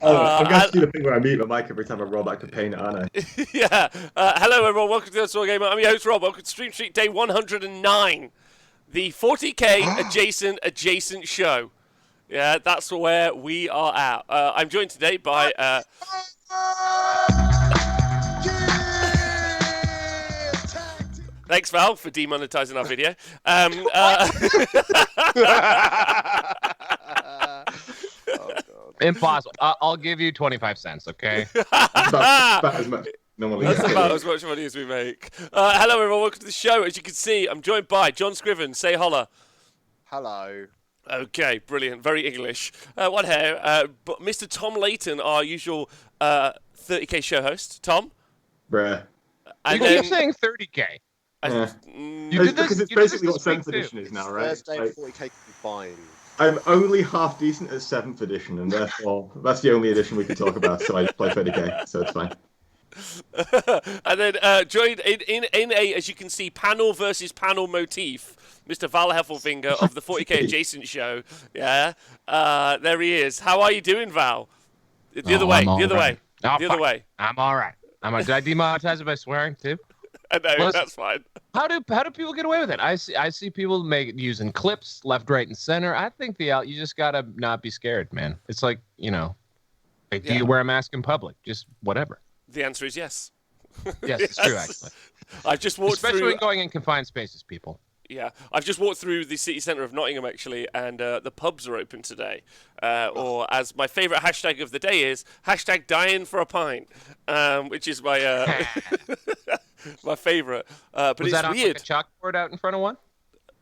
I'm going to do the thing where I mute my mic every time I roll back to paint, aren't I? Yeah. Hello, everyone. Welcome to the Wargamer. I'm your host, Rob. Welcome to Stream Street Day 109, the 40k adjacent show. Yeah, that's where we are at. I'm joined today by. Thanks, Val, for demonetizing our video. Impossible. I'll give you 25 cents, okay? About as much. That's about as much money as we make. Hello, everyone. Welcome to the show. As you can see, I'm joined by John Scriven. Say holla. Hello. Okay, brilliant. Very English. One here. But Mr. Tom Layton, our usual 30k show host. Tom? Bruh. And you keep saying 30k. Yeah. You did this, because it's you did basically this what this 7th week, edition too. is now, right? First day of 40k combined. I'm only half decent at 7th edition, and therefore that's the only edition we can talk about, so I just play 30k, so it's fine. And then joined in a, as you can see, panel versus panel motif, Mr. Val Heffelfinger of the 40k adjacent show. Yeah, there he is. How are you doing, Val? The other way. The other way. The other way. I'm all right. Did I demonetize it by swearing too? No, that's fine. How do people get away with it? I see people using clips left, right, and center. I think you just gotta not be scared, man. It's like, do you wear a mask in public? Just whatever. The answer is yes. Yes, it's true, actually. I've just walked Especially when going in confined spaces, people. Yeah, I've just walked through the city centre of Nottingham, actually, and the pubs are open today. Or as my favourite hashtag of the day is, hashtag dying for a pint, which is my my favourite. But Was it's that on weird. like a chalkboard out in front of one?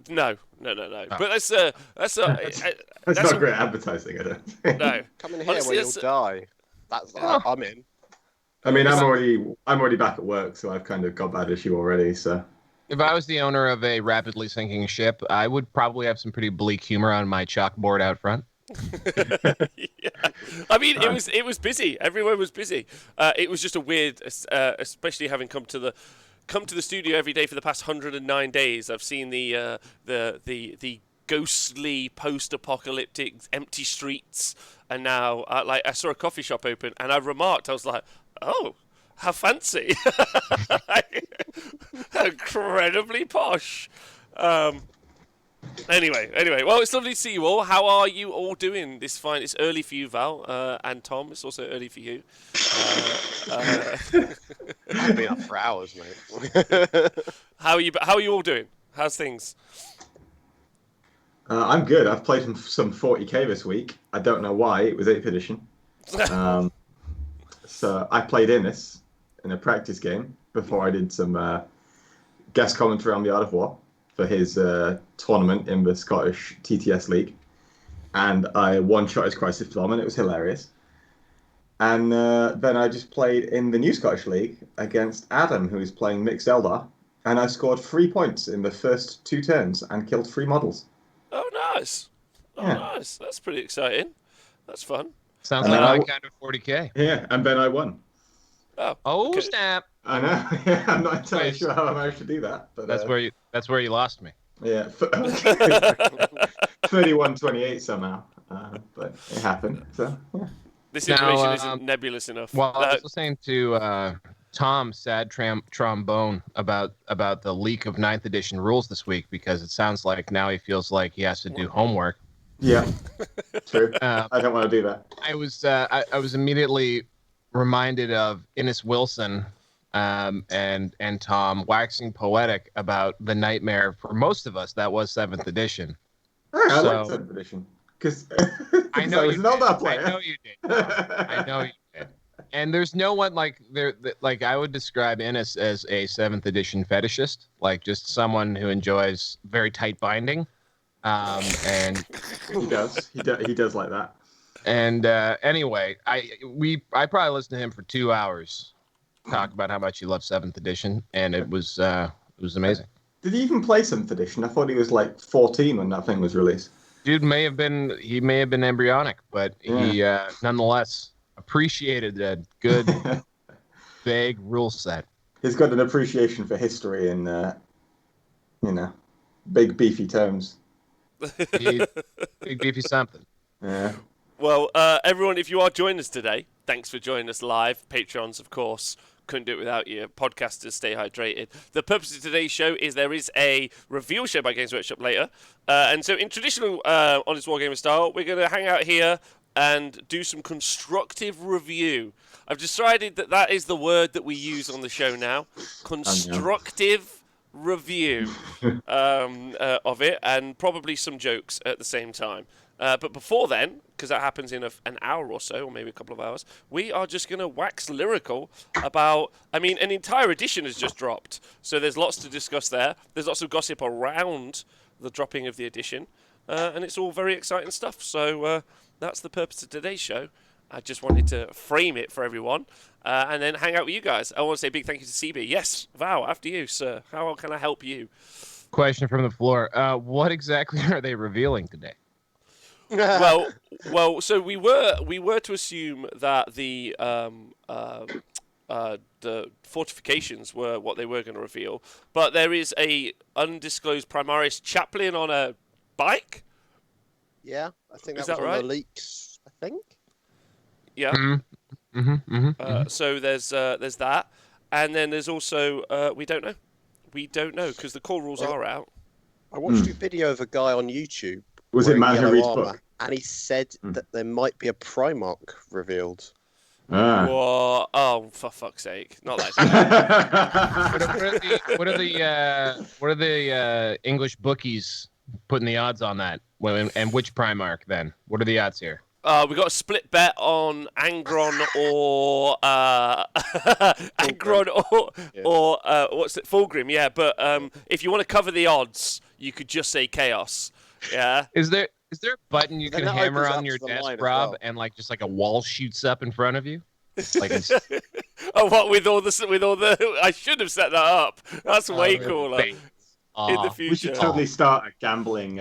No. Oh. But that's That's not great advertising, I don't think. No. Come in here Honestly, where you'll die. I'm in. I mean, I'm already back at work, so I've kind of got that issue already, so... If I was the owner of a rapidly sinking ship, I would probably have some pretty bleak humor on my chalkboard out front. Yeah. I mean, it was busy. Everyone was busy. It was just a weird, especially having come to the studio every day for the past 109 days. I've seen the ghostly post-apocalyptic empty streets, and now I saw a coffee shop open, and I was like, oh, how fancy. Incredibly posh. Anyway, well, it's lovely to see you all. How are you all doing this fine? It's early for you, Val, and Tom. It's also early for you. I've been up for hours, mate. How are you all doing? How's things? I'm good. I've played some 40k this week. I don't know why. It was 8th edition. So I played Innis in a practice game before I did some guest commentary on the Art of War for his tournament in the Scottish TTS League. And I one-shot his Crisis Storm, and it was hilarious. And then I just played in the new Scottish League against Adam, who is playing Mixed Eldar. And I scored 3 points in the first 2 turns and killed 3 models. Oh, nice. Nice. That's pretty exciting. That's fun. Sounds like my kind of 40k. Yeah, and then I won. Oh, okay. snap! I know. Yeah, I'm not entirely sure how I managed to do that, but that's where you lost me. Yeah, 31-28 somehow, but it happened. So yeah. This information isn't nebulous enough. Well, I was listening to Tom's sad trombone about the leak of 9th edition rules this week, because it sounds like now he feels like he has to do homework. Yeah, true. I don't want to do that. I was immediately reminded of Innes Wilson and Tom waxing poetic about the nightmare for most of us that was 7th edition. I like 7th edition because I know you did. I know you did. I know you did. And there's no one like I would describe Innes as a 7th edition fetishist, like just someone who enjoys very tight binding. And he does like that. And anyway, I probably listened to him for 2 hours talk about how much he loved 7th edition, and it was amazing. Did he even play 7th edition? I thought he was like 14 when that thing was released. Dude may have been embryonic, but he nonetheless appreciated a good vague rule set. He's got an appreciation for history in big beefy terms. Big beefy something. Yeah. Well, everyone, if you are joining us today, thanks for joining us live. Patrons, of course, couldn't do it without you. Podcasters, stay hydrated. The purpose of today's show is there is a reveal show by Games Workshop later. And so in traditional Honest Wargamer style, we're going to hang out here and do some constructive review. I've decided that that is the word that we use on the show now. Constructive review of it, and probably some jokes at the same time. But before then, because that happens in an hour or so, or maybe a couple of hours, we are just going to wax lyrical about, an entire edition has just dropped. So there's lots to discuss there. There's lots of gossip around the dropping of the edition. And it's all very exciting stuff. So that's the purpose of today's show. I just wanted to frame it for everyone and then hang out with you guys. I want to say a big thank you to CB. Yes, Val, after you, sir. How can I help you? Question from the floor. What exactly are they revealing today? well. So we were to assume that the fortifications were what they were going to reveal, but there is a undisclosed Primaris chaplain on a bike. Yeah, I think that Is was that on right? the leaks. I think. Yeah. So there's that, and then there's also we don't know because the core rules are out. I watched a video of a guy on YouTube. Was it wearing Man Who yellow Reads armor, Book? And he said that there might be a Primarch revealed. Ah. Whoa, oh, for fuck's sake! Not like that. What are the English bookies putting the odds on that? And which Primarch then? What are the odds here? We got a split bet on Angron or Angron or what's it? Fulgrim, yeah. But if you want to cover the odds, you could just say Chaos. Yeah. Is there a button you Then can that hammer opens on up your to the desk, line as Rob, well. and just like a wall shoots up in front of you? Like Oh, what with all the? I should have set that up. That's way cooler. In the future. We should totally start a gambling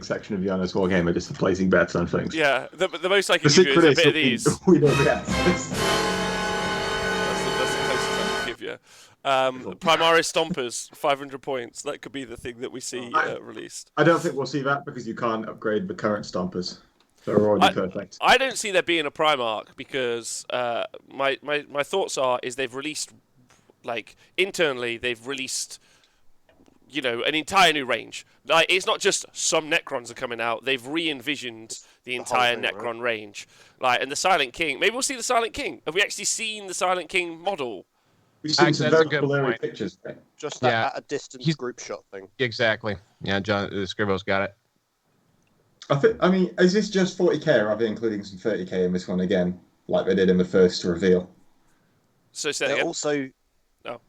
section of the Honest Wargamer just for placing bets on things. Yeah, the most I The can give you secret is a is bit of these. we don't get. That's the closest I can give you. Primaris Stompers, 500 points. That could be the thing that we see released. I don't think we'll see that because you can't upgrade the current Stompers. They're already perfect. I don't see there being a Primarch because my thoughts is they've released, internally, they've released, an entire new range. Like, it's not just some Necrons are coming out. They've re-envisioned the entire thing, Necron range. And the Silent King. Maybe we'll see the Silent King. Have we actually seen the Silent King model? We've seen some That's a very good blurry point. pictures. Right? Just that Yeah. at a distance group shot thing. exactly. Yeah, John Scribo's got it. Is this just 40k or are they including some 30k in this one again, like they did in the first reveal? So say that They're again. also. Oh.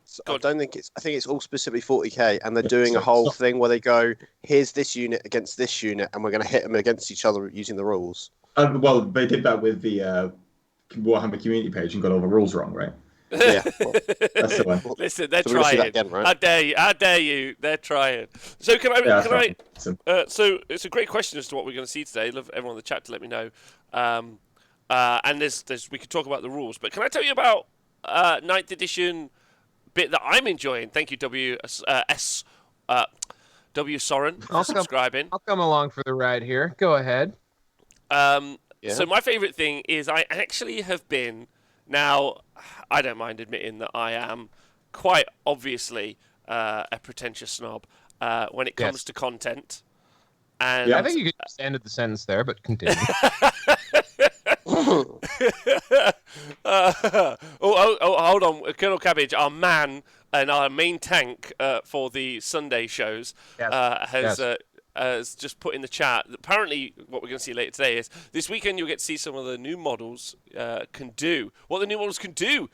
So Go I on. don't think it's. I think it's all specifically 40k, and they're doing a whole thing where they go, "Here's this unit against this unit, and we're going to hit them against each other using the rules." Well, they did that with the Warhammer community page and got all the rules wrong, right? Yeah. Well, That's the one. Listen, they're so we're gonna see trying. that again, right? How dare you? They're trying. So can I? Yeah, can I? awesome. So it's a great question as to what we're going to see today. Love everyone in the chat to let me know. And there's we could talk about the rules, but can I tell you about 9th edition bit that I'm enjoying? Thank you, W Soren, for subscribing. I'll come along for the ride here. Go ahead. Yeah. So my favourite thing is I actually have been. Now, I don't mind admitting that I am quite obviously a pretentious snob when it comes to content. And Yeah. I think you could just ended the sentence there, but continue. Hold on. Colonel Cabbage, our man and our main tank for the Sunday shows, has just put in the chat. Apparently, what we're going to see later today is this weekend you'll get to see some of the new models can do. What the new models can do.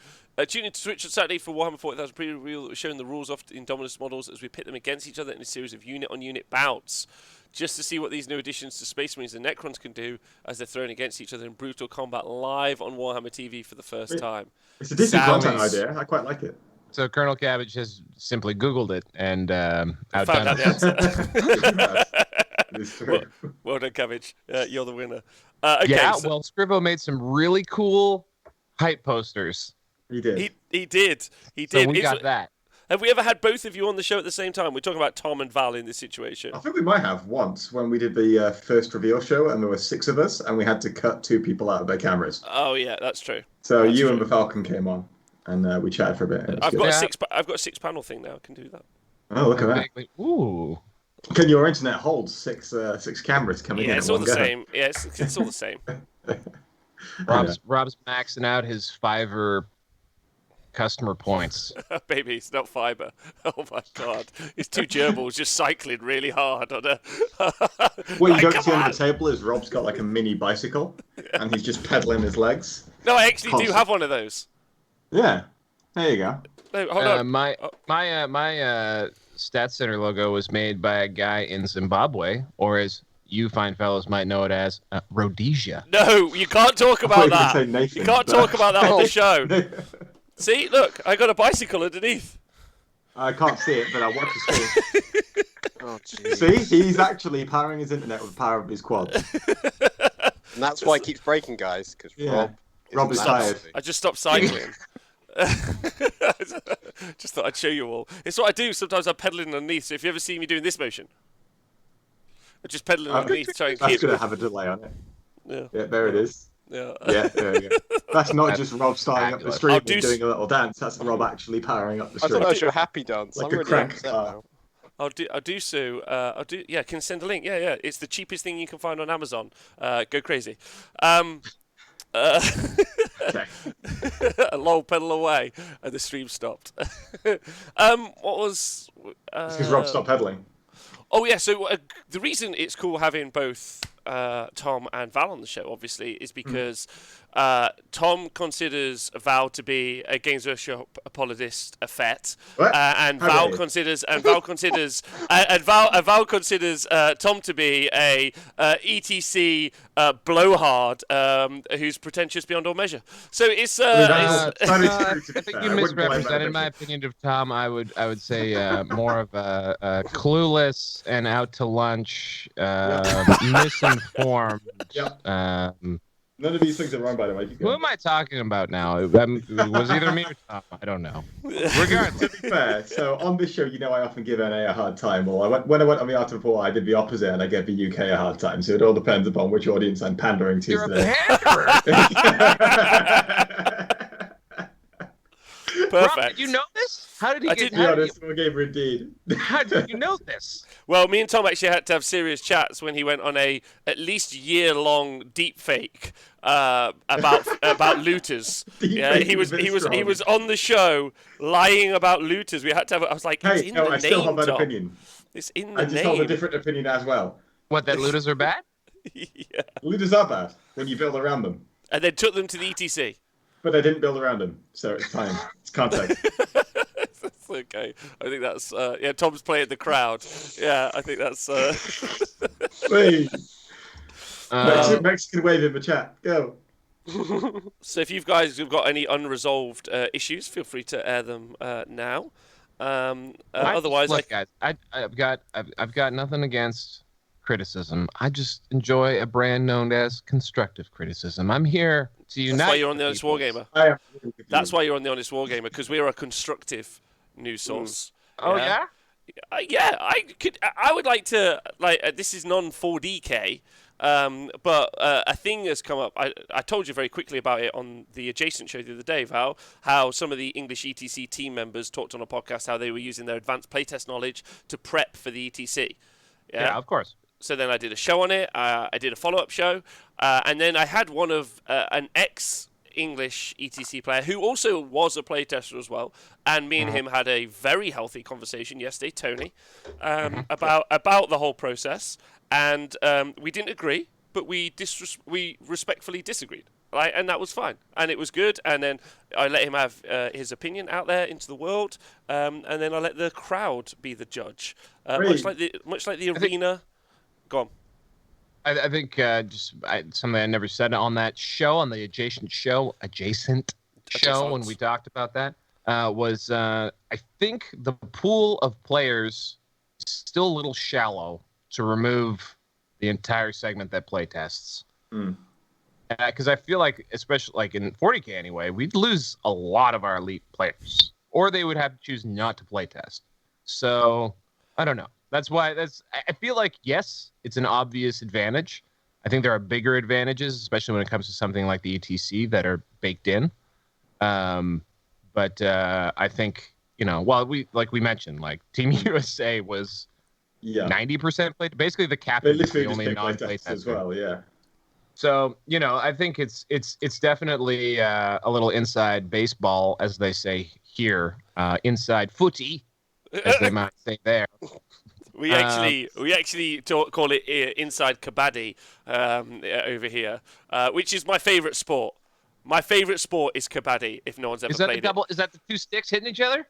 Tune into Twitch on Saturday for Warhammer 40,000 pre-reveal, showing the rules off in Dominus models as we pit them against each other in a series of unit-on-unit bouts. Just to see what these new additions to Space Marines and Necrons can do as they're thrown against each other in brutal combat live on Warhammer TV for the first time. It's a decent content Sounds- idea. I quite like it. So Colonel Cabbage has simply Googled it and Found outdone out it. the answer. It's true. Well done, Cabbage. You're the winner. Okay, Yeah, so well, Scribo made some really cool hype posters. He did. he did. He So did. we It's- got that. Have we ever had both of you on the show at the same time? We're talking about Tom and Val in this situation. I think we might have once when we did the first reveal show, and there were 6 of us, and we had to cut 2 people out of their cameras. Oh yeah, that's true. So That's you true. and the Falcon came on, and we chatted for a bit. And it was I've good. got I've got a 6-panel thing now. I can do that. Oh, look at that! Ooh. Can your internet hold 6 cameras coming in? Yeah, it's at all one the go? same. Yeah, it's all the same. Rob's maxing out his Fiverr customer points. Baby, it's not fiber. Oh my god, it's 2 gerbils just cycling really hard on a. What you Like, don't come see on. on the table is Rob's got like a mini bicycle, and he's just pedaling his legs. No, I actually do Constant. have one of those. Yeah, there you go. No, hold on. My Stat Center logo was made by a guy in Zimbabwe, or as you fine fellows might know it as, Rhodesia. No, you can't talk I thought about you were gonna that. say Nathan, You can't but- talk about that on the show. See, look, I got a bicycle underneath. I can't see it, but I'll watch the screen. Oh, jeez. See, he's actually powering his internet with the power of his quads. And that's why it keeps breaking, guys, because Yeah. Rob Rob is that tired. healthy. I just stopped cycling. Just thought I'd show you all. It's what I do. Sometimes I'm pedaling underneath. So if you ever see me doing this motion, I'm just pedaling underneath, trying to That's keep. going to have a delay on it. Yeah, Yeah, there it is. yeah. Yeah, there we go. That's not just Rob starting up the stream I'll and do doing a little dance. That's Rob actually powering up the I thought stream. that was your happy dance. Like I'm a really crank upset car. now. I'll do so. I'll do. Yeah, can send a link. Yeah. It's the cheapest thing you can find on Amazon. Go crazy. Okay. A lol pedal away, and the stream stopped. What was? Because Rob stopped pedaling. Oh yeah, so the reason it's cool having both Tom and Val on the show, obviously, is because Tom considers Val to be a Games Workshop apologist, a fet, What? and How Val dare you? considers Tom to be a ETC blowhard who's pretentious beyond all measure. So it's that's- it's- That is I true, to be think fair. you I wouldn't blame that misrepresented my picture. opinion of Tom. I would say more of a clueless and out to lunch, misinformed. Yeah. None of these things are wrong, by the way. Keep Who going. am I talking about now? It was either me or Tom. I don't know. Regardless. To be fair, so on this show, you know I often give NA a hard time. Well, when I went on the Art of War, I did the opposite, and I gave the UK a hard time. So it all depends upon which audience I'm pandering to You're a today. panderer. Rob, perfect. did you know this? How did he I get? didn't To be How did, honest, Wargamer indeed. how did you know this? Well, me and Tom actually had to have serious chats when he went on a at least year-long deep fake about looters. Yeah, he was on the show lying about looters. We had to have. I was like, it's Hey, in no, the I still name, have that Tom. opinion. It's in the I just hold a name. different opinion as well. What, that looters are bad? Yeah. Looters are bad when you build around them, And then took them to the ETC. but they didn't build around them, so it's time. It's context. That's okay. I think that's yeah. Tom's playing the crowd. Yeah, I think that's. Wait, Uh, Mexican wave in the chat. Go. So if you guys have got any unresolved issues, feel free to air them now. Otherwise, look, guys, I've got nothing against criticism. I just enjoy a brand known as constructive criticism. I'm here to unite. that's why you're on the Honest peoples. Wargamer. I am. That's why you're on the Honest Wargamer, because we're a constructive news source. Oh yeah. Yeah, I would like to this is non 4DK, but a thing has come up. I told you very quickly about it on the adjacent show the other day, Val. How some of the English ETC team members talked on a podcast how they were using their advanced playtest knowledge to prep for the ETC. Yeah, of course. So then I did a show on it. I did a follow-up show, and then I had one of an ex-English ETC player who also was a playtester as well, and me and him had a very healthy conversation yesterday, Tony, about the whole process, and we didn't agree, but we respectfully disagreed. Right, and that was fine, and it was good. And then I let him have his opinion out there into the world, and then I let the crowd be the judge, much like the arena. Go on. I think something I never said on that show, on the adjacent show, when we talked about that, was I think the pool of players is still a little shallow to remove the entire segment that play tests. Because I feel like, especially like in 40K anyway, we'd lose a lot of our elite players, or they would have to choose not to playtest. So I don't know. That's why I feel like, yes, it's an obvious advantage. I think there are bigger advantages, especially when it comes to something like the ETC that are baked in. But I think, we mentioned, like Team USA was 90% play. Basically, the captain is the only non-play tester as well. Yeah. So I think it's definitely a little inside baseball, as they say here, inside footy, as they might say there. We actually call it inside kabaddi over here, which is my favourite sport. My favourite sport is kabaddi. If no one's ever played it, is that the two sticks hitting each other?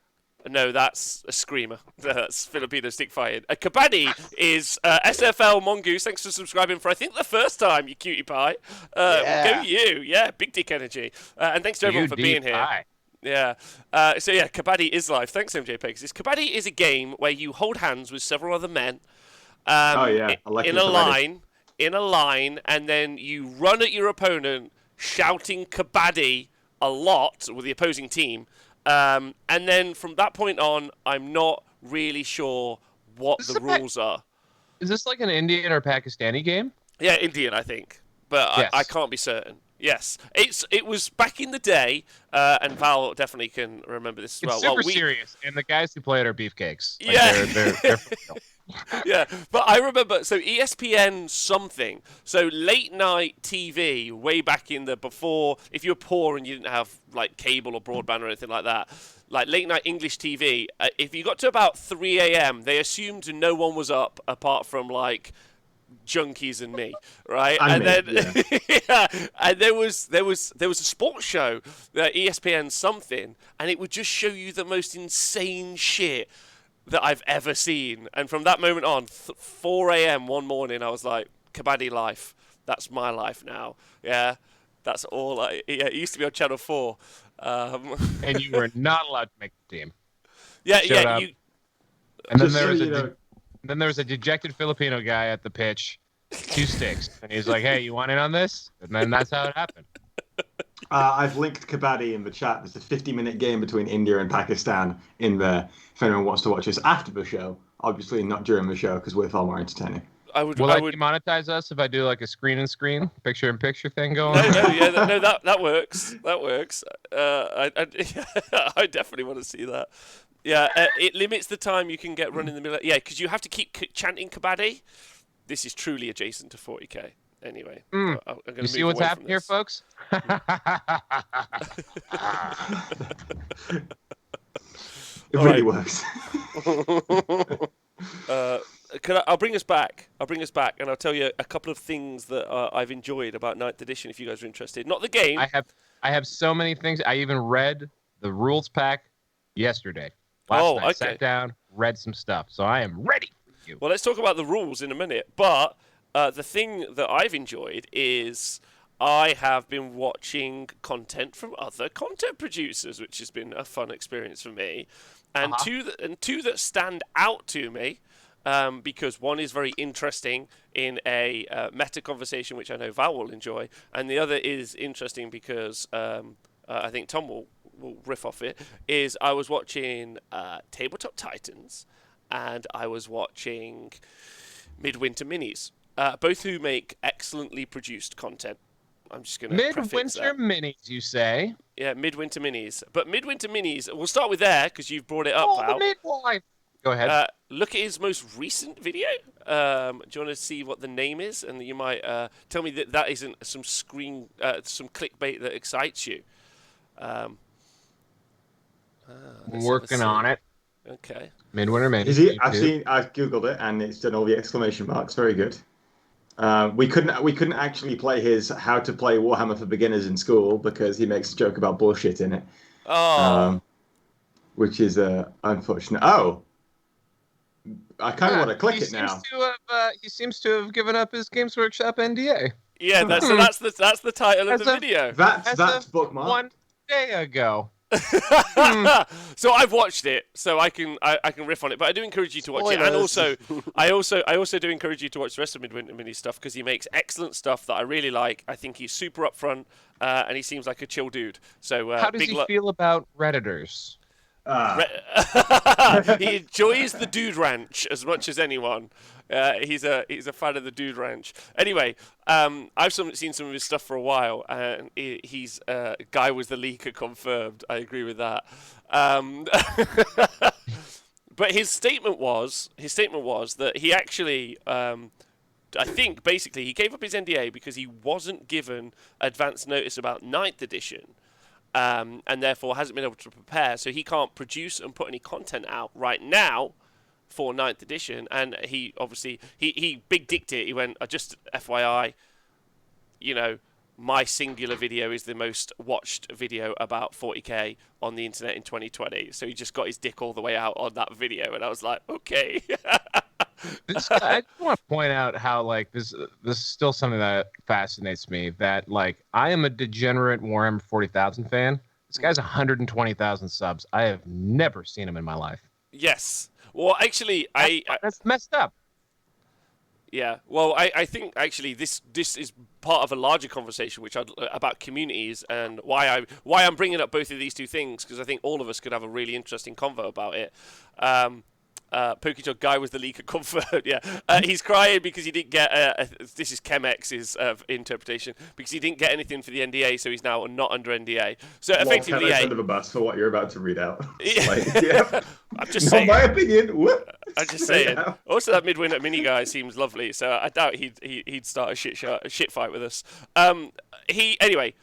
No, that's a screamer. That's Filipino stick fighting. Kabaddi is SFL Mongoose. Thanks for subscribing for, I think, the first time, you cutie pie. Go you. Yeah, big dick energy. And thanks to everyone for being here. Yeah. Kabaddi is live. Thanks, MJ Pegasus. Kabaddi is a game where you hold hands with several other men. I like in a line, and then you run at your opponent shouting Kabaddi a lot with the opposing team. And then from that point on, I'm not really sure what the rules are. Is this like an Indian or Pakistani game? Yeah, Indian, I think. But yes. I can't be certain. Yes. It was back in the day, and Val definitely can remember this as well. It's super serious, and the guys who play it are beefcakes. Like, yeah. They're Yeah, but I remember, so ESPN something, so late night TV, way back in the before, if you were poor and you didn't have like cable or broadband or anything like that, like late night English TV, if you got to about 3 a.m., they assumed no one was up apart from like junkies and me, right? And there was a sports show, ESPN something, and it would just show you the most insane shit that I've ever seen. And from that moment on, 4 a.m. one morning, I was like, Kabaddi life. That's my life now. Yeah, that's all. It used to be on Channel 4. And you were not allowed to make the team. Yeah. And then there was a dejected Filipino guy at the pitch, 2 sticks. And he's like, hey, you want in on this? And then that's how it happened. I've linked Kabaddi in the chat. There's a 50-minute game between India and Pakistan in there. If anyone wants to watch this after the show, obviously not during the show because we're far more entertaining. Will monetize us if I do like a screen, picture-in-picture thing going on? That works. That works. I definitely want to see that. Yeah, it limits the time you can get run in the middle. Yeah, because you have to keep chanting Kabaddi. This is truly adjacent to 40k. Anyway, I'm you see what's happening here, folks? It really works. I'll bring us back, and I'll tell you a couple of things that I've enjoyed about 9th edition. If you guys are interested, not the game. I have so many things. I even read the rules pack yesterday. Last night, sat down, read some stuff, so I am ready for you. Well, let's talk about the rules in a minute, but. The thing that I've enjoyed is I have been watching content from other content producers, which has been a fun experience for me. And two that stand out to me, because one is very interesting in a meta conversation, which I know Val will enjoy, and the other is interesting because I think Tom will riff off it, is I was watching Tabletop Titans, and I was watching Midwinter Minis. Both who make excellently produced content. I'm just going to Midwinter Minis, you say? Yeah, Midwinter Minis. But Midwinter Minis, we'll start with there because you've brought it up, Val. The midwife. Go ahead. Look at his most recent video. Do you want to see what the name is? And you might tell me that isn't some clickbait that excites you. Working on it. Okay. Midwinter Minis. I've googled it and it's done all the exclamation marks. Very good. We couldn't actually play his How to Play Warhammer for Beginners in school because he makes a joke about bullshit in it. Oh. Which is unfortunate. Oh. I kind of want to click it now. He seems to have given up his Games Workshop NDA. Yeah, that's the title of the video. That's bookmark. 1 day ago. So I've watched it, so I can riff on it. But I do encourage you to watch it, and also I also do encourage you to watch the rest of Midwinter Mini stuff because he makes excellent stuff that I really like. I think he's super upfront, and he seems like a chill dude. So how does he feel about Redditors? He enjoys the Dude Ranch as much as anyone. He's a fan of the Dude Ranch. Anyway, I've seen some of his stuff for a while, and he's guy was the leaker confirmed. I agree with that. But his statement was that he actually. I think basically he gave up his NDA because he wasn't given advance notice about 9th edition. And therefore hasn't been able to prepare, so he can't produce and put any content out right now for 9th edition. And he obviously he big dicked it. He went, just FYI, my singular video is the most watched video about 40k on the internet in 2020. So he just got his dick all the way out on that video, and I was like, okay. I just want to point out how this is still something that fascinates me. That I am a degenerate Warhammer 40,000 fan. This guy's 120,000 subs. I have never seen him in my life. Yes. Well, actually, that's messed up. Yeah. Well, I think actually this is part of a larger conversation, about communities and why I'm bringing up both of these two things, because I think all of us could have a really interesting convo about it. Pokeytog guy was the leaker confirmed. Yeah, he's crying because he didn't get. This is Chemex's interpretation, because he didn't get anything for the NDA, so he's now not under NDA. So effectively, end of a bus for what you're about to read out. Yeah. I'm just saying. My opinion. What? I'm just saying. Also, that Midwinter mini guy seems lovely, so I doubt he'd start a shit fight with us. Anyway.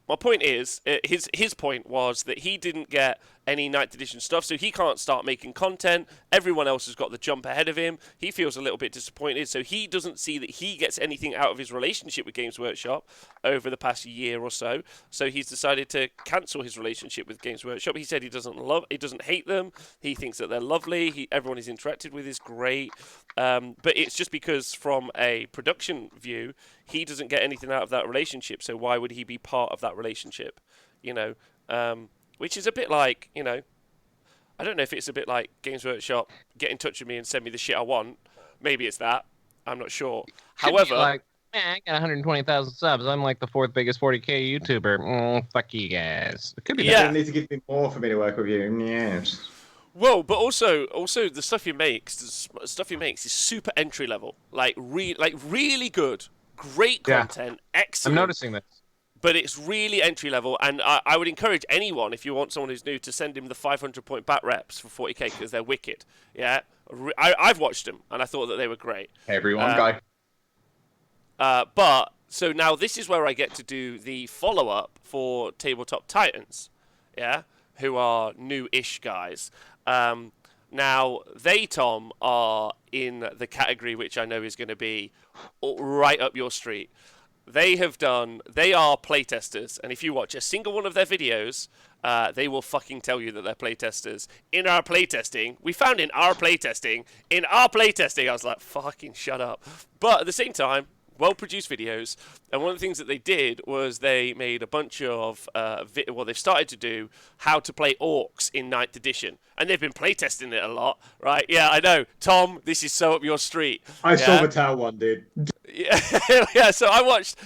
My point is, his point was that he didn't get any 9th edition stuff, so he can't start making content. Everyone else has got the jump ahead of him. He feels a little bit disappointed, so he doesn't see that he gets anything out of his relationship with Games Workshop over the past year or so. So he's decided to cancel his relationship with Games Workshop. He said he doesn't hate them. He thinks that they're lovely. Everyone he's interacted with is great. But it's just because from a production view, he doesn't get anything out of that relationship, so why would he be part of that relationship? Which is a bit like, I don't know if it's a bit like Games Workshop, get in touch with me and send me the shit I want. Maybe it's that. I'm not sure. However, man, I got 120,000 subs. I'm like the 4th biggest 40k YouTuber. Fuck you guys. It could be You need to give me more for me to work with you. Yes. Well, but also the stuff he makes is super entry level, really good, great content, excellent. I'm noticing this. But it's really entry level, and I would encourage anyone, if you want someone who's new, to send him the 500-point bat reps for 40k, because they're wicked. Yeah, I've watched them, and I thought that they were great. Everyone, guy. But so now this is where I get to do the follow-up for Tabletop Titans, yeah, who are new-ish guys. Now, Tom, are in the category which I know is going to be right up your street. They are playtesters, and if you watch a single one of their videos, they will fucking tell you that they're playtesters. In our playtesting, I was like, fucking shut up. But at the same time, well-produced videos, and one of the things that they did was they made a bunch of, they've started to do how to play orcs in 9th edition, and they've been playtesting it a lot, right? Yeah, I know. Tom, this is so up your street. I saw the Tau one, dude. Yeah, so I watched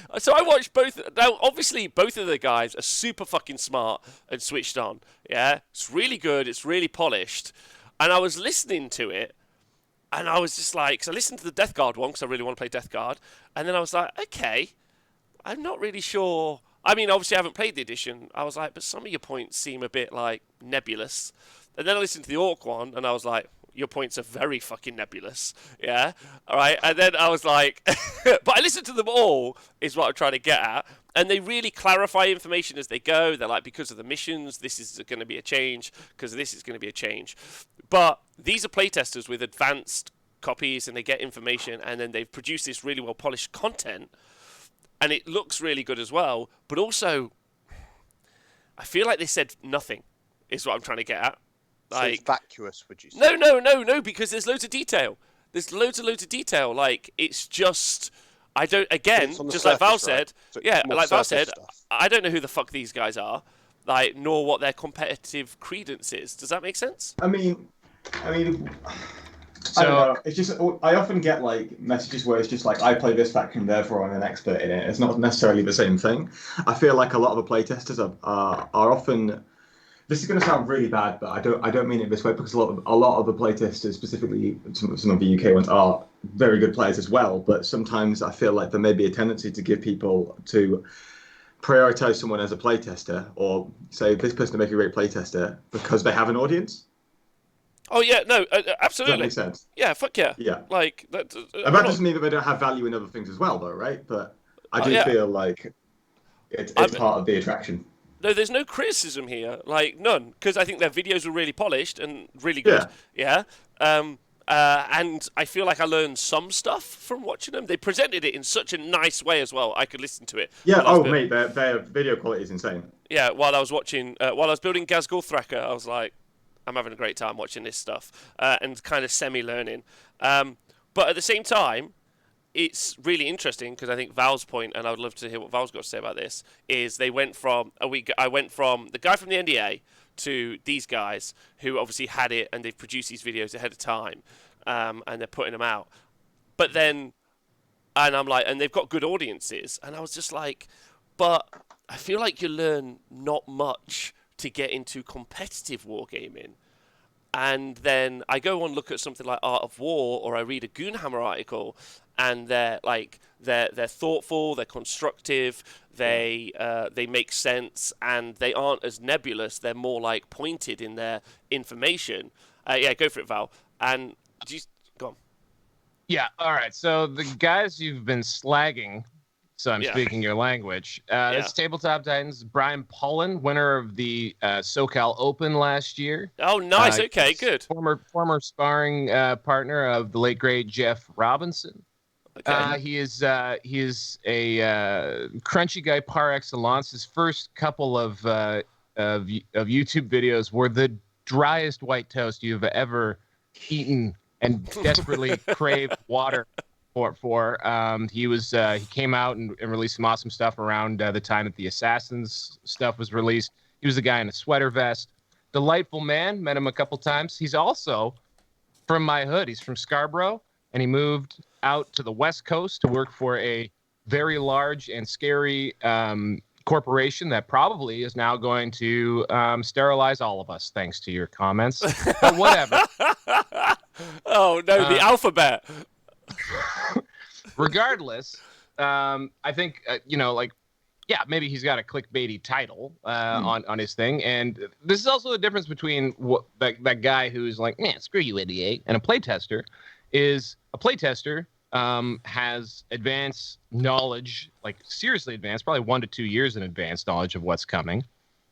both. Now, obviously, both of the guys are super fucking smart and switched on. Yeah, it's really good. It's really polished. And I was listening to it, and I was just like, because I listened to the Death Guard one because I really want to play Death Guard, and then I was like, okay, I'm not really sure. I mean, obviously, I haven't played the edition. I was like, but some of your points seem a bit like nebulous. And then I listened to the Orc one, and I was like, your points are very fucking nebulous. Yeah. All right. And then I was like, but I listened to them all, is what I'm trying to get at. And they really clarify information as they go. They're like, because of the missions, this is going to be a change. Because of this is going to be a change. But these are playtesters with advanced copies, and they get information, and then they've produced this really well polished content. And it looks really good as well. But also, I feel like they said nothing, is what I'm trying to get at. So it's vacuous, would you say? No, because there's loads of detail. There's loads of detail. Like, it's just, I don't, again, just like Val said, so like Val said, stuff. I don't know who the fuck these guys are, like, nor what their competitive credence is. Does that make sense? I mean, I don't know. It's just, I often get like messages where it's just like, I play this faction, therefore I'm an expert in it. It's not necessarily the same thing. I feel like a lot of the playtesters are often This is going to sound really bad, but I don't mean it this way because a lot of the playtesters, specifically some of the UK ones, are very good players as well. But sometimes I feel like there may be a tendency to give people to prioritize someone as a playtester, or say this person to make a great playtester because they have an audience. Oh yeah, no, Does that absolutely. make sense? Yeah, fuck yeah. Yeah. Like that. And that doesn't mean that they don't have value in other things as well, though, right? But I do yeah. feel like it's part of the attraction. No, there's no criticism here, like none, because I think their videos were really polished and really good. Yeah. And I feel like I learned some stuff from watching them. They presented it in such a nice way as well. I could listen to it. Yeah. Oh, mate, their video quality is insane. Yeah. While I was watching, while I was building Gazgul Thracker, I was like, I'm having a great time watching this stuff and kind of semi-learning. But at the same time, it's really interesting because I think Val's point, and I would love to hear what Val's got to say about this, is I went from the guy from the NDA to these guys who obviously had it and they've produced these videos ahead of time, and they're putting them out. But then, and I'm like, and they've got good audiences, and I was just like, but I feel like you learn not much to get into competitive wargaming. And then I go and look at something like Art of War, or I read a Goonhammer article, and they're thoughtful, they're constructive, they make sense, and they aren't as nebulous. They're more like pointed in their information. Yeah, go for it, Val. And go on. Yeah. All right. So the guys you've been slagging. So I'm speaking your language. It's Tabletop Titans. Brian Pullen, winner of the SoCal Open last year. Oh, nice. Okay, good. Former sparring partner of the late great Jeff Robinson. Okay. He is a crunchy guy par excellence. His first couple of YouTube videos were the driest white toast you've ever eaten and desperately craved water. He came out and released some awesome stuff around the time that the Assassins stuff was released. He was the guy in a sweater vest. Delightful man. Met him a couple times. He's also from my hood. He's from Scarborough, and he moved out to the West Coast to work for a very large and scary corporation that probably is now going to sterilize all of us, thanks to your comments. But whatever. Oh, no, the alphabet. Regardless, I think maybe he's got a clickbaity title on his thing, and this is also the difference between that guy who's like, man, screw you, NDA, and a playtester. Is a playtester has advanced knowledge, like seriously advanced, probably 1 to 2 years in advanced knowledge of what's coming.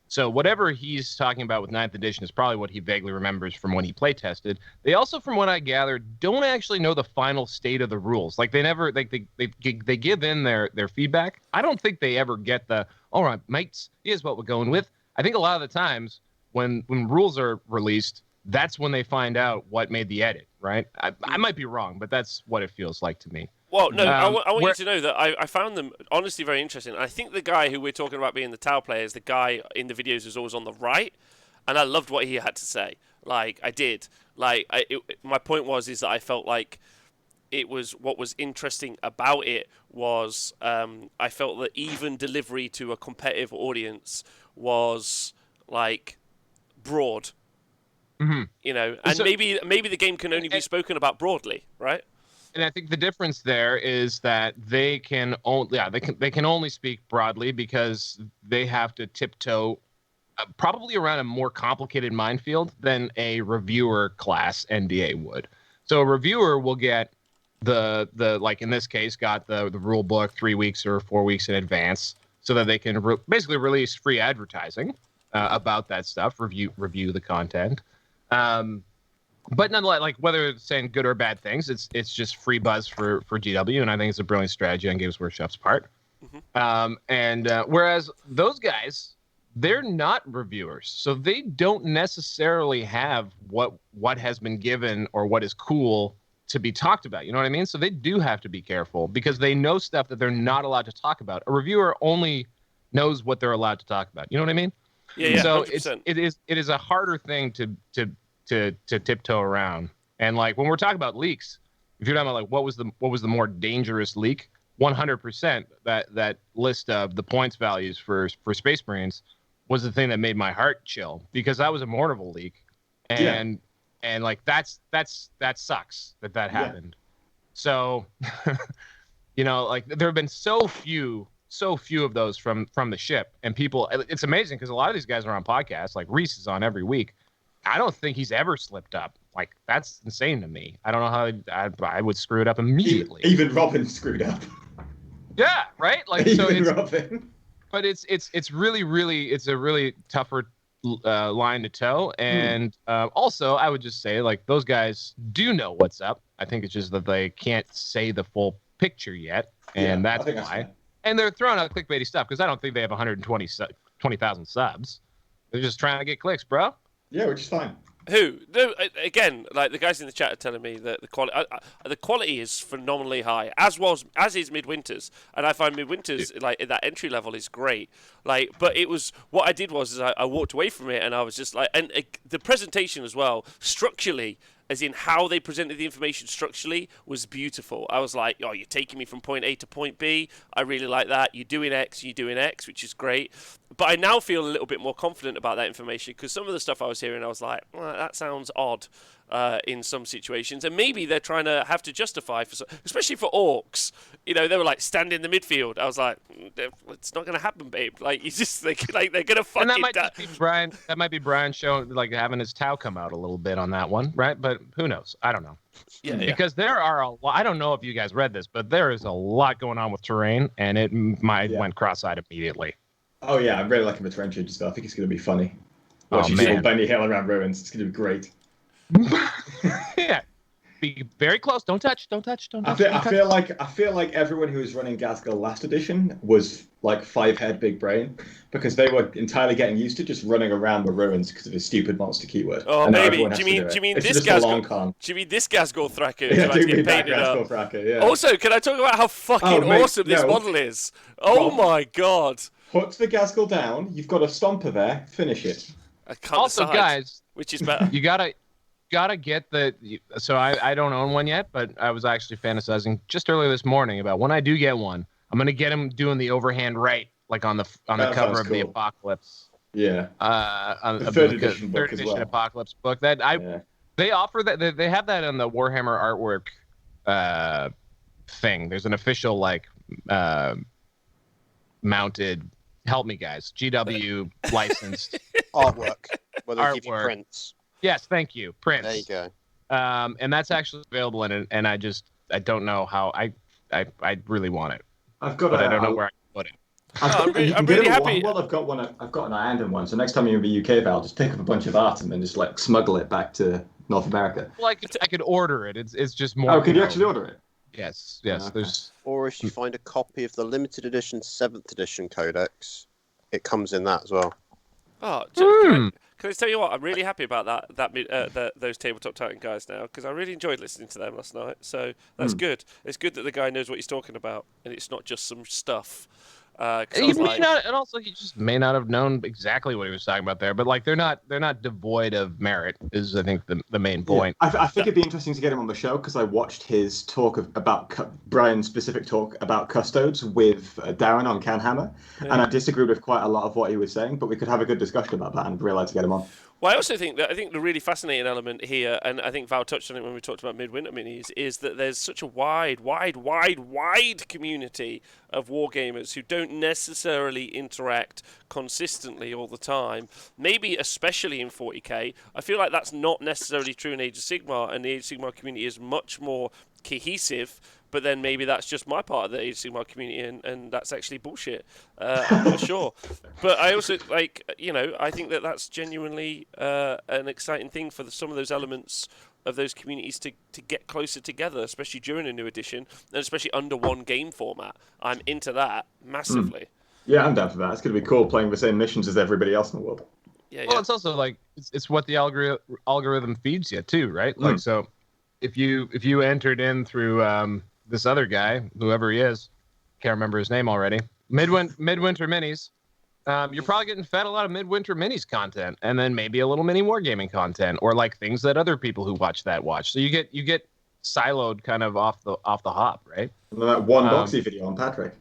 So whatever he's talking about with 9th edition is probably what he vaguely remembers from when he playtested. They also, from what I gather, don't actually know the final state of the rules. Like they give in their feedback. I don't think they ever get the, all right, mates, here's what we're going with. I think a lot of the times when rules are released, that's when they find out what made the edit, right? I might be wrong, but that's what it feels like to me. Well, no, I want you to know that I found them honestly very interesting. I think the guy who we're talking about being the Tau player is the guy in the videos who's always on the right, and I loved what he had to say. Like, I did. Like, my point is that I felt like it was, what was interesting about it was I felt that even delivery to a competitive audience was, like, broad. Mm-hmm. You know, and so, maybe the game can only be spoken about broadly, right? And I think the difference there is that they can only speak broadly because they have to tiptoe probably around a more complicated minefield than a reviewer class NDA would. So a reviewer will get the like in this case got the rule book 3 weeks or 4 weeks in advance so that they can basically release free advertising about that stuff, review the content. But nonetheless, like whether it's saying good or bad things, it's just free buzz for GW, and I think it's a brilliant strategy on Games Workshop's part. Mm-hmm. Whereas those guys, they're not reviewers, so they don't necessarily have what has been given or what is cool to be talked about. You know what I mean? So they do have to be careful because they know stuff that they're not allowed to talk about. A reviewer only knows what they're allowed to talk about. You know what I mean? Yeah. So 100%. it is a harder thing to tiptoe around. And like when we're talking about leaks, if you're talking about like what was the more dangerous leak, 100% that list of the points values for Space Marines was the thing that made my heart chill, because that was a Mournival leak, and like that sucks that happened. So, like there have been so few of those from the ship, and people. It's amazing because a lot of these guys are on podcasts. Like Reese is on every week. I don't think he's ever slipped up. Like that's insane to me. I don't know how I would screw it up immediately. Even Robin screwed up. Yeah, right. Like Even so, it's Robin. but it's really it's a really tougher line to toe, and also I would just say like those guys do know what's up. I think it's just that they can't say the full picture yet, and that's why. And they're throwing out clickbaity stuff because I don't think they have 120,000 subs. They're just trying to get clicks, bro. Yeah, which is fine. Who? No, again, like the guys in the chat are telling me that the quality is phenomenally high, as is Midwinter's, and I find Midwinter's like at that entry level is great. Like, but it was what I did was I walked away from it and I was just like, and the presentation as well, structurally, as in how they presented the information structurally, was beautiful. I was like, oh, you're taking me from point A to point B. I really like that. You're doing X, which is great. But I now feel a little bit more confident about that information because some of the stuff I was hearing, I was like, well, that sounds odd in some situations. And maybe they're trying to have to justify, especially for orcs. They were like, stand in the midfield. I was like, it's not going to happen, babe. Like, they're going to fucking... And that might just be Brian. That might be Brian showing, like, having his Tau come out a little bit on that one, right? But who knows? I don't know. Yeah. Because there are a lot... I don't know if you guys read this, but there is a lot going on with terrain, and it went cross-eyed immediately. Oh, yeah, I'm really liking the terrain changes, but I think it's going to be funny. Watching people Benny Hill around ruins, it's going to be great. Yeah. Be very close. Don't touch. I feel like everyone who was running Gazgul last edition was like 5-head big brain because they were entirely getting used to just running around the ruins because of his stupid monster keyword. Oh, maybe. Do you mean this Gazgul? Do you mean this Gazgul Thracker? Yeah, do you mean that Gazgul Thracker? Yeah. Also, can I talk about how fucking awesome this model is? Oh my god! Put the Gazgul down. You've got a Stomper there. Finish it. I can't also, decide guys, which is better. You gotta get so I don't own one yet, but I was actually fantasizing just earlier this morning about when I do get one, I'm gonna get him doing the overhand right, like on the cover of the Apocalypse. Yeah. On the third edition Apocalypse book. They offer that they have that on the Warhammer artwork thing. There's an official like mounted. Help me, guys. GW licensed artwork. Where they give you prints. Yes, thank you. Prints. There you go. And that's actually available in it, and I don't know how I really want it. I don't know where I can put it. I'm really happy. Well, I've got one. I've got an Iandon one. So next time you're in the UK, Val, just pick up a bunch of art and then just like smuggle it back to North America. Well, I could order it. It's just more. Oh, could you actually order it? Yes. Okay. There's. Or if you find a copy of the limited edition 7th edition codex, it comes in that as well. Oh, can I tell you what? I'm really happy about those Tabletop Titan guys now because I really enjoyed listening to them last night. So that's good. It's good that the guy knows what he's talking about and it's not just some stuff. And also he just may not have known exactly what he was talking about there, but like they're not devoid of merit is I think the main point. Yeah. I think it'd be interesting to get him on the show because I watched his talk about Brian's specific talk about custodes with Darren on Canhammer, and I disagreed with quite a lot of what he was saying, but we could have a good discussion about that and realize to get him on. Well, I also think the really fascinating element here, and I think Val touched on it when we talked about Midwinter Minis, is that there's such a wide community of wargamers who don't necessarily interact consistently all the time. Maybe especially in 40k. I feel like that's not necessarily true in Age of Sigmar, and the Age of Sigmar community is much more cohesive. But then maybe that's just my part of the Age of Sigmar community, and that's actually bullshit. I'm not sure. But I also, I think that's genuinely an exciting thing for some of those elements of those communities to get closer together, especially during a new edition, and especially under one game format. I'm into that massively. Yeah, I'm down for that. It's going to be cool playing the same missions as everybody else in the world. Yeah. Well, it's also like, it's what the algorithm feeds you too, right? Like, so if you entered in through... this other guy, whoever he is, can't remember his name already. Midwinter Minis. You're probably getting fed a lot of Midwinter Minis content, and then maybe a little mini wargaming content, or like things that other people who watch. So you get siloed kind of off the hop, right? And that one Boxy video on Patrick.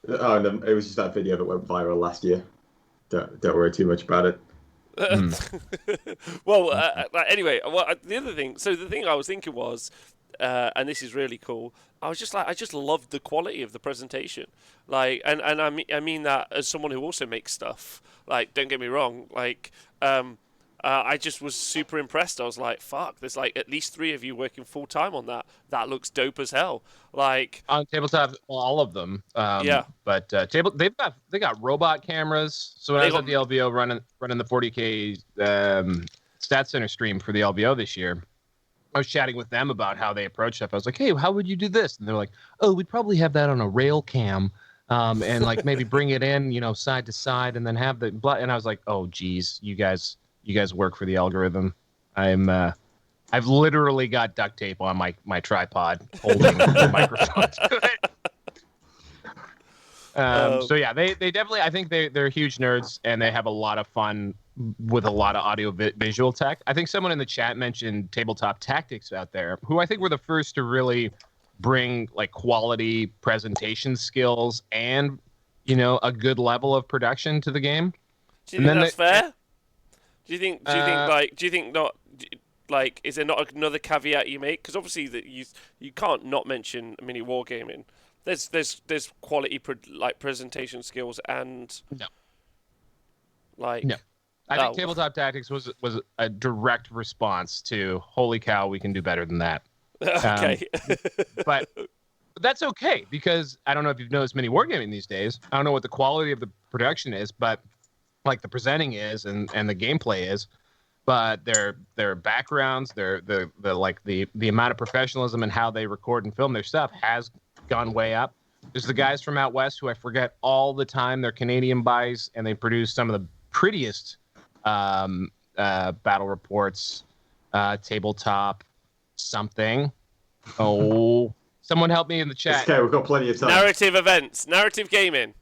Oh, no, it was just that video that went viral last year. Don't worry too much about it. Well, anyway, the other thing. So the thing I was thinking was, and this is really cool. I was just like, I just loved the quality of the presentation. Like, and I mean that as someone who also makes stuff. Like, don't get me wrong. Like, I just was super impressed. I was like, fuck, there's like at least 3 of you working full time on that. That looks dope as hell. Like on tabletop, well, all of them. Yeah. But they got robot cameras. So when I was at the LVO running the 40K Stat Center stream for the LVO this year, I was chatting with them about how they approach stuff. I was like, hey, how would you do this? And they're like, oh, we'd probably have that on a rail cam. And like maybe bring it in, side to side, and then have the and I was like, oh, geez, you guys work for the algorithm. I've literally got duct tape on my tripod holding the microphone to it. So yeah, they definitely, I think they're huge nerds, and they have a lot of fun with a lot of audio visual tech. I think someone in the chat mentioned Tabletop Tactics out there, who I think were the first to really bring like quality presentation skills and a good level of production to the game. Do you think that's fair? Do you think not? Like, is there not another caveat you make? Because obviously that you can't not mention mini wargaming. There's quality presentation skills and no. I think Tabletop Tactics was a direct response to holy cow, we can do better than that. Okay. But that's okay, because I don't know if you've noticed mini wargaming these days. I don't know what the quality of the production is, but like the presenting is and the gameplay is. But their backgrounds, the amount of professionalism and how they record and film their stuff has gone way up. There's the guys from out west who I forget all the time. They're Canadian buys, and they produce some of the prettiest battle reports, tabletop something. Oh, someone help me in the chat. Okay, we've got plenty of time. Narrative events, narrative gaming.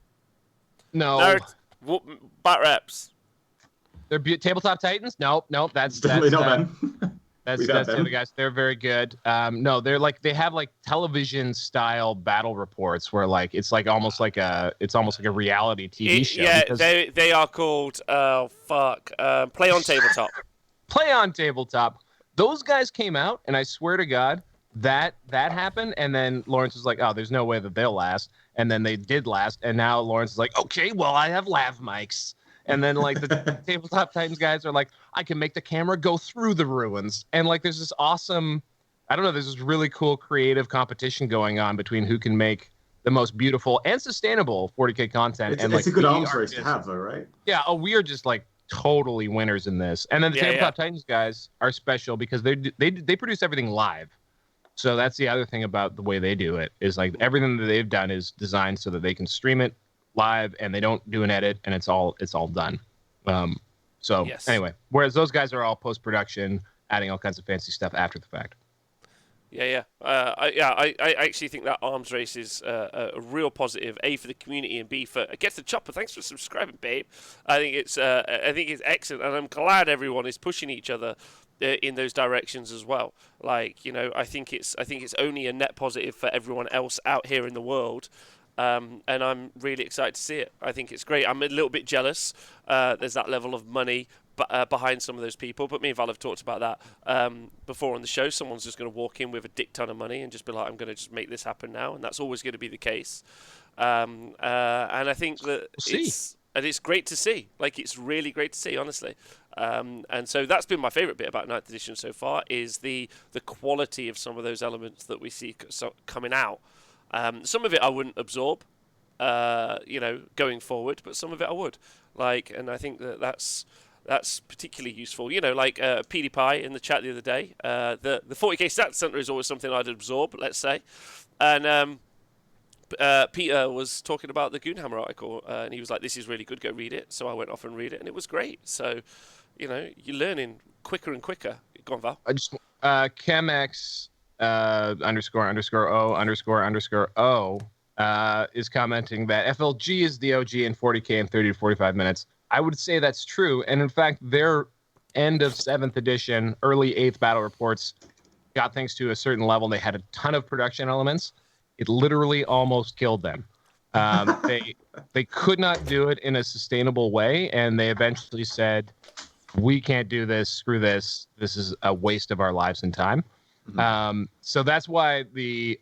No. Bat reps. They're Tabletop Titans? Nope. That's definitely not them. That's the other guys. They're very good. No, they have like television style battle reports where like it's almost like a reality TV show. Yeah, they are called Play on Tabletop. Play on Tabletop. Those guys came out, and I swear to God that happened. And then Lawrence was like, "Oh, there's no way that they'll last." And then they did last. And now Lawrence is like, "Okay, well, I have lav mics." And then like the Tabletop Titans guys are like, I can make the camera go through the ruins. And like there's this awesome, there's this really cool creative competition going on between who can make the most beautiful and sustainable 40K content. It's a good arms race to have though, right? Yeah, we are just like totally winners in this. And then the Tabletop Titans guys are special because they produce everything live. So that's the other thing about the way they do it, is like everything that they've done is designed so that they can stream it live, and they don't do an edit, and it's all done. Anyway, whereas those guys are all post-production, adding all kinds of fancy stuff after the fact. I actually think that arms race is a real positive. A, for the community, and B, for Get the Chopper. Thanks for subscribing, babe. I think it's excellent, and I'm glad everyone is pushing each other in those directions as well. Like, I think it's only a net positive for everyone else out here in the world. And I'm really excited to see it. I think it's great. I'm a little bit jealous. There's that level of money behind some of those people. But me and Val have talked about that before on the show. Someone's just going to walk in with a dick ton of money and just be like, I'm going to just make this happen now. And that's always going to be the case. And I think that it's great to see. Like, it's really great to see, honestly. And so that's been my favorite bit about 9th edition so far, is the quality of some of those elements that we see coming out. Some of it I wouldn't absorb, going forward, but some of it I would. And I think that's particularly useful. PewDiePie in the chat the other day. The 40K Stat Center is always something I'd absorb, let's say. And Peter was talking about the Goonhammer article, and he was like, "This is really good. Go read it." So I went off and read it, and it was great. So, you're learning quicker and quicker. Go on, Val. I just ChemX. __O__O is commenting that FLG is the OG in 40K in 30 to 45 minutes. I would say that's true. And in fact, their end of 7th edition, early 8th battle reports got things to a certain level. They had a ton of production elements. It literally almost killed them. They could not do it in a sustainable way, and they eventually said, "We can't do this. Screw this. This is a waste of our lives and time." So that's why the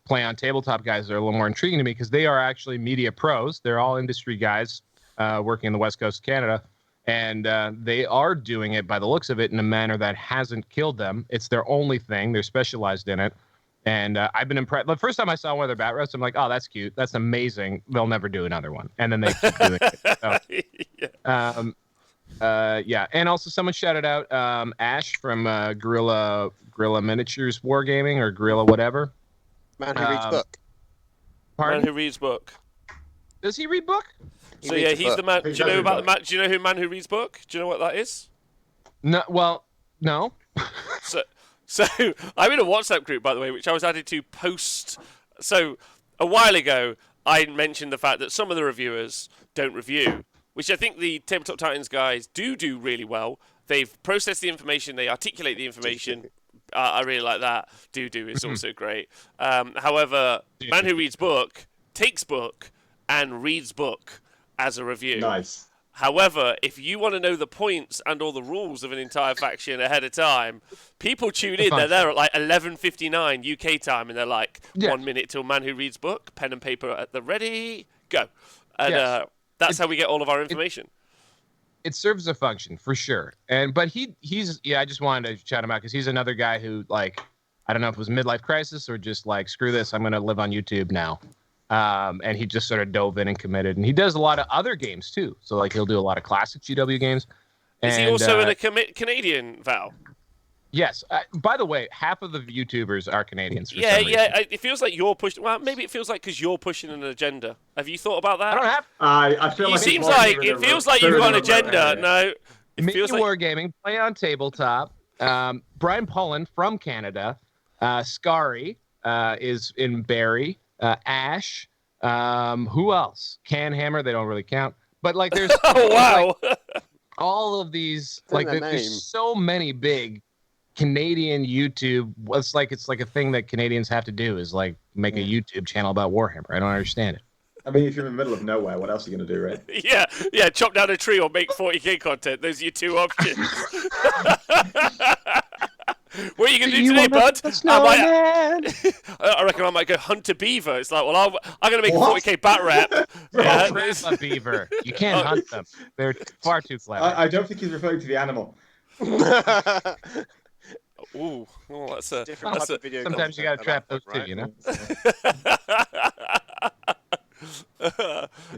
Play on Tabletop guys are a little more intriguing to me, because they are actually media pros. They're all industry guys working in the West Coast of Canada, and they are doing it by the looks of it in a manner that hasn't killed them. It's their only thing. They're specialized in it. And I've been impressed. The first time I saw one of their bat roasts, I'm like, oh, that's cute. That's amazing. They'll never do another one. And then they keep doing it. So, yeah. And also someone shouted out Ash from Gorilla Miniatures Wargaming, or Gorilla whatever. Man who reads book. Pardon? Man who reads book. Does he read book? So yeah, he's the man. Do you know about the book. man? Do you know who Man Who Reads Book? Do you know what that is? No. Well, no. So I'm in a WhatsApp group, by the way, which I was added to post. So a while ago, I mentioned the fact that some of the reviewers don't review, which I think the Tabletop Titans guys do really well. They've processed the information, they articulate the information. I really like that. Do is also great. However, Man Who Reads Book takes book and reads book as a review. Nice. However, if you want to know the points and all the rules of an entire faction ahead of time, people tune in. They're there at like 11:59 UK time, and they're like, 1 minute till Man Who Reads Book, pen and paper at the ready, go. And that's how we get all of our information. It serves a function for sure. But he's I just wanted to shout him out because he's another guy who, like, I don't know if it was midlife crisis or just like, screw this, I'm gonna live on YouTube now. And he just sort of dove in and committed. And he does a lot of other games too. So like he'll do a lot of classic GW games. Is he also in a Canadian, Val? Yes. By the way, half of the YouTubers are Canadians. For yeah. some reason. It feels like you're pushing. Well, maybe it feels like because you're pushing an agenda. Have you thought about that? I don't have. I feel like it feels like you've got an agenda. No, it Midday feels like Wargaming, Play on Tabletop. Brian Pullen from Canada. Scary is in Barrie. Ash. Who else? Canhammer. They don't really count. But like, there's oh wow, like, all of these. Like, there's so many big Canadian YouTube. It's like a thing that Canadians have to do, is like make a YouTube channel about Warhammer. I don't understand it. I mean, if you're in the middle of nowhere, what else are you going to do, right? yeah, chop down a tree or make 40k content. Those are your two options. What are you going to do today, bud? I reckon I might go hunt a beaver. It's like, well, I'm going to make a 40k bat rep. Yeah, a beaver. You can't hunt them. They're far too clever. I don't think he's referring to the animal. Ooh, that's a different type of video. Sometimes you got to trap those too, right? you know?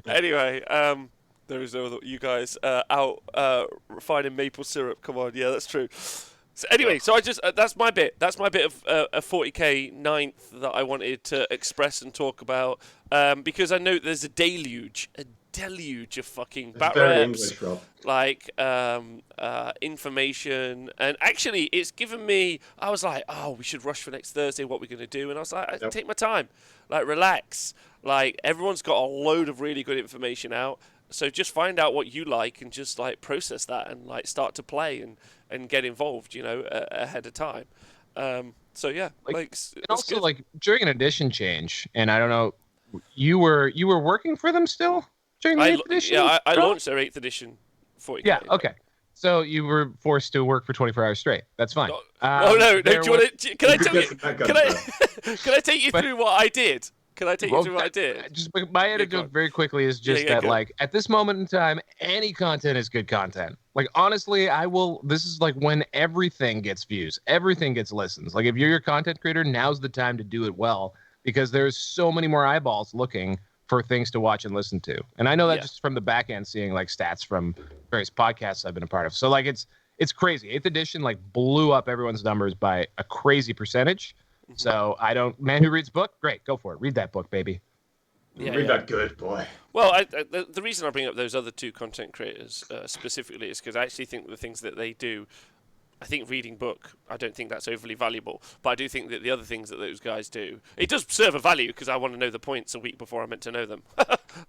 Anyway, there is you guys out refining maple syrup. Come on, yeah, that's true. So anyway, so I just that's my bit. That's my bit of a 40k ninth that I wanted to express and talk about, because I know there's a deluge of fucking bat reps, like information, and actually it's given me. I was like, oh, we should rush for next Thursday. What we're gonna do? And I was like, take my time, like relax. Like everyone's got a load of really good information out. So just find out what you like and just like process that and like start to play and get involved, you know, ahead of time. So yeah, like and also good. Like during an edition change, and I don't know, you were working for them still during the 8th edition? Yeah, I launched their 8th edition 40K. Yeah, okay. So you were forced to work for 24 hours straight. That's fine. No. Do you want to? Can I tell you? Can I take you through what I did? Can I take you through what I did? Just my anecdote very quickly is just that, like, at this moment in time, any content is good content. Like, honestly, this is like when everything gets views, everything gets listens. Like, if you're your content creator, now's the time to do it well, because there's so many more eyeballs looking for things to watch and listen to. And I know that just from the back end, seeing like stats from various podcasts I've been a part of. So like, it's crazy. 8th edition like blew up everyone's numbers by a crazy percentage. So Man Who Reads Book, great, go for it. Read that book, baby. Read that good, boy. Well, the reason I bring up those other two content creators specifically is because I actually think the things that they do, I think reading book, I don't think that's overly valuable. But I do think that the other things that those guys do, it does serve a value because I want to know the points a week before I'm meant to know them.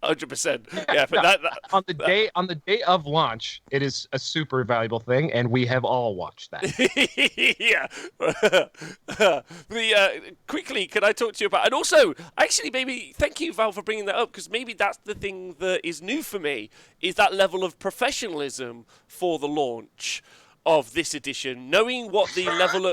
100%. Yeah, but No, that on the day of launch, it is a super valuable thing, and we have all watched that. yeah. Quickly, can I talk to you about? And also, actually, maybe thank you, Val, for bringing that up, because maybe that's the thing that is new for me, is that level of professionalism for the launch of this edition, knowing what the level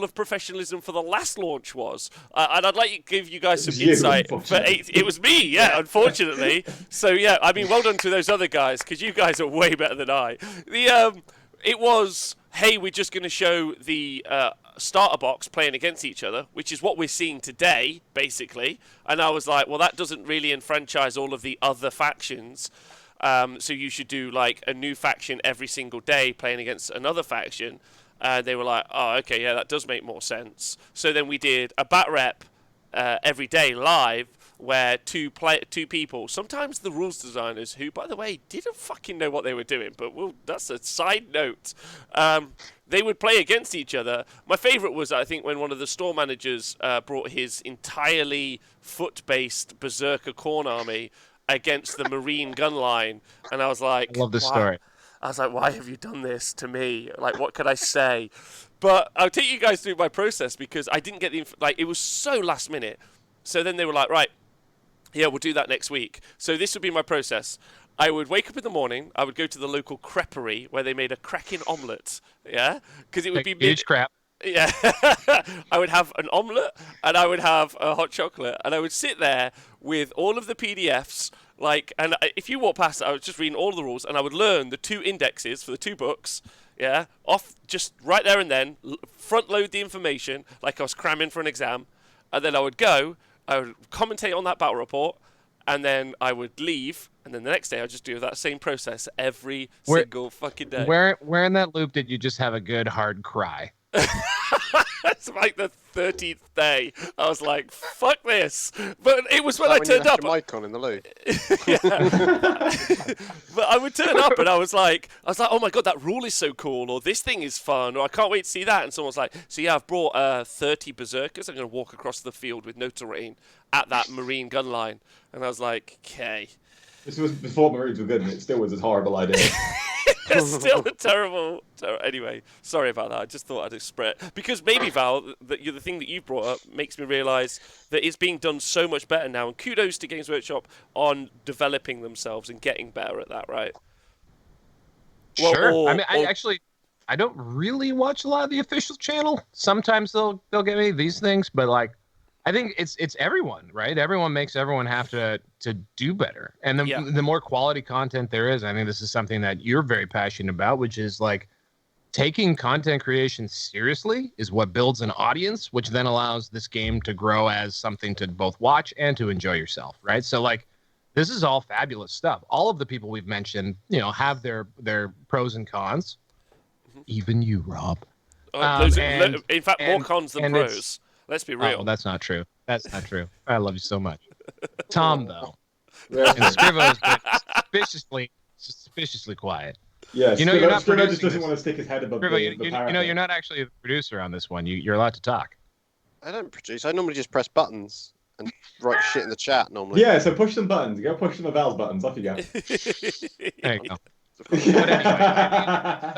of professionalism for the last launch was, and I'd like to give you guys some insight. It was me, yeah, unfortunately. So yeah, I mean, well done to those other guys, because you guys are way better than I. It was, hey, we're just going to show the starter box playing against each other, which is what we're seeing today, basically. And I was like, well, that doesn't really enfranchise all of the other factions. So you should do like a new faction every single day playing against another faction. They were like, oh, okay, yeah, that does make more sense. So then we did a bat rep every day live, where two people, sometimes the rules designers, who, by the way, didn't fucking know what they were doing, but that's a side note. They would play against each other. My favourite was, I think, when one of the store managers brought his entirely foot-based Berserker Khorne army against the Marine gun line, and I was like, I love this story. I was like, why have you done this to me? Like, what could I say? But I'll take you guys through my process, because I didn't get it was so last minute. So then they were like, right, yeah, we'll do that next week. So this would be my process. I would wake up in the morning. I would go to the local creperie where they made a cracking omelette. Yeah, because it would be huge crap. Yeah, I would have an omelette and I would have a hot chocolate, and I would sit there with all of the PDFs. And if you walk past, I was just reading all of the rules, and I would learn the 2 indexes for the 2 books. Yeah, off just right there and then, front load the information like I was cramming for an exam, and then I would commentate on that battle report, and then I would leave, and then the next day I'd just do that same process every single fucking day. Where in that loop did you just have a good hard cry? It's like the 13th day. I was like, fuck this. But it was when I turned up. Your mic on in the loop. But I would turn up and I was like, oh my God, that rule is so cool, or this thing is fun, or I can't wait to see that. And someone's like, so yeah, I've brought 30 berserkers. I'm going to walk across the field with no terrain at that Marine gun line. And I was like, okay. This was before Marines were good, and it still was a horrible idea. It's still a terrible. Anyway, sorry about that. I just thought I'd express, because maybe, Val, the thing that you've brought up makes me realise that it's being done so much better now. And kudos to Games Workshop on developing themselves and getting better at that, right? Sure. I don't really watch a lot of the official channel. Sometimes they'll get me these things, but I think it's everyone, right? Everyone makes everyone have to do better. And the more quality content there is, I think this is something that you're very passionate about, which is taking content creation seriously is what builds an audience, which then allows this game to grow as something to both watch and to enjoy yourself, right? So this is all fabulous stuff. All of the people we've mentioned, have their pros and cons. Mm-hmm. Even you, Rob. In fact, more cons than pros. Let's be real. Oh, that's not true. That's not true. I love you so much. Tom, though. And Scrivo has been suspiciously quiet. Yeah, you're not Scrivo just doesn't want to stick his head above the parapet. You're not actually the producer on this one. You're allowed to talk. I don't produce. I normally just press buttons and write shit in the chat normally. Yeah, so push some buttons. Go push some of Val's buttons. Off you go. There you go. But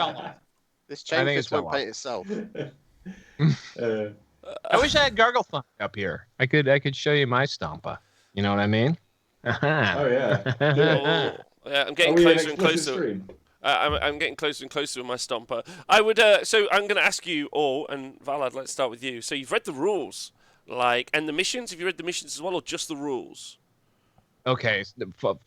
anyway, this chain just won't paint itself. I wish I had Gargle Funk up here. I could show you my Stompa. You know what I mean? Oh yeah. Yeah, I'm getting closer and closer. I'm getting closer and closer with my Stompa. I would. So I'm going to ask you all, and Val, I'd like to start with you. So you've read the rules, and the missions. Have you read the missions as well, or just the rules? Okay,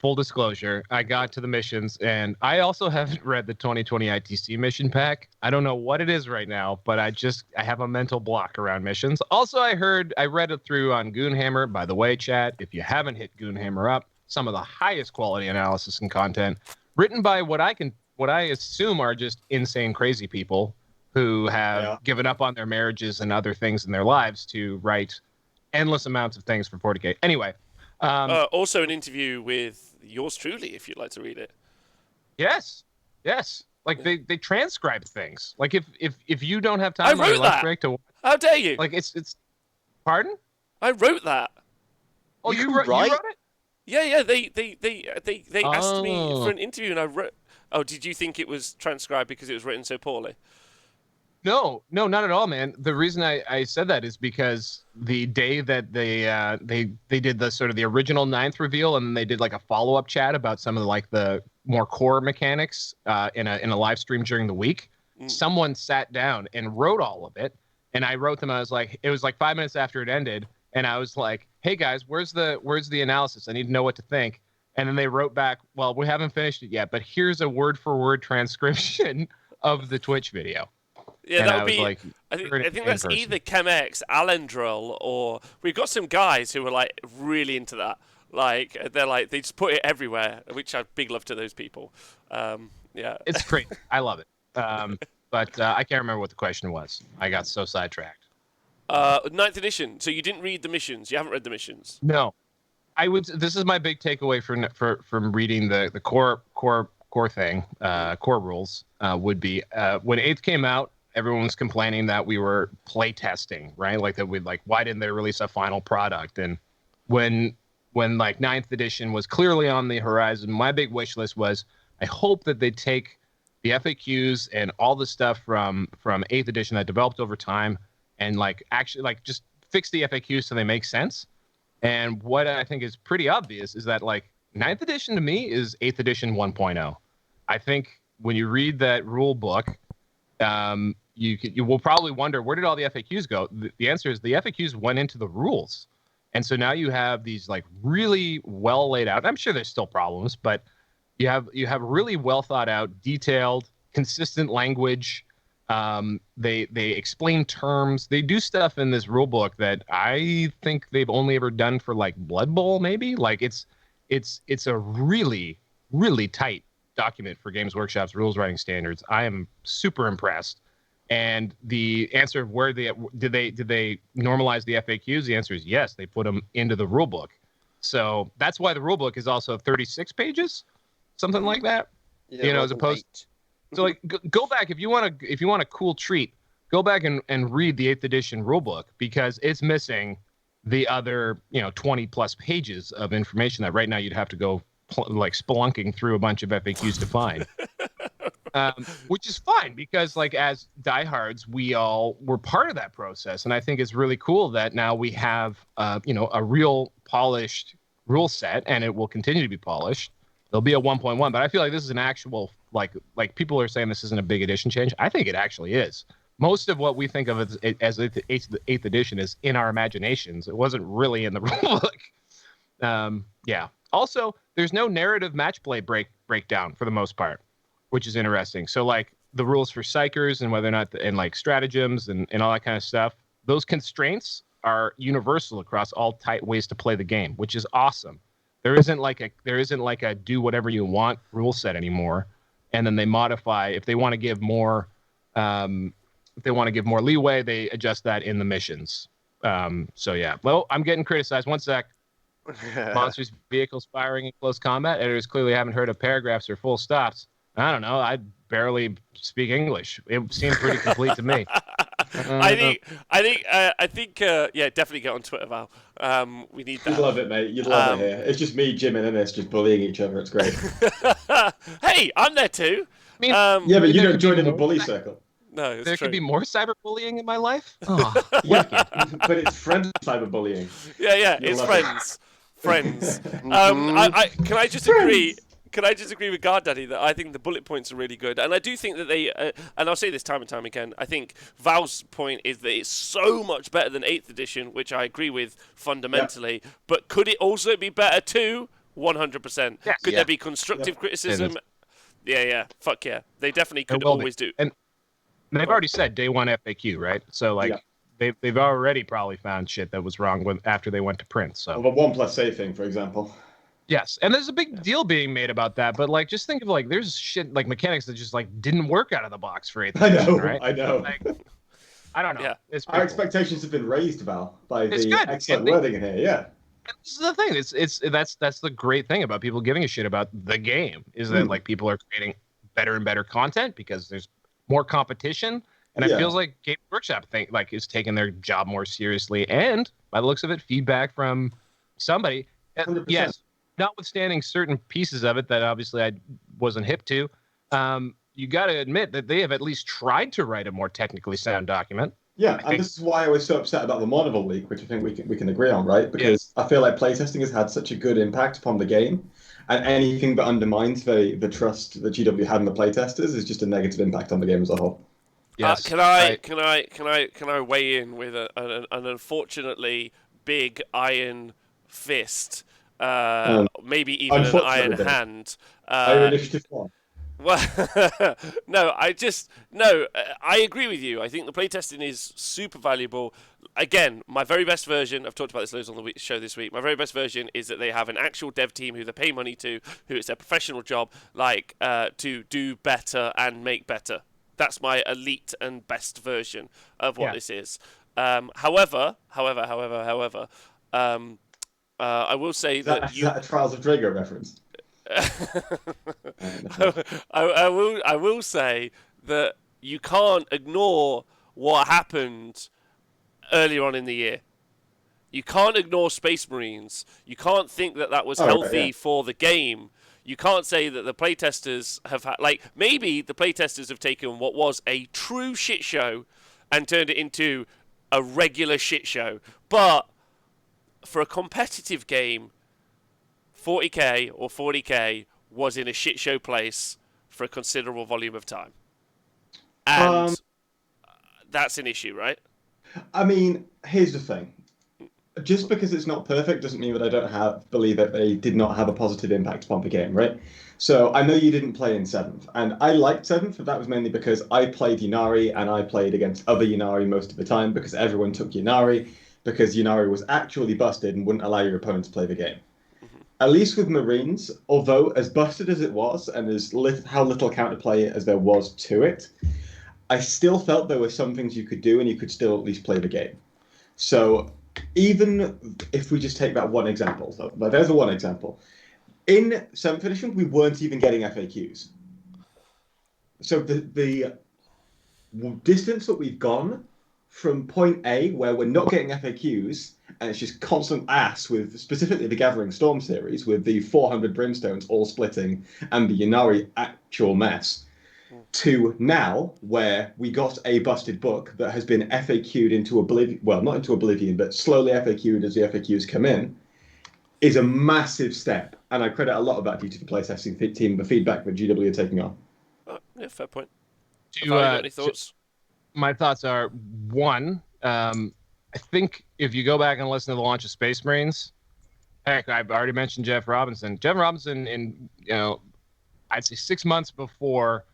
full disclosure, I got to the missions, and I also haven't read the 2020 ITC mission pack. I don't know what it is right now, but I have a mental block around missions. Also, I read it through on Goonhammer. By the way, chat, if you haven't hit Goonhammer up, some of the highest quality analysis and content written by what I assume are just insane, crazy people who have given up on their marriages and other things in their lives to write endless amounts of things for 40K. Anyway. Also an interview with yours truly, if you'd like to read it. Yes. They transcribe things. If you don't have time on your lunch break to, how dare you? It's pardon? I wrote that. Oh, you wrote it? Yeah. They asked me Oh. for an interview, and I wrote. Oh, did you think it was transcribed because it was written so poorly? No, not at all, man. The reason I said that is because the day that they did the sort of the original ninth reveal, and then they did like a follow up chat about some of the more core mechanics in a live stream during the week. Someone sat down and wrote all of it, and I wrote them. I was like, it was like 5 minutes after it ended, and I was like, hey guys, where's the analysis? I need to know what to think. And then they wrote back, well, we haven't finished it yet, but here's a word for word transcription of the Twitch video. Yeah, And that I would was be. like, I think you're an that's in-person. either Chemex, Alendril, or we've got some guys who are like really into that. Like they're like they just put it everywhere, which I big love to those people. Yeah. It's great. I love it. But I can't remember what the question was. I got so sidetracked. Ninth edition. So you didn't read the missions. You haven't read the missions. No, I would. This is my big takeaway from reading the core thing, core rules. Would be when 8th came out, everyone was complaining that we were play testing, right? Like that we why didn't they release a final product? And when like 9th edition was clearly on the horizon, my big wish list was I hope that they take the FAQs and all the stuff from 8th edition that developed over time and like actually like just fix the FAQs so they make sense. And what I think is pretty obvious is that like 9th edition to me is 8th edition 1.0. I think when you read that rule book, you will probably wonder, where did all the FAQs go? The answer is the FAQs went into the rules. And so now you have these like really well laid out. I'm sure there's still problems, but you have really well thought out, detailed, consistent language. They explain terms. They do stuff in this rule book that I think they've only ever done for like Blood Bowl, maybe. Like it's a really, really tight document for Games Workshop's rules writing standards. I am super impressed. And the answer of where did they normalize the FAQs? The answer is yes. They put them into the rule book. So that's why the rule book is also 36 pages, something like that. Yeah, you know, more as than opposed. 8. So like go back if you want a cool treat, go back and read the 8th edition rulebook because it's missing the other 20 plus pages of information that right now you'd have to go like spelunking through a bunch of FAQs to find. Which is fine because like as diehards we all were part of that process, and I think it's really cool that now we have a real polished rule set, and it will continue to be polished. There'll be a 1.1, but I feel like this is an actual like people are saying this isn't a big edition change. I think it actually is. Most of what we think of as the 8th edition is in our imaginations. It wasn't really in the rulebook. Yeah. Also, there's no narrative match play breakdown for the most part, which is interesting. So like the rules for psychers and whether or not and like stratagems and all that kind of stuff, those constraints are universal across all tight ways to play the game, which is awesome. There isn't like a do whatever you want rule set anymore. And then they modify if they want to give more leeway, they adjust that in the missions. So yeah. Well, I'm getting criticized. One sec. Monsters, vehicles firing in close combat. Editors clearly haven't heard of paragraphs or full stops. I don't know. I barely speak English. It seemed pretty complete to me. I think. Yeah, definitely get on Twitter, Val. We need that. You'd love it, mate. You'd love it here. It's just me, Jim, and Innes just bullying each other. It's great. Hey, I'm there too. I mean, Yeah, but you don't join in the bully circle. No, it's there true. could be more cyberbullying in my life. Oh, Yeah, but it's friendly cyberbullying. Yeah, You'll it's love friends. Friends. Can I just agree? Can I just agree with Guard Daddy that I think the bullet points are really good, and I do think that they, and I'll say this time and time again, I think Val's point is that it's so much better than 8th edition, which I agree with fundamentally. Yep. But could it also be better too? 100%. Yes. Could there be constructive criticism? Yeah. Fuck yeah. They definitely could always do. And they've already said day one FAQ, right? So like. Yeah. They've already probably found shit that was wrong after they went to print. So the 1+A thing, for example. Yes, and there's a big deal being made about that. But like, just think of like, there's shit like mechanics that just like didn't work out of the box for 8th edition, right? I know. Like, I don't know. Yeah. Our expectations have been raised, Val, by the good. excellent wording in here. Yeah. This is the thing. That's the great thing about people giving a shit about the game is that like people are creating better and better content because there's more competition. And it feels like Games Workshop is taking their job more seriously. And by the looks of it, feedback from somebody. 100%. Yes, notwithstanding certain pieces of it that obviously I wasn't hip to, you got to admit that they have at least tried to write a more technically sound document. Yeah, and this is why I was so upset about the Mournival leak, which I think we can agree on, right? Because I feel like playtesting has had such a good impact upon the game, and anything that undermines the trust that GW had in the playtesters is just a negative impact on the game as a whole. Yes. Can I weigh in with an unfortunately big iron fist, maybe even an iron hand? Iron Initiative 1. Well, I agree with you. I think the playtesting is super valuable. Again, my very best version, I've talked about this loads on the show this week, my very best version is that they have an actual dev team who they pay money to, who it's their professional job, to do better and make better. That's my elite and best version of what this is. However, I will say is that a Trials of Drago reference? I will say that you can't ignore what happened earlier on in the year. You can't ignore Space Marines. You can't think that was healthy for the game. You can't say that the playtesters have had, maybe the playtesters have taken what was a true shit show and turned it into a regular shit show. But for a competitive game, 40k or 40k was in a shit show place for a considerable volume of time. And that's an issue, right? I mean, here's the thing. Just because it's not perfect doesn't mean that I don't believe that they did not have a positive impact upon the game, right? So I know you didn't play in 7th, and I liked 7th, but that was mainly because I played Ynnari, and I played against other Ynnari most of the time because everyone took Ynnari, because Ynnari was actually busted and wouldn't allow your opponent to play the game. At least with Marines, although as busted as it was, and how little counterplay as there was to it, I still felt there were some things you could do, and you could still at least play the game. So even if we just take that one example, there's the one example. In 7th edition, we weren't even getting FAQs. So the distance that we've gone from point A, where we're not getting FAQs, and it's just constant ass with specifically the Gathering Storm series, with the 400 Brimstones all splitting and the Ynnari actual mess, to now, where we got a busted book that has been FAQ'd into oblivion, well, not into oblivion, but slowly FAQ'd as the FAQs come in, is a massive step. And I credit a lot of that due to the playtesting team, the feedback that GW are taking on. Yeah, fair point. Do you got any thoughts? My thoughts are, one, I think if you go back and listen to the launch of Space Marines, heck, I've already mentioned Jeff Robinson. Jeff Robinson, I'd say 6 months before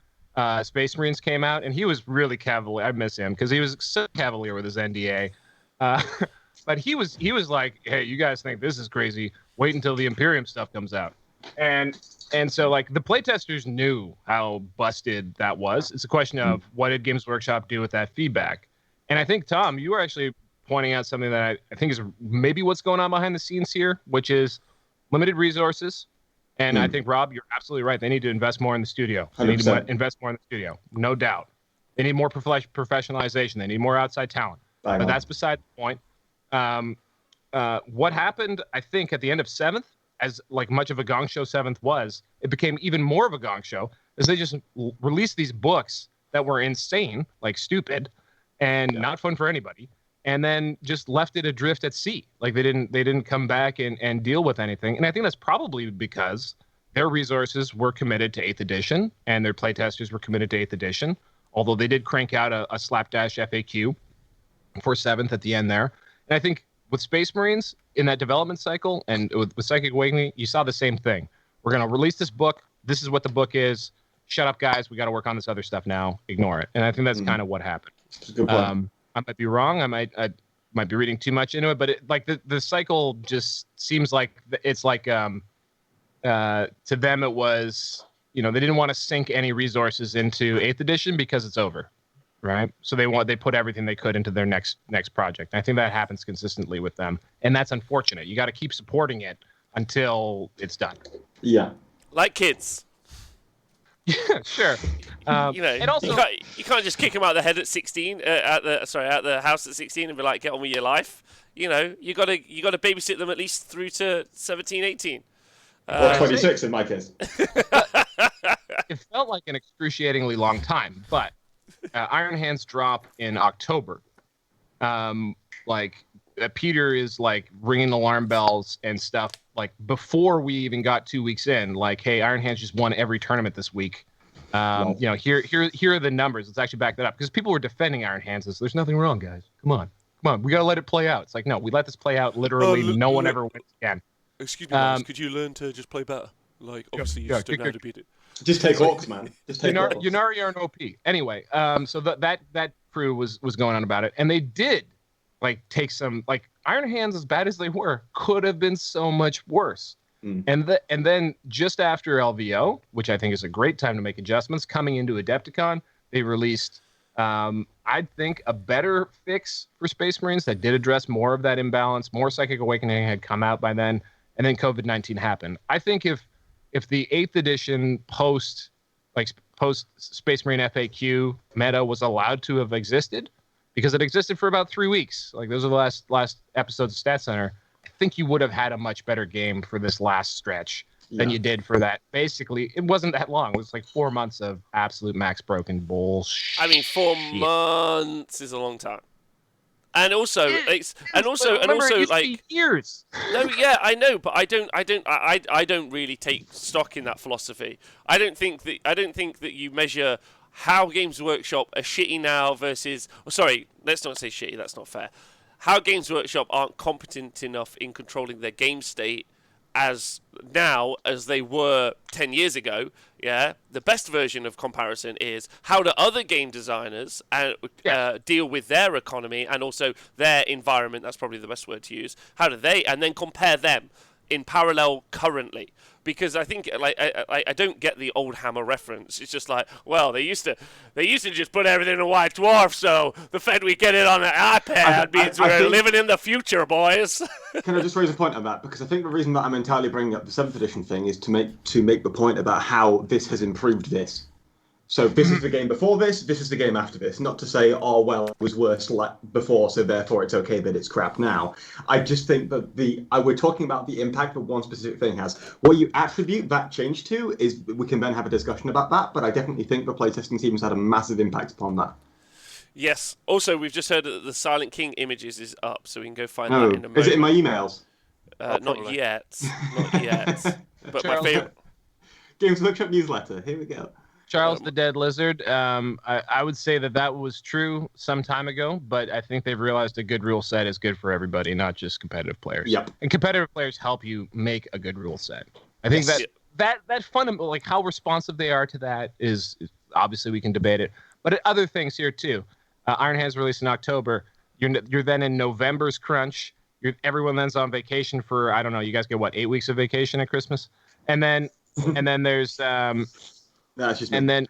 Space Marines came out, and he was really cavalier. I miss him because he was so cavalier with his NDA. But he was like, hey, you guys think this is crazy? Wait until the Imperium stuff comes out. And so the playtesters knew how busted that was. It's a question of what did Games Workshop do with that feedback? And I think, Tom, you were actually pointing out something that I think is maybe what's going on behind the scenes here, which is limited resources. And I think, Rob, you're absolutely right. They need to invest more in the studio. They 100%. need to invest more in the studio, no doubt. They need more professionalization. They need more outside talent. But that's beside the point. What happened, I think, at the end of 7th, as much of a gong show 7th was, it became even more of a gong show, as they just released these books that were insane, stupid, and not fun for anybody, and then just left it adrift at sea. They didn't come back and deal with anything. And I think that's probably because their resources were committed to 8th edition, and their playtesters were committed to 8th edition, although they did crank out a slapdash FAQ for 7th at the end there. And I think with Space Marines in that development cycle and with Psychic Awakening, you saw the same thing. We're going to release this book. This is what the book is. Shut up, guys. We got to work on this other stuff now. Ignore it. And I think that's kind of what happened. That's a good point. I might be wrong. I might be reading too much into it, but the cycle just seems like it's to them it was, they didn't want to sink any resources into 8th edition because it's over. Right. So they put everything they could into their next project. And I think that happens consistently with them. And that's unfortunate. You got to keep supporting it until it's done. Yeah. Like kids. Yeah, sure. And also, you can't just kick them out of the head at 16, out the house at 16 and be like, get on with your life. You got to babysit them at least through to 17, 18. Or 26 in my case. It felt like an excruciatingly long time, but Iron Hands drop in October. Peter is like ringing alarm bells and stuff like before we even got 2 weeks in. Like, hey, Iron Hands just won every tournament this week. Wow. You know, here are the numbers. Let's actually back that up because people were defending Iron Hands. There's nothing wrong, guys. Come on, we gotta let it play out. It's like, no, we let this play out. Literally, no one ever wins again. Excuse me, guys, could you learn to just play better? Like, obviously, you just don't know how to beat it. Just take orcs, man. Just take orcs. Yunari are an OP. Anyway, so that crew was going on about it, and they did like take some like Iron Hands, as bad as they were, could have been so much worse. And then just after LVO, which I think is a great time to make adjustments, coming into Adepticon, they released I think a better fix for Space Marines that did address more of that imbalance. More Psychic Awakening had come out by then, and then COVID-19 happened. I think if the 8th edition post Space Marine FAQ meta was allowed to have existed, because it existed for about 3 weeks, like those are the last episodes of Stat Center, I think you would have had a much better game for this last stretch than you did for that. Basically, it wasn't that long. It was like 4 months of absolute max broken bullshit. I mean, 4 months is a long time. And also, like years. No, yeah, I know, but I don't really take stock in that philosophy. I don't think that you measure how Games Workshop are shitty now versus. Oh, sorry, let's not say shitty. That's not fair. How Games Workshop aren't competent enough in controlling their game state as they were 10 years ago. Yeah, the best version of comparison is how do other game designers deal with their economy and also their environment. That's probably the best word to use. How do they, and then compare them in parallel currently. Because I think, like, I don't get the old Hammer reference. It's just like, well, they used to just put everything in a White Dwarf, so the fact we get it on an iPad means we're living in the future, boys. Can I just raise a point on that? Because I think the reason that I'm entirely bringing up the 7th edition thing is to make the point about how this has improved this. So this is the game before this is the game after this. Not to say, oh, well, it was worse before, so therefore it's okay that it's crap now. I just think that we're talking about the impact that one specific thing has. What you attribute that change to is, we can then have a discussion about that, but I definitely think the playtesting team has had a massive impact upon that. Yes. Also, we've just heard that the Silent King images is up, so we can go find that in a moment. Is it in my emails? Not yet. Not yet. But my favorite... Games Workshop newsletter. Here we go. Charles the Dead Lizard, I would say that was true some time ago, but I think they've realized a good rule set is good for everybody, not just competitive players. Yep. And competitive players help you make a good rule set. I think that fundamental, like how responsive they are to that is obviously we can debate it, but other things here too. Iron Hands released in October. You're then in November's crunch. Everyone then's on vacation for, I don't know, you guys get what, 8 weeks of vacation at Christmas, and then there's No, it's just and then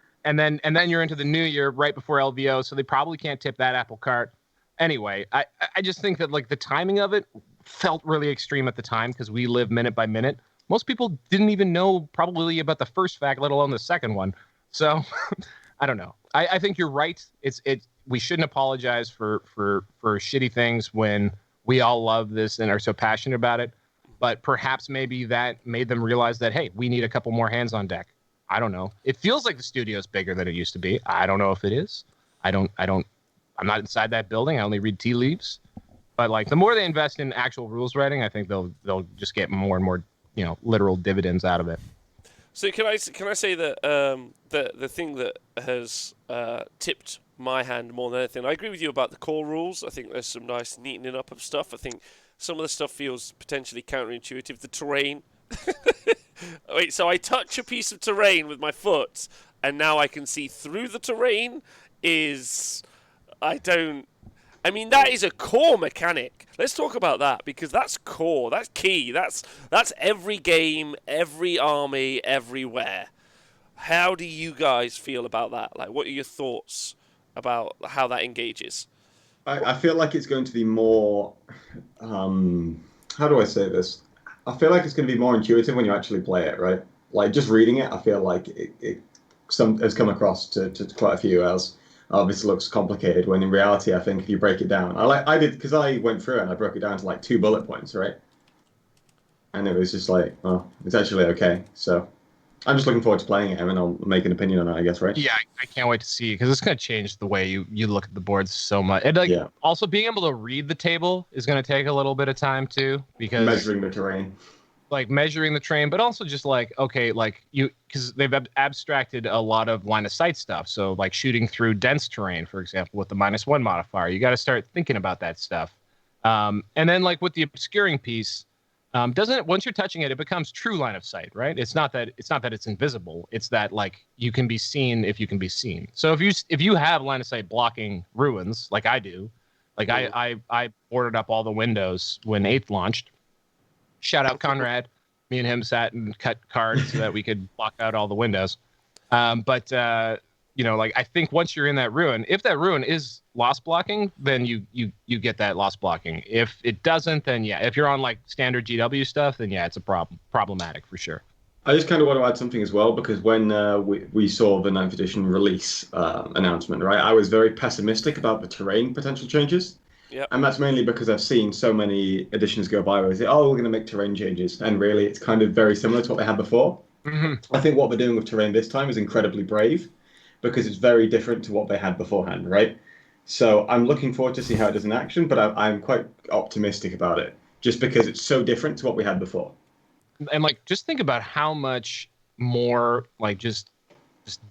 you're into the new year right before LVO, so they probably can't tip that apple cart. Anyway, I just think that like the timing of it felt really extreme at the time because we live minute by minute. Most people didn't even know probably about the first fact, let alone the second one. So I don't know. I think you're right. We shouldn't apologize for shitty things when we all love this and are so passionate about it. But perhaps maybe that made them realize that, hey, we need a couple more hands on deck. I don't know. It feels like the studio's bigger than it used to be. I don't know if it is. I'm not inside that building. I only read tea leaves. But like the more they invest in actual rules writing, I think they'll just get more and more, literal dividends out of it. So can I say that the thing that has tipped my hand more than anything, I agree with you about the core rules. I think there's some nice neatening up of stuff. I think some of the stuff feels potentially counterintuitive. The terrain. Wait, so I touch a piece of terrain with my foot, and now I can see through the terrain? That is a core mechanic. Let's talk about that, because that's core, that's key, that's every game, every army, everywhere. How do you guys feel about that? Like, what are your thoughts about how that engages? I feel like it's going to be more, how do I say this? I feel like it's going to be more intuitive when you actually play it, right? Like, just reading it, I feel like it has come across to quite a few as obviously looks complicated, when in reality, I think if you break it down, I did, because I went through it and I broke it down to like 2 bullet points, right? and it was just like, oh, it's actually okay. So I'm just looking forward to playing it, and I'll make an opinion on it, I guess, right? Yeah, I can't wait to see because it's going to change the way you look at the boards so much. And like Yeah. also being able to read the table is going to take a little bit of time too because Measuring the terrain. like measuring the terrain, but also just like okay, like you because they've abstracted a lot of line of sight stuff. So like shooting through dense terrain, for example, with the -1 modifier, you got to start thinking about that stuff. And then like with the obscuring piece. Doesn't it, once you're touching it, it becomes true line of sight, right? It's not that it's invisible. It's that like you can be seen if you can be seen. So if you have line of sight blocking ruins like I do, like I boarded up all the windows when 8th launched. Shout out Conrad. Me and him sat and cut cards so that we could block out all the windows. But like I think once you're in that ruin, if that ruin is loss blocking, then you get that loss blocking. If it doesn't, then yeah. If you're on like standard GW stuff, then yeah, it's a problematic for sure. I just kind of want to add something as well, because when we saw the 9th edition release announcement, right, I was very pessimistic about the terrain potential changes. Yep. And that's mainly because I've seen so many editions go by where they say, oh, we're going to make terrain changes. And really, it's kind of very similar to what they had before. Mm-hmm. I think what they're doing with terrain this time is incredibly brave, because it's very different to what they had beforehand, right? So I'm looking forward to see how it does in action, but I'm quite optimistic about it, just because it's so different to what we had before. And like, just think about how much more like just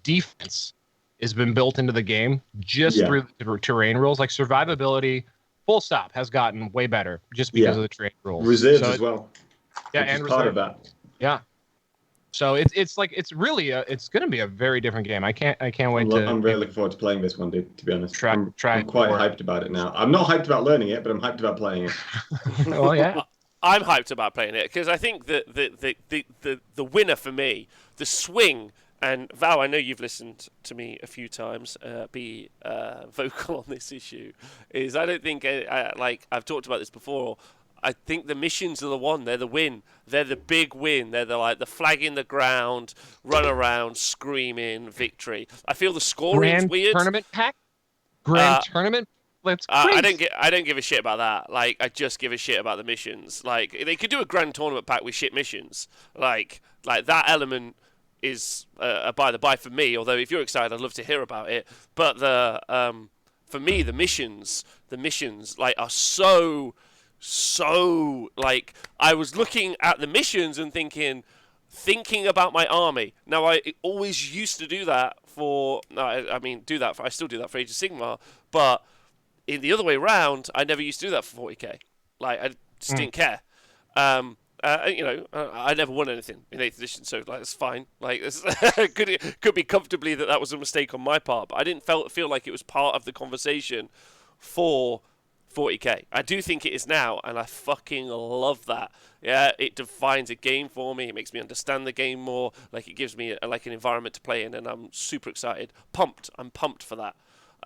defense has been built into the game just through the terrain rules. Like survivability, full stop, has gotten way better just because of the terrain rules. Reserves as well. Yeah, and part of that. Yeah. So it's like it's really it's going to be a very different game. I can't wait to. I'm really looking forward to playing this one, dude. To be honest, I'm quite hyped about it now. I'm not hyped about learning it, but I'm hyped about playing it. Well, yeah. I'm hyped about playing it because I think that the winner for me, the swing, and Val, I know you've listened to me a few times be vocal on this issue, is I don't think, like I've talked about this before, I think the missions are the one. They're the win. They're the big win. They're the flag in the ground, run around, screaming victory. I feel the scoring's Grand weird. Tournament pack? Grand tournament? Let's I don't give a shit about that. Like, I just give a shit about the missions. Like, they could do a grand tournament pack with shit missions. Like that element is a by the by for me. Although if you're excited, I'd love to hear about it. But for me, the missions like are so like I was looking at the missions and thinking about my army. Now I always used to do that for. I still do that for Age of Sigmar, but in the other way around, I never used to do that for 40k. Like, I just didn't care. I never won anything in 8th edition, so like, it's fine. Like, this could be comfortably that was a mistake on my part, but I didn't feel like it was part of the conversation for 40k. I do think it is now, and I fucking love that. Yeah, it defines a game for me. It makes me understand the game more. Like, it gives me like an environment to play in, and I'm super excited. I'm pumped for that.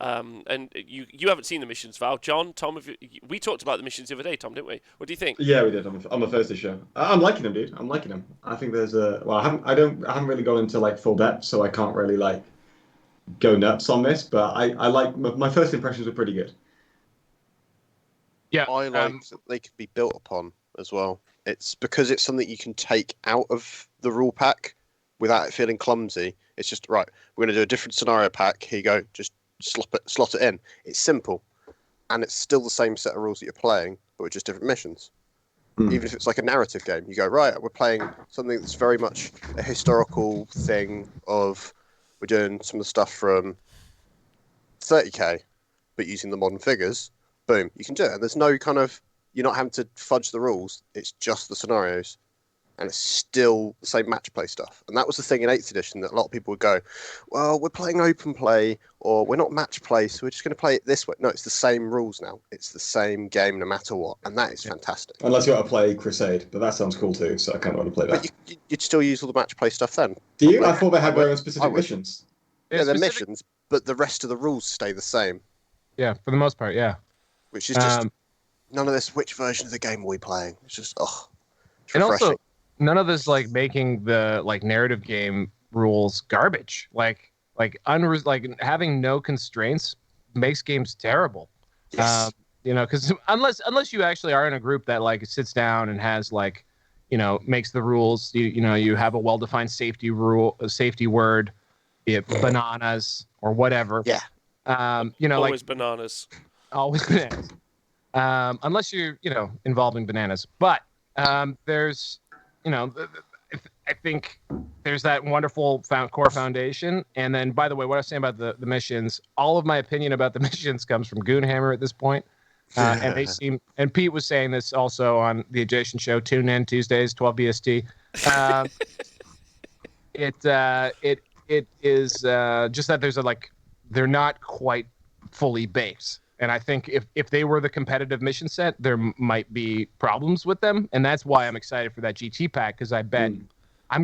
And you haven't seen the missions, Val. John, Tom, we talked about the missions the other day, Tom, didn't we? What do you think? Yeah, we did on the Thursday show. I'm liking them, dude. I'm liking them. I think there's I haven't really gone into like full depth, so I can't really like go nuts on this. But I like my first impressions were pretty good. Yeah, I like that they could be built upon as well. It's because it's something you can take out of the rule pack without it feeling clumsy. It's just right. We're going to do a different scenario pack. Here you go. Just slot it in. It's simple, and it's still the same set of rules that you're playing, but with just different missions. Even if it's like a narrative game, you go right. We're playing something that's very much a historical thing. Of we're doing some of the stuff from 30k, but using the modern figures. Boom, you can do it. And there's no kind of you're not having to fudge the rules. It's just the scenarios. And it's still the same match play stuff. And that was the thing in 8th edition that a lot of people would go, well, we're playing open play, or we're not match play, so we're just going to play it this way. No, it's the same rules now. It's the same game no matter what. And that is fantastic. Unless you want to play Crusade, but that sounds cool too, so I kind of want to play that. But you'd still use all the match play stuff then. Do you? I thought they had their own specific missions. Yeah, they're missions, but the rest of the rules stay the same. Yeah, for the most part, yeah. Which is just none of this, which version of the game are we playing? It's just, it's and refreshing. Also, none of this like making the like narrative game rules garbage. Like having no constraints makes games terrible. Yes. Because unless you actually are in a group that like sits down and has like, makes the rules. You have a well-defined safety rule, a safety word, be it bananas or whatever. Yeah. Always bananas. Always bananas. Unless you're, involving bananas. But there's, I think there's that wonderful core foundation. And then, by the way, what I was saying about the missions, all of my opinion about the missions comes from Goonhammer at this point. And Pete was saying this also on the adjacent show, Tune In Tuesdays, 12 BST. It is just that they're not quite fully baked. And I think if they were the competitive mission set, there might be problems with them. And that's why I'm excited for that GT pack, because I'm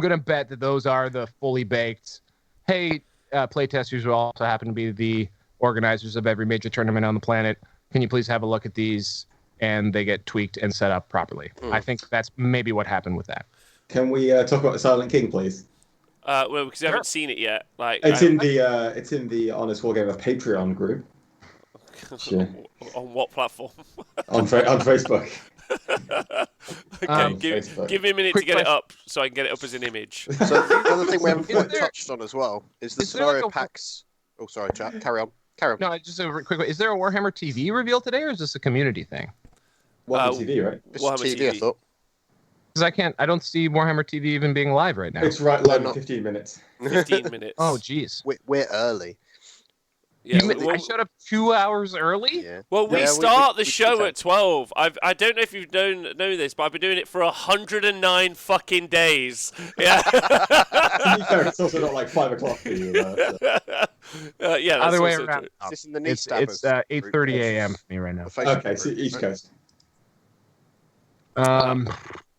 going to bet that those are the fully baked. Hey, playtesters who also happen to be the organizers of every major tournament on the planet, can you please have a look at these? And they get tweaked and set up properly. I think that's maybe what happened with that. Can we talk about the Silent King, please? Well, because I haven't seen it yet. It's in the Honest Wargamer Patreon group. Sure. On what platform? on Facebook. Okay, give me a minute to get it up so I can get it up as an image. So the other thing we haven't quite touched on as well is the scenario packs. Oh, sorry, chat. Carry on. No, just a quick. Is there a Warhammer TV reveal today, or is this a community thing? Warhammer TV, right? It's TV, I thought. Because I don't see Warhammer TV even being live right now. It's right live in 15 minutes. 15 minutes. Oh, jeez. We're early. Yeah, I showed up 2 hours early. Yeah. Well, we start the show at 12. I don't know if you know this, but I've been doing it for 109 fucking days. Yeah. To be fair, it's also not like 5 o'clock for you. Yeah. Other way around. It's in the It's 8:30 a.m. for me right now. Okay, so East Coast.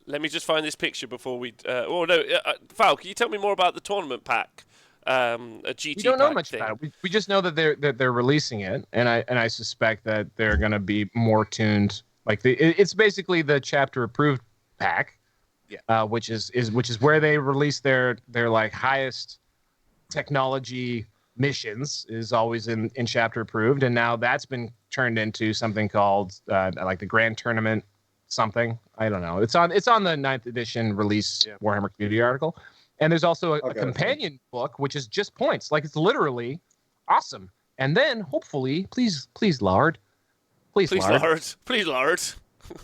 Let me just find this picture before we. Val, can you tell me more about the tournament pack? A GT. We don't know pack much thing. about it. We just know that they're releasing it, and I suspect that they're going to be more tuned. It's basically the chapter approved pack, which is where they release their like highest technology missions is always in chapter approved, and now that's been turned into something called like the Grand Tournament something. I don't know. It's on the 9th edition release Warhammer community article. And there's also a companion book, which is just points. Like, it's literally awesome. And then, hopefully, please, Lard. Please, Lard.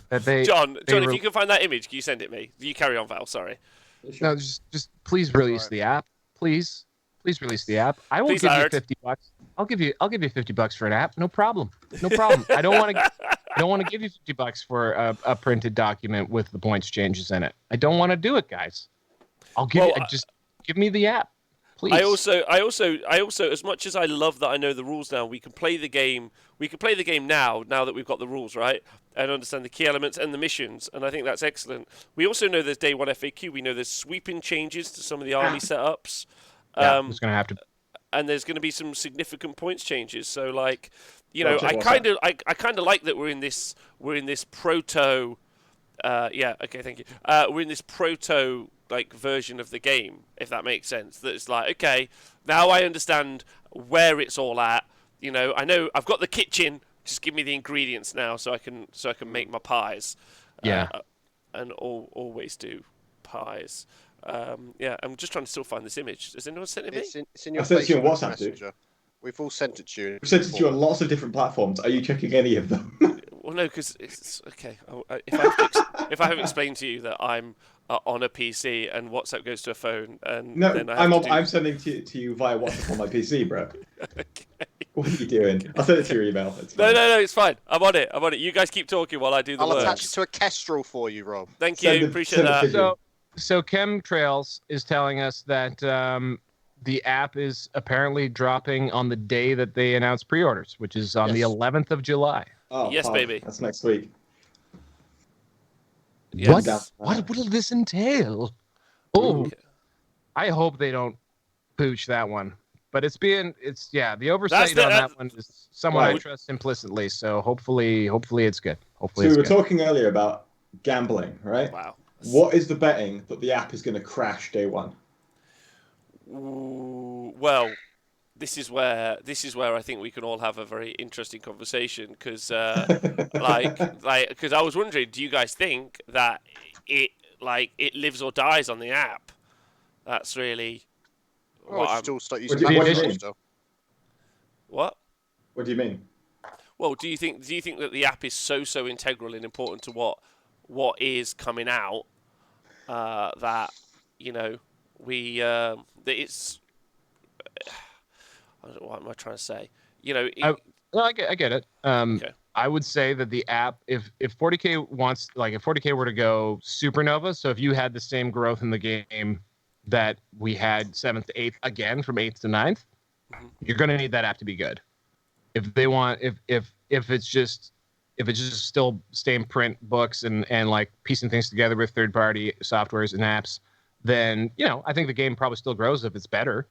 That John, if you can find that image, can you send it me? You carry on, Val. Sorry. No, just please release the app. Please release the app. I will give you $50. I'll give you $50 for an app. No problem. I don't want to give you $50 for a printed document with the points changes in it. I don't want to do it, guys. I'll give you. Just give me the app, please. I also, as much as I love that I know the rules now, we can play the game. We can play the game now that we've got the rules right and understand the key elements and the missions, and I think that's excellent. We also know there's day one FAQ. We know there's sweeping changes to some of the army setups. There's going to have to. And there's going to be some significant points changes. So, like, I kind of like that we're in this proto. Okay, thank you. We're in this proto version of the game, if that makes sense. That it's like, okay, now I understand where it's all at. I know I've got the kitchen. Just give me the ingredients now, so I can make my pies. And always do pies. I'm just trying to still find this image. Has anyone sent it me? It's in your WhatsApp, Messenger. We've all sent it to you. We've sent it to you on lots of different platforms. Are you checking any of them? Well, no, because it's okay. If I have explained to you that I'm on a PC and WhatsApp goes to a phone, and then I'm sending to you via WhatsApp on my PC, bro. Okay. What are you doing? I'll send it to your email. No, it's fine. I'm on it. You guys keep talking while I do the work. I'll attach it to a Kestrel for you, Rob. Thank you. Appreciate that. So Chemtrails is telling us that the app is apparently dropping on the day that they announce pre-orders, which is on the 11th of July. Oh, yes, baby. That's next week. Yes. What will this entail? Oh, I hope they don't pooch that one. But the oversight on that one is someone I trust implicitly. So hopefully it's good. So we were talking earlier about gambling, right? Wow. What is the betting that the app is going to crash day one? Ooh, well, this is where I think we can all have a very interesting conversation because, because I was wondering, do you guys think that it like it lives or dies on the app. That's really Oh, just all start using What do you that mean? stuff. what. What do you mean? Well, do you think that the app is so integral and important to what is coming out that we that it's what am I trying to say? I get it. Okay. I would say that the app, if 40K wants, like, if 40K were to go supernova, so if you had the same growth in the game that we had 7th to 8th again from 8th to 9th, you're going to need that app to be good. If they want, if it's just still staying print books and like piecing things together with third-party softwares and apps, then I think the game probably still grows if it's better.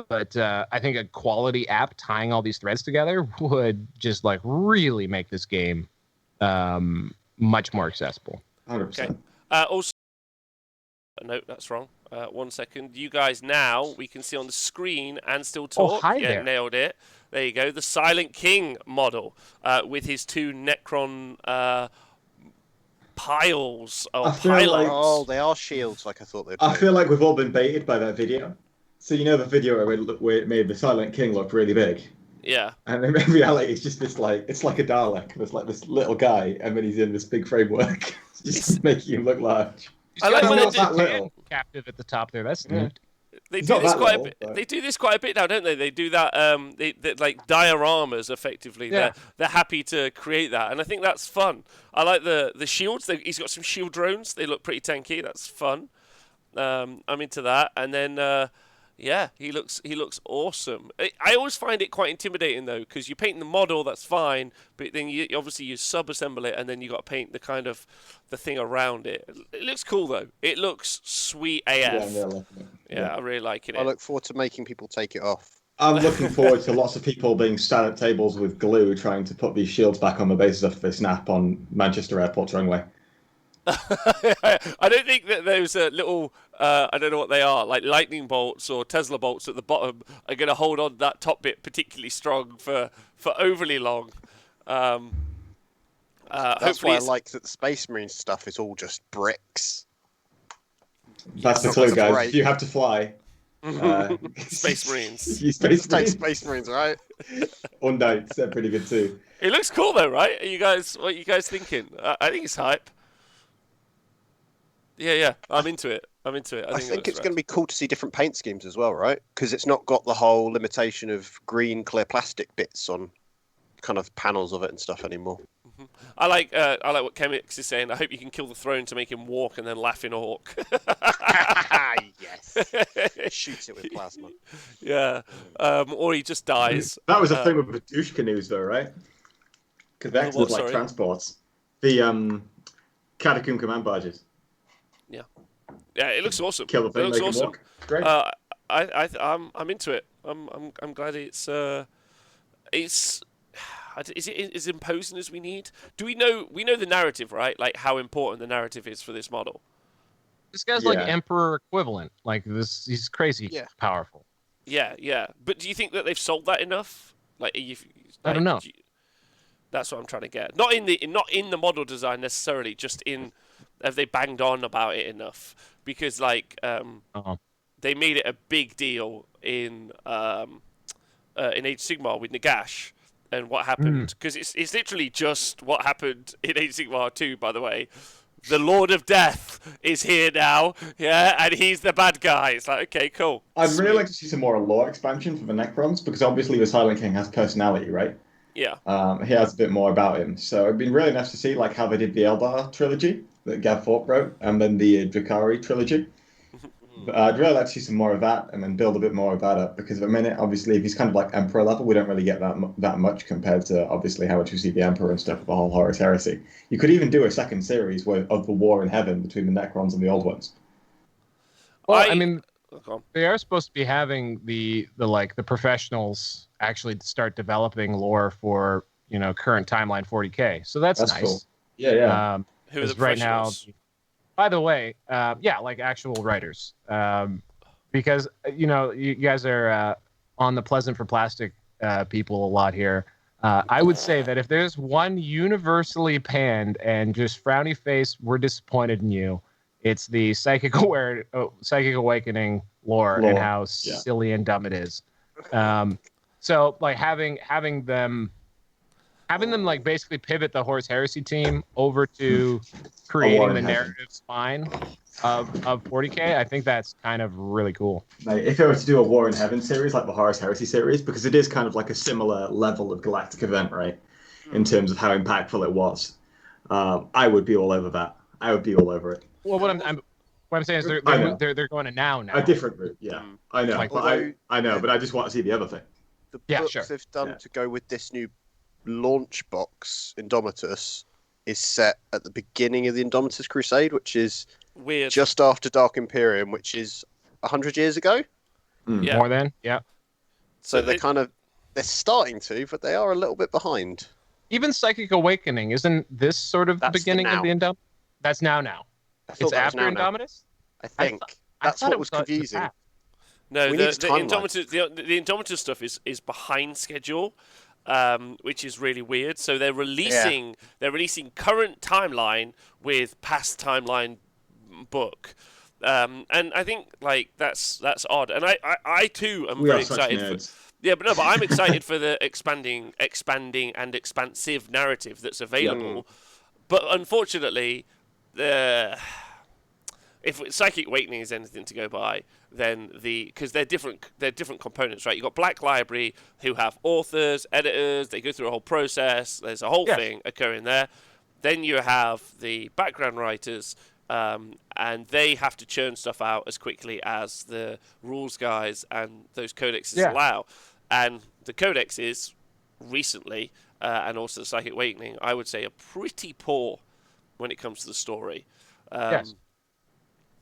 But I think a quality app tying all these threads together would just like really make this game much more accessible. 100%. Okay. Also, no, that's wrong. 1 second. You guys now we can see on the screen and still talk. Oh, hi there. Nailed it. There you go. The Silent King model with his 2 Necron piles or pylons. Oh, they are shields, like I thought they'd be. I feel like we've all been baited by that video. So the video where it made the Silent King look really big. Yeah. And in reality, it's just this it's like a Dalek. There's like this little guy, and then he's in this big framework, just making him look large. I like when they do captive at the top there. That's neat. They do this quite a bit. They do this quite a bit now, don't they? They do that. They like dioramas effectively. Yeah. They're happy to create that, and I think that's fun. I like the shields. He's got some shield drones. They look pretty tanky. That's fun. I'm into that. And then yeah, he looks awesome. I always find it quite intimidating though, because you paint the model, that's fine, but then you sub-assemble it, and then you got to paint the kind of the thing around it. It looks cool though. It looks sweet AF. Yeah, I really like it. I look forward to making people take it off. I'm looking forward to lots of people being sat at tables with glue trying to put these shields back on the basis of this snap on Manchester Airport's runway. I don't think that those little, I don't know what they are, like lightning bolts or Tesla bolts at the bottom are going to hold on that top bit particularly strong for overly long. That's why I like that the Space Marine stuff is all just bricks. That's the clue, guys. If you have to fly, Space Marines. You Space Marines, right? Undites, they're pretty good too. It looks cool though, right? What are you guys thinking? I think it's hype. Yeah, I'm into it. I think it's going to be cool to see different paint schemes as well, right? Because it's not got the whole limitation of green clear plastic bits on kind of panels of it and stuff anymore. Mm-hmm. I like what Chemix is saying. I hope you can kill the throne to make him walk and then laugh in orc. Yes. Shoot it with plasma. Yeah. Or he just dies. That was a thing with the douche canoes, though, right? Because they acted like transports. The catacomb command barges. Yeah, it looks awesome. Kill the thing, it looks make awesome. Walk. Great. I'm into it. I'm glad it's is it as imposing as we need? Do we know the narrative, right? Like how important the narrative is for this model. This guy's like Emperor equivalent. Like this, he's crazy powerful. Yeah. But do you think that they've sold that enough? I don't know. That's what I'm trying to get. Not in the model design necessarily. Just in have they banged on about it enough? Because they made it a big deal in Age of Sigmar with Nagash and what happened. Because it's literally just what happened in Age of Sigmar 2, by the way. The Lord of Death is here now, and he's the bad guy. It's like, okay, cool. I'd really like to see some more lore expansion for the Necrons, because obviously the Silent King has personality, right? Yeah. He has a bit more about him. So it'd been really nice to see how they did the Eldar trilogy that Gav Thorpe wrote, and then the Drakari trilogy. But I'd really like to see some more of that, and then build a bit more of that up, because at the minute, obviously, if he's kind of like Emperor level, we don't really get that much compared to, obviously, how much we see the Emperor and stuff with the whole Horus Heresy. You could even do a second series of the war in heaven between the Necrons and the Old Ones. Well, I mean, they are supposed to be having the professionals actually start developing lore for, current timeline 40K. So that's nice. Cool. Yeah. Who are the right now? By the way, like actual writers, because you guys are on the Pleasant for Plastic people a lot here. I would say that if there's one universally panned and just frowny face, we're disappointed in you. It's the psychic awakening lore and how silly and dumb it is. So like having them like basically pivot the Horse Heresy team over to creating the narrative spine of 40K, I think that's kind of really cool. Like, if they were to do a War in Heaven series, like the Horus Heresy series, because it is kind of like a similar level of galactic event, right? In terms of how impactful it was, I would be all over that. I would be all over it. Well, what I'm saying is they're going to now. A different route, yeah. I know, Like, but I know, but I just want to see the other thing. The books they've done to go with this new launch box, Indomitus, is set at the beginning of the Indomitus Crusade, which is weird, just after Dark Imperium, which is 100 years ago. Yeah. More than, yeah. So they're starting to, but they are a little bit behind. Even Psychic Awakening, isn't this sort of the beginning of the Indomitus? That's now. It's after Indomitus? I think. That's what was confusing. No, the Indomitus stuff is behind schedule, which is really weird. So they're releasing current timeline with past timeline book. And I think like that's odd. And I too am very excited but I'm excited for the expanding and expansive narrative that's available. Yep. But unfortunately, if Psychic Awakening is anything to go by, then because they're different components, right? You've got Black Library, who have authors, editors, they go through a whole process, there's a whole thing occurring there. Then you have the background writers, and they have to churn stuff out as quickly as the rules guys and those codexes allow. And the codexes recently, and also the Psychic Awakening, I would say are pretty poor when it comes to the story. Yes.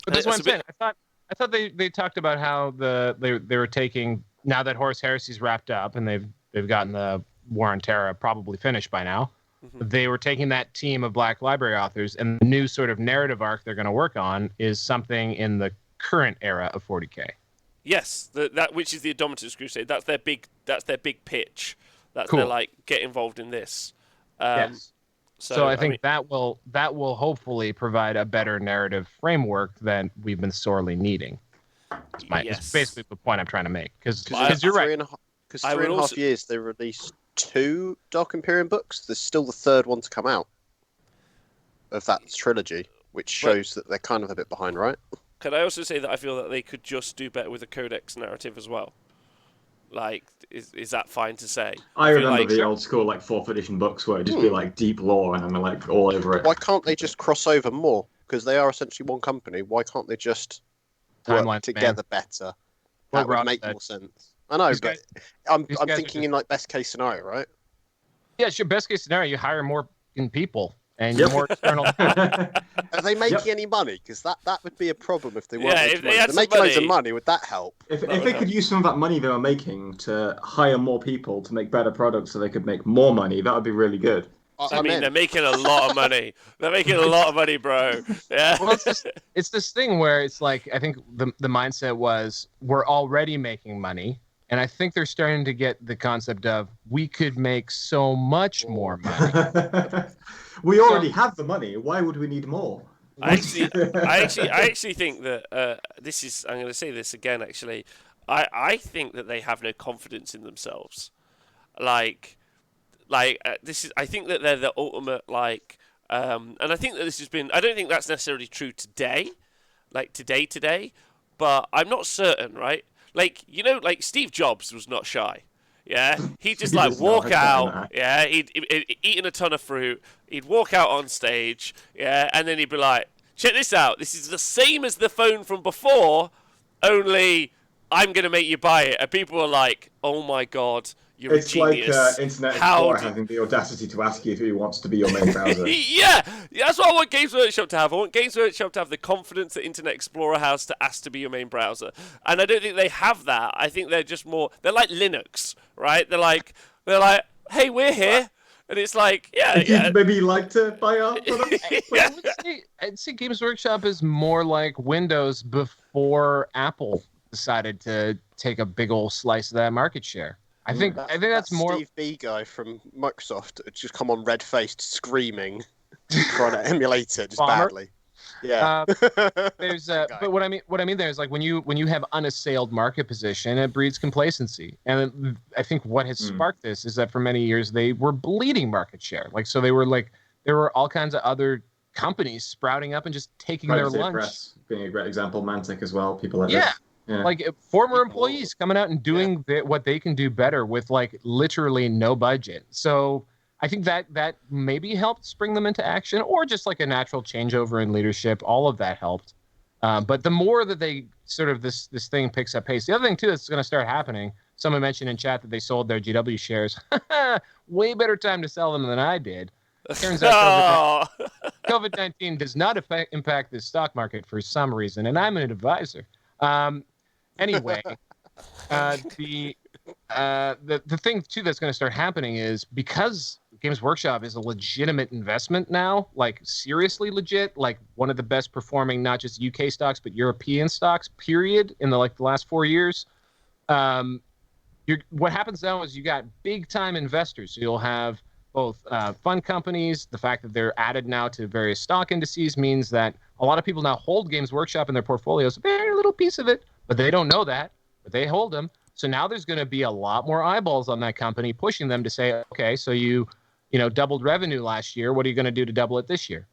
But that's what I'm saying. I thought they talked about how they were taking, now that Horus Heresy's wrapped up and they've gotten the War on Terra probably finished by now. Mm-hmm. They were taking that team of Black Library authors, and the new sort of narrative arc they're going to work on is something in the current era of 40K. Yes, that which is the Indomitus Crusade. That's their big pitch. That's cool. They're like, get involved in this. Yes. So I think that will hopefully provide a better narrative framework than we've been sorely needing. It's basically the point I'm trying to make. Because you're right. Because 3.5 years they released 2 Dark Imperium books. There's still the third one to come out of that trilogy, which shows that they're kind of a bit behind, right? Could I also say that I feel that they could just do better with the Codex narrative as well? Like, is that fine to say? I remember the old school like 4th edition books where it'd just be like deep lore and I'm like all over it. Why can't they just cross over more? Because they are essentially one company. Why can't they just work together better? That would make more sense. I know, but I'm thinking in like best case scenario, right? Yeah, sure. Best case scenario, you hire more people and more external. Are they making any money? Because that would be a problem if they weren't. If they they're making loads of money. Would that help? If they could use some of that money they were making to hire more people to make better products, so they could make more money, that would be really good. I mean, they're making a lot of money. They're making a lot of money, bro. Yeah. Well, it's this thing where it's like, I think the mindset was, we're already making money. And I think they're starting to get the concept of, we could make so much more money. We already have the money. Why would we need more? I actually think that this is. I'm going to say this again. Actually, I think that they have no confidence in themselves. This is. I think that they're the ultimate and I think that this has been. I don't think that's necessarily true today, today. But I'm not certain, right? Like Steve Jobs was not shy. Yeah, he'd just walk out. Yeah, he'd eaten a ton of fruit. He'd walk out on stage. Yeah, and then he'd be like, "Check this out. This is the same as the phone from before, only I'm gonna make you buy it." And people are like, "Oh my god, you're a genius." It's like Internet Explorer having the audacity to ask you if he wants to be your main browser. Yeah, that's what I want Games Workshop to have. I want Games Workshop to have the confidence that Internet Explorer has to ask to be your main browser. And I don't think they have that. I think they're just more... They're like Linux, right? They're like, hey, we're here. And it's like, yeah. Maybe you'd like to buy our product? I'd say Games Workshop is more like Windows before Apple decided to take a big old slice of that market share. I think that's more Steve B guy from Microsoft just come on red-faced screaming, trying to emulate it just badly. Yeah. There's but what I mean there is like when you have unassailed market position, it breeds complacency. And I think what has sparked this is that for many years they were bleeding market share. Like so there were all kinds of other companies sprouting up and just taking their lunch. Press being a great example, Mantic as well, people like yeah. this. Yeah. Like former employees coming out and doing what they can do better with like literally no budget. So I think that maybe helped spring them into action, or just like a natural changeover in leadership. All of that helped. But the more that they sort of this thing picks up pace, the other thing too that's going to start happening. Someone mentioned in chat that they sold their GW shares. Way better time to sell them than I did. Turns out COVID-19 does not impact the stock market for some reason, and I'm an advisor. Anyway, the thing too that's going to start happening is because Games Workshop is a legitimate investment now, like seriously legit, like one of the best performing not just UK stocks but European stocks, period, in the last 4 years. What happens now is you got big time investors. So you'll have both fund companies. The fact that they're added now to various stock indices means that a lot of people now hold Games Workshop in their portfolios, a very little piece of it, but they don't know that, but they hold them. So now there's going to be a lot more eyeballs on that company, pushing them to say, okay, so you doubled revenue last year. What are you going to do to double it this year?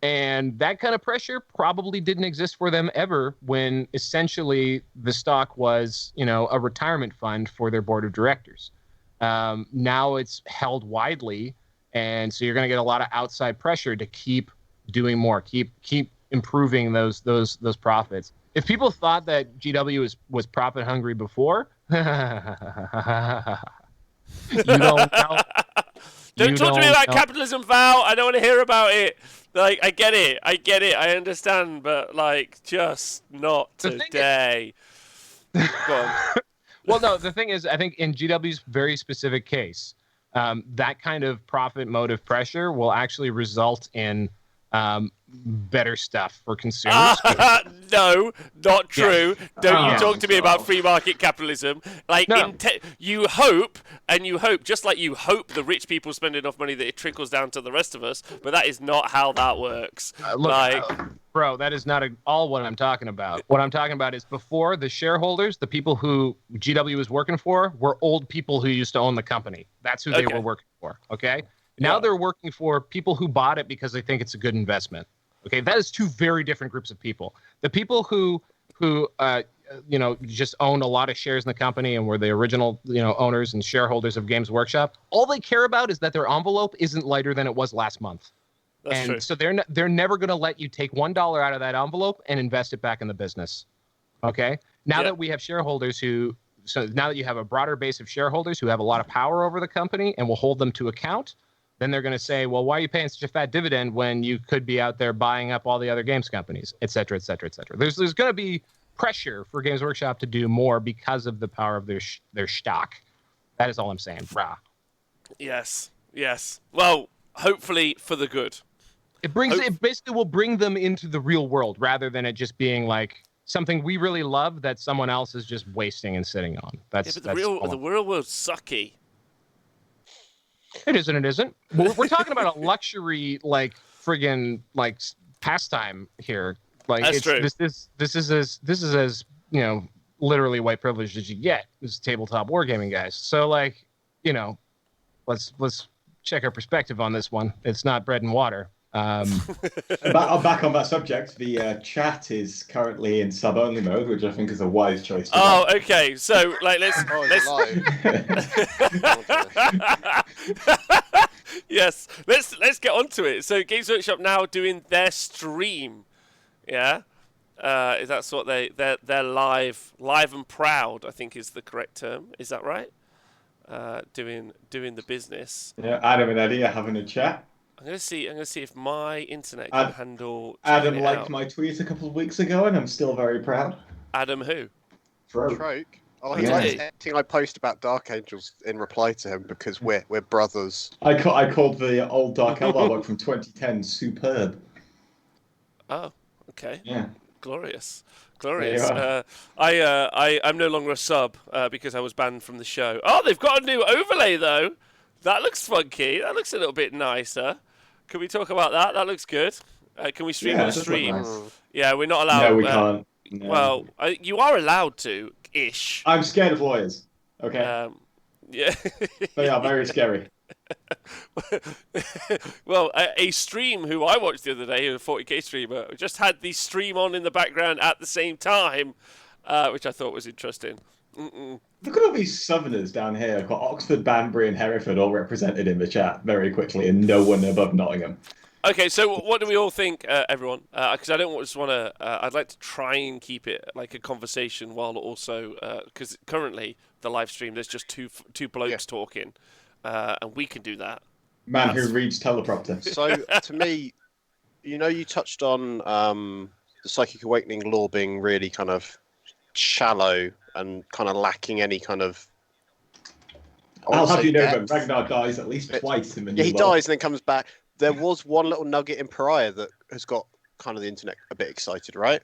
And that kind of pressure probably didn't exist for them ever when essentially the stock was, a retirement fund for their board of directors. Now it's held widely, and so you're going to get a lot of outside pressure to keep doing more, keep improving those profits. If people thought that GW was profit hungry before, you don't know. Don't talk to me about capitalism, Val. I don't want to hear about it. Like, I get it. I understand, but just not today. Go on. Well, no, the thing is, I think in GW's very specific case, that kind of profit motive pressure will actually result in better stuff for consumers. No, not true. Yeah. Don't you talk to me about free market capitalism. You hope, just like you hope the rich people spend enough money that it trickles down to the rest of us, but that is not how that works. Bro, that is not all what I'm talking about. What I'm talking about is before the shareholders, the people who GW was working for, were old people who used to own the company. That's who they were working for, okay? Now they're working for people who bought it because they think it's a good investment. Okay, that is two very different groups of people. The people who just owned a lot of shares in the company and were the original, owners and shareholders of Games Workshop, all they care about is that their envelope isn't lighter than it was last month. That's true. So they're never going to let you take $1 out of that envelope and invest it back in the business. Okay? Now that we have shareholders so now that you have a broader base of shareholders who have a lot of power over the company and will hold them to account, then they're going to say, well, why are you paying such a fat dividend when you could be out there buying up all the other games companies, et cetera, et cetera, et cetera. There's going to be pressure for Games Workshop to do more because of the power of their stock. That is all I'm saying. Rah. Yes. Well, hopefully for the good. It basically will bring them into the real world rather than it just being like something we really love that someone else is just wasting and sitting on. But the real world's sucky. It isn't. It isn't. We're talking about a luxury, friggin' pastime here. That's true. This is as literally white privilege as you get. This is tabletop wargaming, guys. So let's check our perspective on this one. It's not bread and water. Back on that subject, the chat is currently in sub-only mode, which I think is a wise choice. Okay. So, let's. Yes, let's get onto it. So, Games Workshop now doing their stream. Yeah, is that what they're live and proud? I think is the correct term. Is that right? Doing the business. Yeah, Adam and Eddie are having a chat. I'm gonna see if my internet can handle. Adam liked my tweet a couple of weeks ago, and I'm still very proud. Adam who? Troke. Oh, he likes anything I post about Dark Angels in reply to him because we're brothers. I called the old Dark Elf artwork from 2010 superb. Oh, okay. Yeah. Glorious. I'm no longer a sub because I was banned from the show. Oh, they've got a new overlay though. That looks funky. That looks a little bit nicer. Can we talk about that? That looks good. Can we stream Yeah, on it does look stream? nice. Yeah, we're not allowed. No, we can't. No. Well, you are allowed to, ish. I'm scared of lawyers. Okay. Yeah. They are very scary. Well, a stream who I watched the other day, a 40k streamer, just had the stream on in the background at the same time, which I thought was interesting. Look at all these Southerners down here. I've got Oxford, Banbury, and Hereford all represented in the chat very quickly, and no one above Nottingham. Okay, so what do we all think, everyone? Because I don't just want to. I'd like to try and keep it like a conversation while also, because currently the live stream there's just two blokes talking, and we can do that. Man who reads teleprompter. So to me, you touched on the psychic awakening lore being really kind of shallow and kind of lacking any kind of. I'll have you know depth. that Ragnar dies at least twice in the new Yeah, he lore. dies and then comes back. There was one little nugget in Pariah that has got kind of the internet a bit excited, right?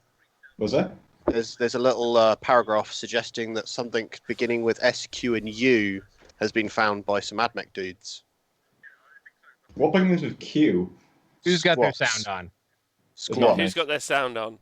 Was there? There's a little paragraph suggesting that something beginning with S, Q, and U has been found by some AdMech dudes. What begins with Q? Who's got their Squats. sound on? Squat. Who's got their sound on?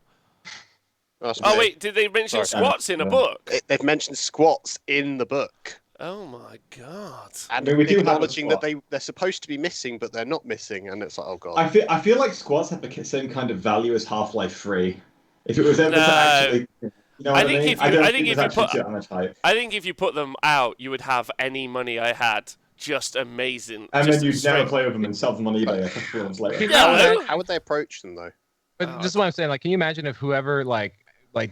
That's Oh me. wait, did they mention Sorry. squats in a book? They've mentioned squats in the book. Oh my god! And I mean, we do have a acknowledging that squat. they're supposed to be missing, but they're not missing, and it's like, oh god. I feel like squats have the same kind of value as Half-Life 3. If it was ever to No. actually, you know what I think mean? if you- I don't I think think if there's you actually put- that much hype. I think if you put them out, you would have any money I had. Just amazing. And Just then you'd straight- never play with them and sell them on eBay a couple of months later. No. How would they approach them though? But this is what I'm saying. Like, can you imagine if whoever like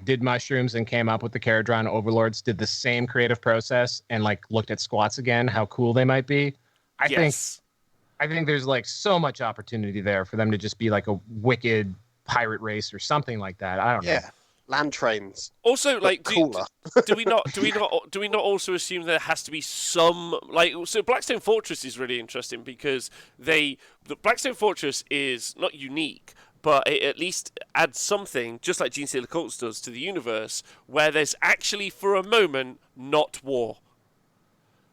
did mushrooms and came up with the Caradron Overlords did the same creative process and like looked at squats again, how cool they might be? I think there's like so much opportunity there for them to just be like a wicked pirate race or something like that. I don't know. Yeah, land trains. Also, like, Cooler. do we not also assume there has to be some like? So Blackstone Fortress is really interesting because the Blackstone Fortress is not unique, but it at least adds something, just like Gene Stealer Cults does, to the universe where there's actually for a moment not war.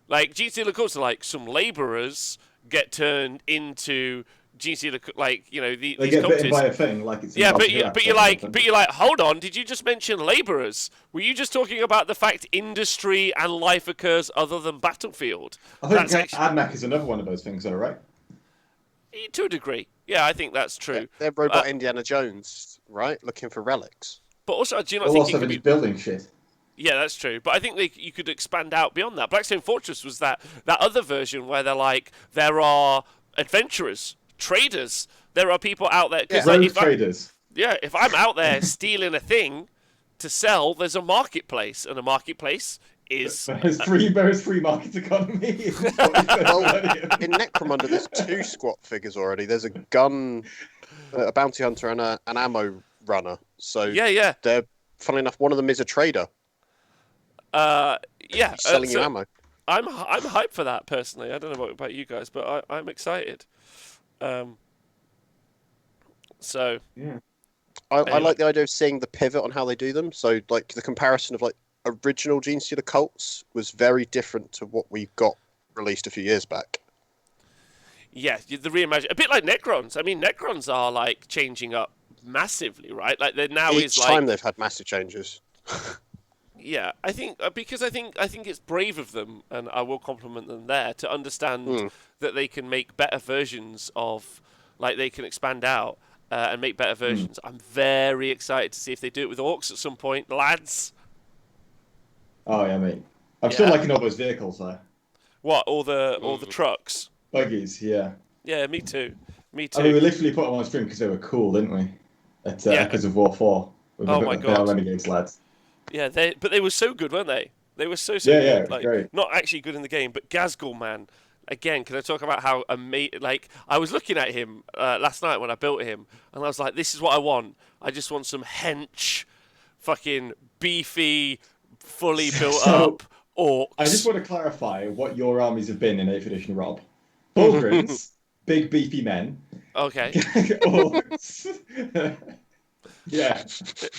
Like Gene Stealer Cults are like some laborers get turned into Gene Stealer, like They these get bitten cultists. by a thing, like it's Yeah, but you're like, something. hold on. Did you just mention laborers? Were you just talking about the fact industry and life occurs other than battlefield? I think That's actually, AdMech is another one of those things, though, right? to a degree. Yeah, I think that's true. They're robot Indiana Jones, right? Looking for relics. But also, do you not Well, think also it could they're be? just building shit. Yeah, that's true. But I think you could expand out beyond that. Blackstone Fortress was that other version where they're like there are adventurers, traders. There are people out there. Cause Rogue like, traders. if I'm out there stealing a thing to sell, there's a marketplace, and a marketplace is There's free market economy. Well, in Necromunda, there's 2 squat figures already. There's a gun, a bounty hunter, and an ammo runner. So yeah. they're, funnily enough, one of them is a trader. Yeah, Selling you so ammo. I'm hyped for that personally. I don't know about you guys, but I'm excited. So Yeah. I like the idea of seeing the pivot on how they do them. So, like, the comparison of, like, original Gene Stealer Cults was very different to what we got released a few years back. yeah, the reimagine a bit like Necrons. I mean, Necrons are like changing up massively, right? Like there now Each is time like they've had massive changes. yeah. I think because I think it's brave of them, and I will compliment them there to understand that they can make better versions of, like they can expand out and make better versions. I'm very excited to see if they do it with orcs at some point, lads. Oh yeah, mate. I'm still Yeah. liking all those vehicles though. What all the trucks? Buggies, yeah. Yeah, me too. Me too. I mean, we literally put them on stream because they were cool, didn't we? At Yeah. Echoes of War 4. With Oh the my Bale God. Renegades lads. Yeah, but they were so good, weren't they? They were so Yeah, good. yeah, it was like, great. Not actually good in the game, but Gazgul, man. Again, can I talk about how amazing? Like, I was looking at him last night when I built him, and I was like, "This is what I want. I just want some hench, fucking beefy, fully built So, up orcs." I just want to clarify what your armies have been in 8th edition, Rob. Bulgrins, big beefy men. Okay. Orcs. Yeah,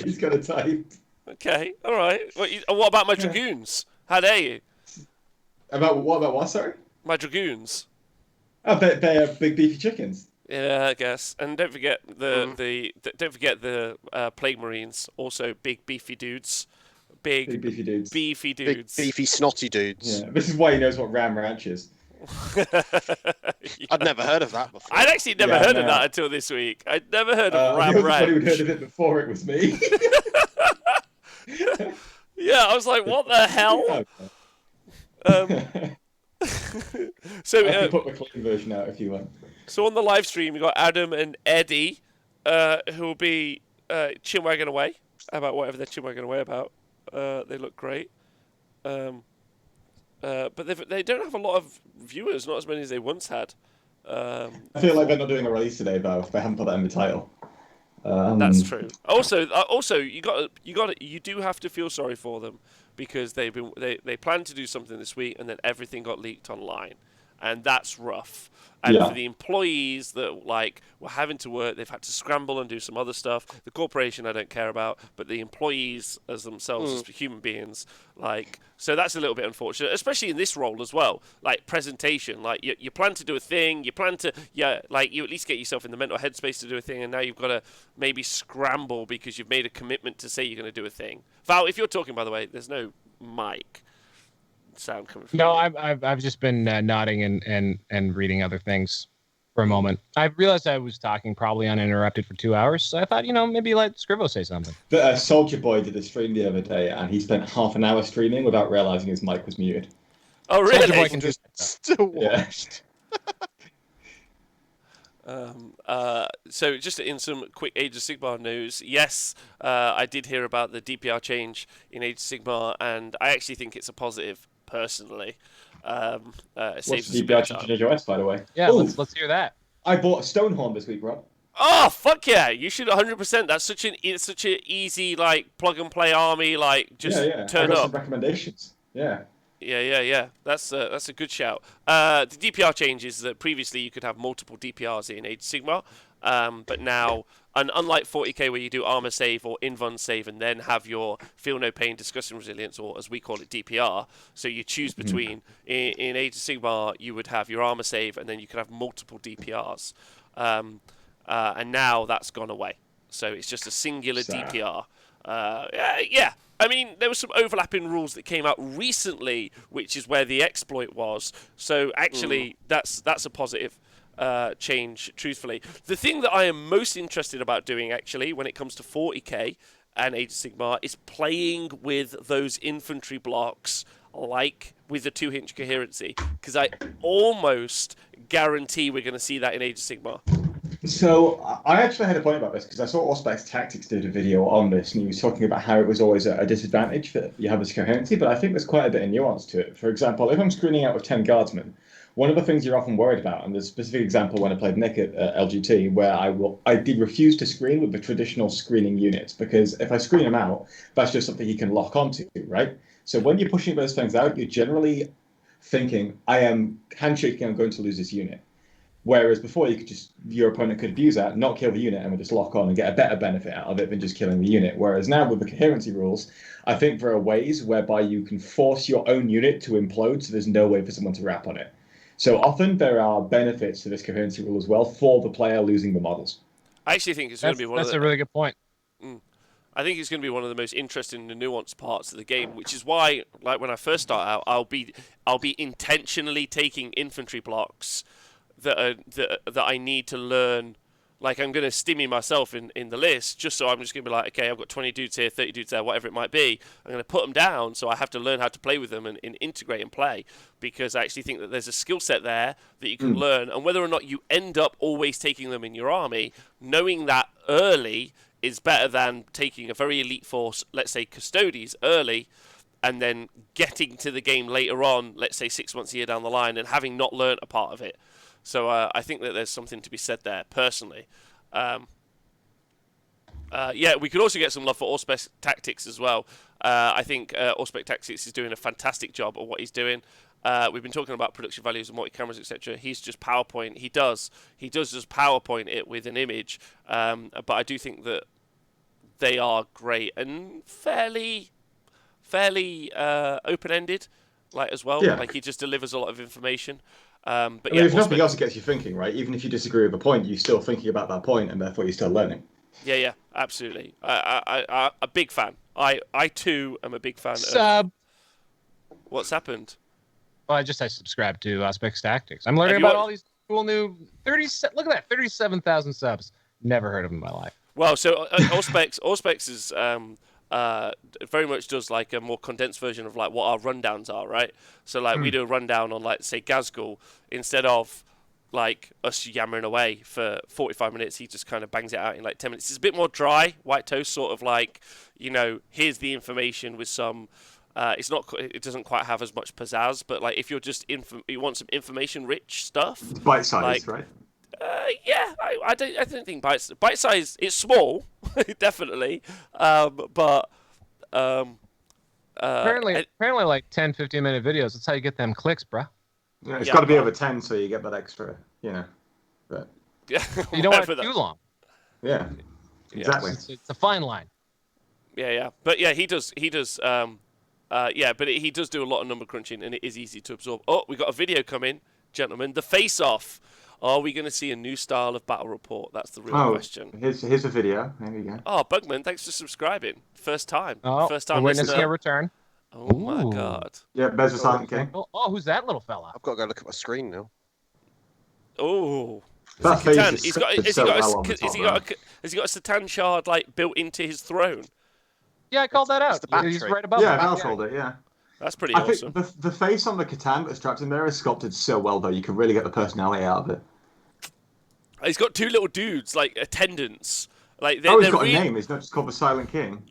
he's got a type. Okay. All right. What about my dragoons? How dare you? What about what, sorry? My dragoons. Oh, they're big beefy chickens. Yeah, I guess. And don't forget the Plague Marines, also big beefy dudes. Big beefy dudes. beefy Big dudes. beefy snotty dudes. Yeah, this is why he knows what Ram Ranch is. I'd never heard of that before. I'd actually never heard of that until this week. I'd never heard of Ram the only one who Ranch. heard of it before it was me. Yeah, I was like, what the hell? So I can put the clean version out if you want. So on the live stream, you got Adam and Eddie, who will be chinwagging away about whatever they're chinwagging away about. They look great. But they don't have a lot of viewers, not as many as they once had. I feel like they're not doing a release today, though. They haven't put that in the title. That's true. Also, you do have to feel sorry for them because they planned to do something this week and then everything got leaked online, and that's rough. And for the employees that were having to work, they've had to scramble and do some other stuff. The corporation I don't care about, but the employees as themselves as human beings, so that's a little bit unfortunate, especially in this role as well. Like presentation, you plan to do a thing, you plan to you at least get yourself in the mental headspace to do a thing, and now you've got to maybe scramble because you've made a commitment to say you're going to do a thing. Val, if you're talking, by the way, there's no mic sound coming from No, you. I've just been nodding and reading other things for a moment. I realized I was talking probably uninterrupted for 2 hours, so I thought, maybe let Scrivo say something. But Soldier Boy did a stream the other day, and he spent half an hour streaming without realizing his mic was muted. Oh, really? Soldier Boy can Just still watched. So just in some quick Age of Sigmar news, yes, I did hear about the DPR change in Age of Sigmar, and I actually think it's a positive, personally. What's the DPR change in HOS, by the way? Yeah, let's hear that. I bought a Stonehorn this week, Rob. Oh, fuck yeah! You should 100%. That's such an easy plug and play army. Just turn I got up. some recommendations. Yeah. Yeah. That's a good shout. The DPR change is that previously you could have multiple DPRs in Age of Sigmar, but now, unlike 40k where you do armor save or invuln save and then have your feel no pain, disgusting resilience, or as we call it DPR. So you choose between in Age of Sigmar you would have your armor save and then you could have multiple DPRs, and now that's gone away. So it's just a singular DPR. Yeah. I mean, there were some overlapping rules that came out recently, which is where the exploit was. So actually, that's a positive change, truthfully. The thing that I am most interested about doing, actually, when it comes to 40k and Age of Sigmar, is playing with those infantry blocks, with the 2-hinge coherency, because I almost guarantee we're going to see that in Age of Sigmar. So I actually had a point about this because I saw Auspex Tactics did a video on this, and he was talking about how it was always a disadvantage that you have this coherency, but I think there's quite a bit of nuance to it. For example, if I'm screening out with 10 guardsmen, one of the things you're often worried about, and there's a specific example when I played Nick at LGT, where I did refuse to screen with the traditional screening units, because if I screen them out, that's just something you can lock onto, right? So when you're pushing those things out, you're generally thinking, I am handshaking, I'm going to lose this unit. Whereas before, your opponent could abuse that, not kill the unit, and would just lock on and get a better benefit out of it than just killing the unit. Whereas now with the coherency rules, I think there are ways whereby you can force your own unit to implode, so there's no way for someone to wrap on it. So often there are benefits to this coherency rule as well for the player losing the models. I actually think it's going to be That's a really good point. I think it's going to be one of the most interesting and nuanced parts of the game, which is why, when I first start out, I'll be intentionally taking infantry blocks that I need to learn. I'm going to stimmy myself in the list, just so I'm just going to be okay, I've got 20 dudes here, 30 dudes there, whatever it might be. I'm going to put them down, so I have to learn how to play with them and integrate and play, because I actually think that there's a skill set there that you can learn, and whether or not you end up always taking them in your army, knowing that early is better than taking a very elite force, let's say Custodes, early, and then getting to the game later on, let's say 6 months a year down the line, and having not learnt a part of it. So I think that there's something to be said there, personally. We could also get some love for Auspex Tactics as well. I think Auspex Tactics is doing a fantastic job of what he's doing. We've been talking about production values and multi-cameras, etc. He's just PowerPoint. He does just PowerPoint it with an image. But I do think that they are great and fairly open-ended, as well. Yeah. He just delivers a lot of information. But I mean, yeah, if nothing else, it gets you thinking, right? Even if you disagree with a point, you're still thinking about that point, and therefore you're still learning. yeah, absolutely. A big fan. I too am a big fan Sub. of what's happened. Well, I subscribed to Auspex Tactics. I'm learning Have you about watched- all these cool new 30. Look at that, 37,000 subs. Never heard of them in my life. Well, so Allspecs is very much does like a more condensed version of like what our rundowns are, right? So like we do a rundown on like say Gazgul instead of like us yammering away for 45 minutes. He just kind of bangs it out in like 10 minutes. It's a bit more dry, white toast, sort of like, you know, here's the information with some. It doesn't quite have as much pizzazz, but like if you're just you want some information-rich stuff, It's bite-sized, like, right? yeah, I don't think bite size. It's small, definitely, but apparently like 10, 15-minute videos. That's how you get them clicks, bruh. Yeah, it's got to be over 10, so you get that extra, you know. But yeah, You don't want it too long. yeah, exactly. It's a fine line. Yeah. But yeah, he does. He does do a lot of number crunching, and it is easy to absorb. Oh, we got a video coming, gentlemen. The face-off. Are we going to see a new style of battle report? That's the real question. Here's a video. There we go. Oh, Bugman, thanks for subscribing. First time. Oh, First time witnessing listener. a return. Oh my God. Yeah, Bez the Silent King. Oh, who's that little fella? I've got to go look at my screen now. Oh. That face Catan. is He's got. scripted Has so he got? well on the Has top he got? right. Has he got a Satan shard like built into his throne? Yeah, I called that out. the battery. He's right above Yeah, him. Val's rolled it, yeah. That's pretty I awesome. think the face on the Catan that's strapped in there is sculpted so well, though. You can really get the personality out of it. He's got two little dudes like attendants. Like He's they're got a name. He's not just called the Silent King.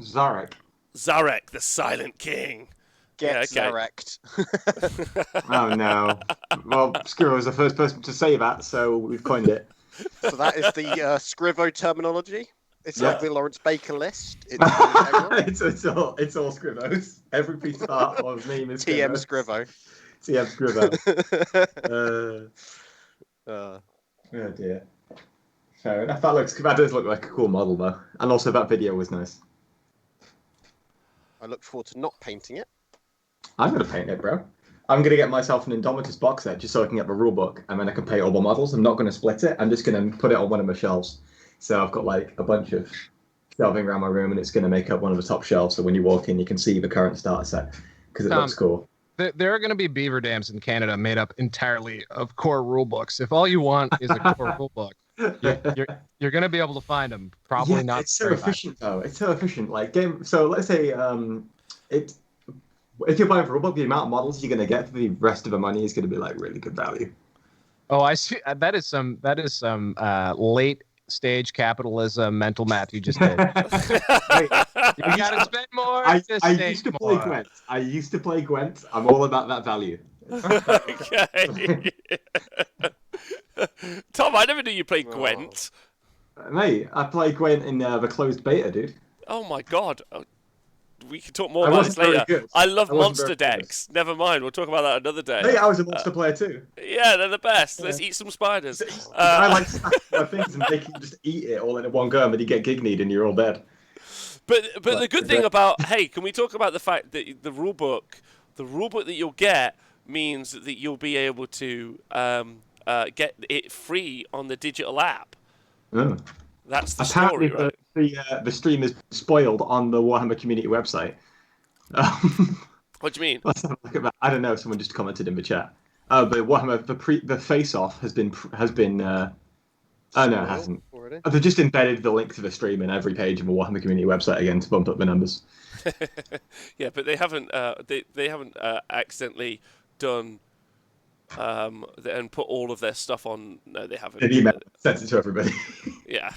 Zarek. Zarek, the Silent King. Get Yeah, okay. direct. Oh, no. Well, Scrivo was the first person to say that, so we've coined it. So that is the Scrivo terminology. It's Yeah. like the Lawrence Baker list. It's it's all Scrivos. Every piece of art or meme is TM Scrivo. Scrivo. TM Scrivo. Oh dear. Fair enough. That does look like a cool model, though. And also that video was nice. I look forward to not painting it. I'm going to paint it, bro. I'm going to get myself an Indomitus box set just so I can get the rule book, and then I can paint all the models. I'm not going to split it. I'm just going to put it on one of my shelves. So I've got like a bunch of shelving around my room, and it's going to make up one of the top shelves. So when you walk in, you can see the current starter set because it looks cool. There are going to be beaver dams in Canada made up entirely of core rule books. If all you want is a core rule book, you're going to be able to find them. Probably not. It's so efficient, though. It's so efficient. Like game. So let's say if you're buying for a rule book, the amount of models you're going to get for the rest of the money is going to be like really good value. Oh, I see. That is some late stage capitalism mental math you just did. You gotta spend more. I used to play Gwent. I'm all about that value. Okay. Tom, I never knew you played Gwent. Mate, I play Gwent in the closed beta, dude. Oh my God. We can talk more about this later. I love monster decks. Never mind. We'll talk about that another day. Hey, I was a monster player too. Yeah, they're the best. Let's eat some spiders. I like stacking my things and making you just eat it all in one go, and then you get gignied and you're all dead. But the good thing about can we talk about the fact that the rule book that you'll get means that you'll be able to get it free on the digital app. Oh. That's the Apparently story, right? the stream is spoiled on the Warhammer community website. What do you mean? Let's have a look at that. I don't know. Someone just commented in the chat. But Warhammer the face off has been. Oh no, it hasn't. Already? They've just embedded the link to the stream in every page of the Warhammer community website again to bump up the numbers. Yeah, but they haven't. They haven't accidentally done. And put all of their stuff on. No, they haven't. An email sent it to everybody. Yeah.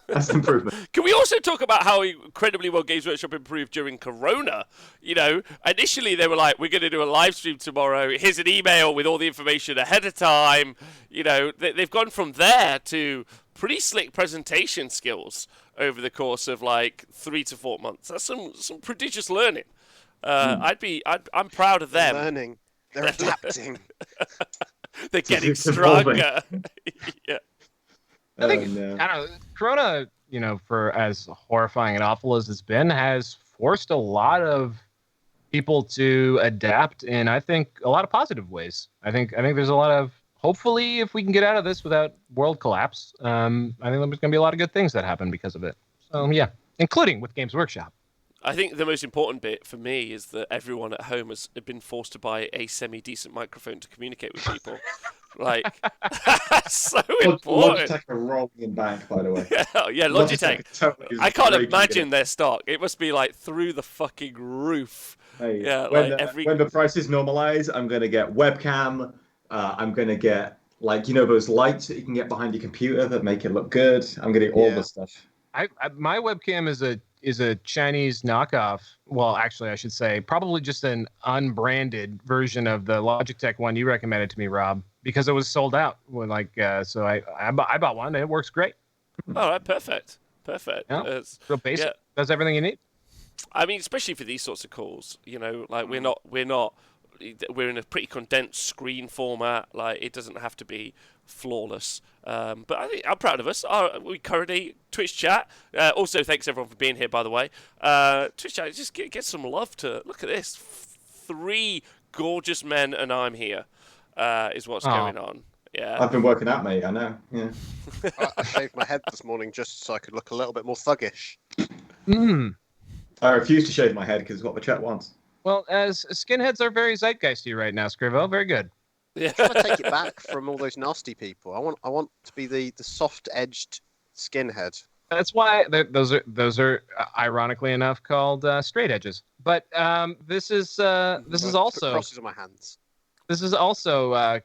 That's an improvement. Can we also talk about how incredibly well Games Workshop improved during Corona? You know, initially they were like, we're going to do a live stream tomorrow. Here's an email with all the information ahead of time. You know, they've gone from there to pretty slick presentation skills over the course of like 3 to 4 months. That's some prodigious learning. I'm proud of them. Learning. They're adapting. They're getting It's evolving. stronger. Yeah. I think no. I don't know. Corona, for as horrifying and awful as it's been, has forced a lot of people to adapt in, I think, a lot of positive ways. I think there's a lot of, hopefully, if we can get out of this without world collapse, I think there's going to be a lot of good things that happen because of it. So yeah, including with Games Workshop. I think the most important bit for me is that everyone at home has been forced to buy a semi-decent microphone to communicate with people. Like, so important. Logitech are rolling in bank, by the way. Yeah, Logitech. Totally I can't imagine their stock. It must be like through the fucking roof. Hey, Yeah, when, like when the prices normalize, I'm going to get webcam. I'm going to get, like, those lights that you can get behind your computer that make it look good. I'm going to get all the stuff. My webcam is a Chinese knockoff. Well, actually, I should say probably just an unbranded version of the Logitech one you recommended to me, Rob, because it was sold out. So I bought one. And it works great. All right, perfect. Yeah. Real basic. Yeah. Does everything you need. I mean, especially for these sorts of calls, like we're in a pretty condensed screen format. Like, it doesn't have to be flawless. But I think I'm proud of us. We currently Twitch chat. Also, thanks everyone for being here, by the way. Twitch chat, just get some love to look at this. 3 gorgeous men and I'm here. Is what's going on. Yeah. I've been working out, mate. I know. Yeah. I shaved my head this morning just so I could look a little bit more thuggish. I refuse to shave my head because it's what the chat wants. Well, as skinheads are very zeitgeisty right now, Scrivo. Very good. Yeah. I'm trying to take it back from all those nasty people. I want to be the soft-edged skinhead. That's why those are ironically enough called straight edges. But this is also crosses on my hands. This is also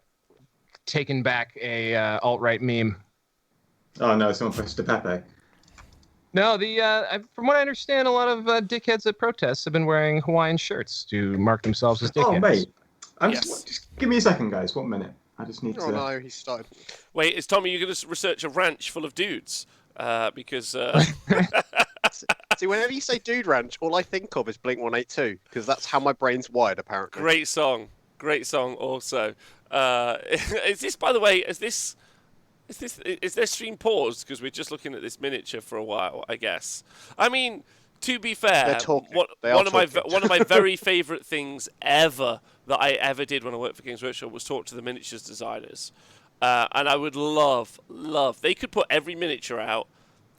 taken back a alt-right meme. Oh no! Someone pressed a Pepe. No, from what I understand, a lot of dickheads at protests have been wearing Hawaiian shirts to mark themselves as dickheads. Oh, mate. Just give me a second, guys. 1 minute. I just need to... Oh, no, he started. Wait, is Tommy, you're going to research a ranch full of dudes? Because... See, whenever you say Dude Ranch, all I think of is Blink-182, because that's how my brain's wired, apparently. Great song also. Is this, by the way, is their stream paused? Because we're just looking at this miniature for a while, I guess. I mean, to be fair, one of my very favourite things ever that I ever did when I worked for Games Workshop was talk to the miniatures designers. And I would love, they could put every miniature out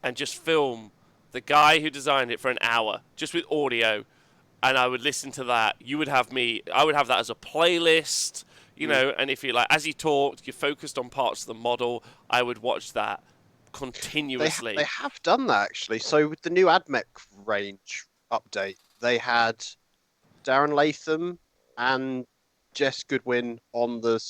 and just film the guy who designed it for an hour, just with audio, and I would listen to that. I would have that as a playlist. And if you like, as he talked, you focused on parts of the model, I would watch that continuously. They have done that, actually. So with the new AdMech range update, they had Darren Latham and Jess Goodwin on the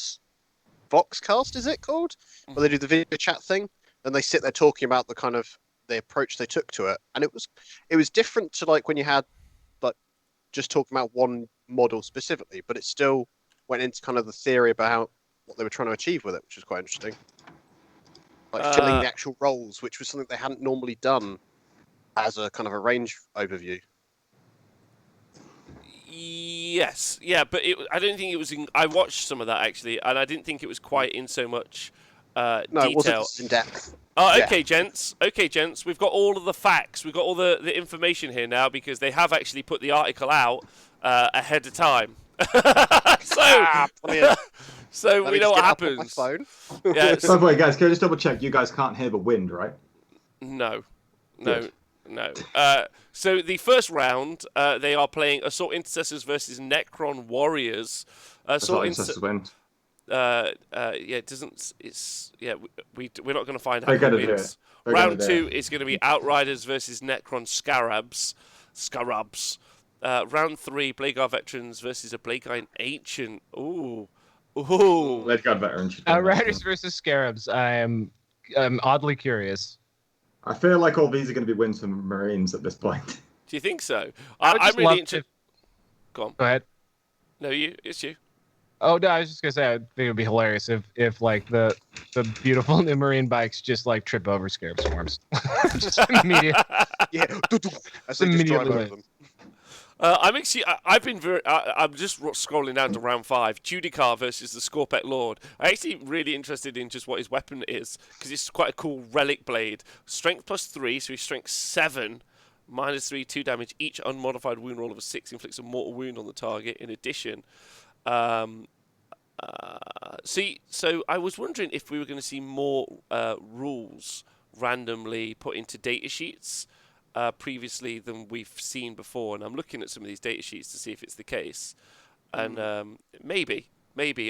Voxcast, is it called? Where they do the video chat thing, and they sit there talking about the kind of the approach they took to it. And it was different to like when you had like just talking about one model specifically, but it still went into kind of the theory about what they were trying to achieve with it, which was quite interesting. Like filling the actual roles, which was something they hadn't normally done as a kind of a range overview. Yes, yeah, but I don't think it was I watched some of that, actually, and I didn't think it was quite in so much No, detail. it wasn't in depth. Oh, okay, gents. We've got all of the facts. We've got all the information here now because they have actually put the article out ahead of time. So we know what happens. Yeah. By the way, guys, can I just double check? You guys can't hear the wind, right? No. So the first round, they are playing Assault Intercessors versus Necron Warriors. Assault Intercessors win. It doesn't. We're not going to find out who wins. Round 2 is going to be Outriders versus Necron Scarabs. Round 3, Blade Guard Veterans versus a Blade Guard Ancient. Ooh. Blade Guard Veterans. Outriders versus Scarabs. I'm oddly curious. I feel like all these are going to be wins for Marines at this point. Do you think so? I'm really interested. Go on. Go ahead. No, it's you. Oh no, I was just gonna say I think it would be hilarious if like the beautiful new Marine bikes just like trip over Scarab Swarms. Just immediate. Yeah, as they just drive over them. I'm actually. I'm just scrolling down to round 5. Judicar versus the Scorpec Lord. I'm actually really interested in just what his weapon is because it's quite a cool relic blade. Strength +3, so he's strength 7. -3, 2 damage. Each unmodified wound roll of a 6 inflicts a mortal wound on the target. In addition, so I was wondering if we were going to see more rules randomly put into data sheets previously than we've seen before. And I'm looking at some of these data sheets to see if it's the case. And maybe.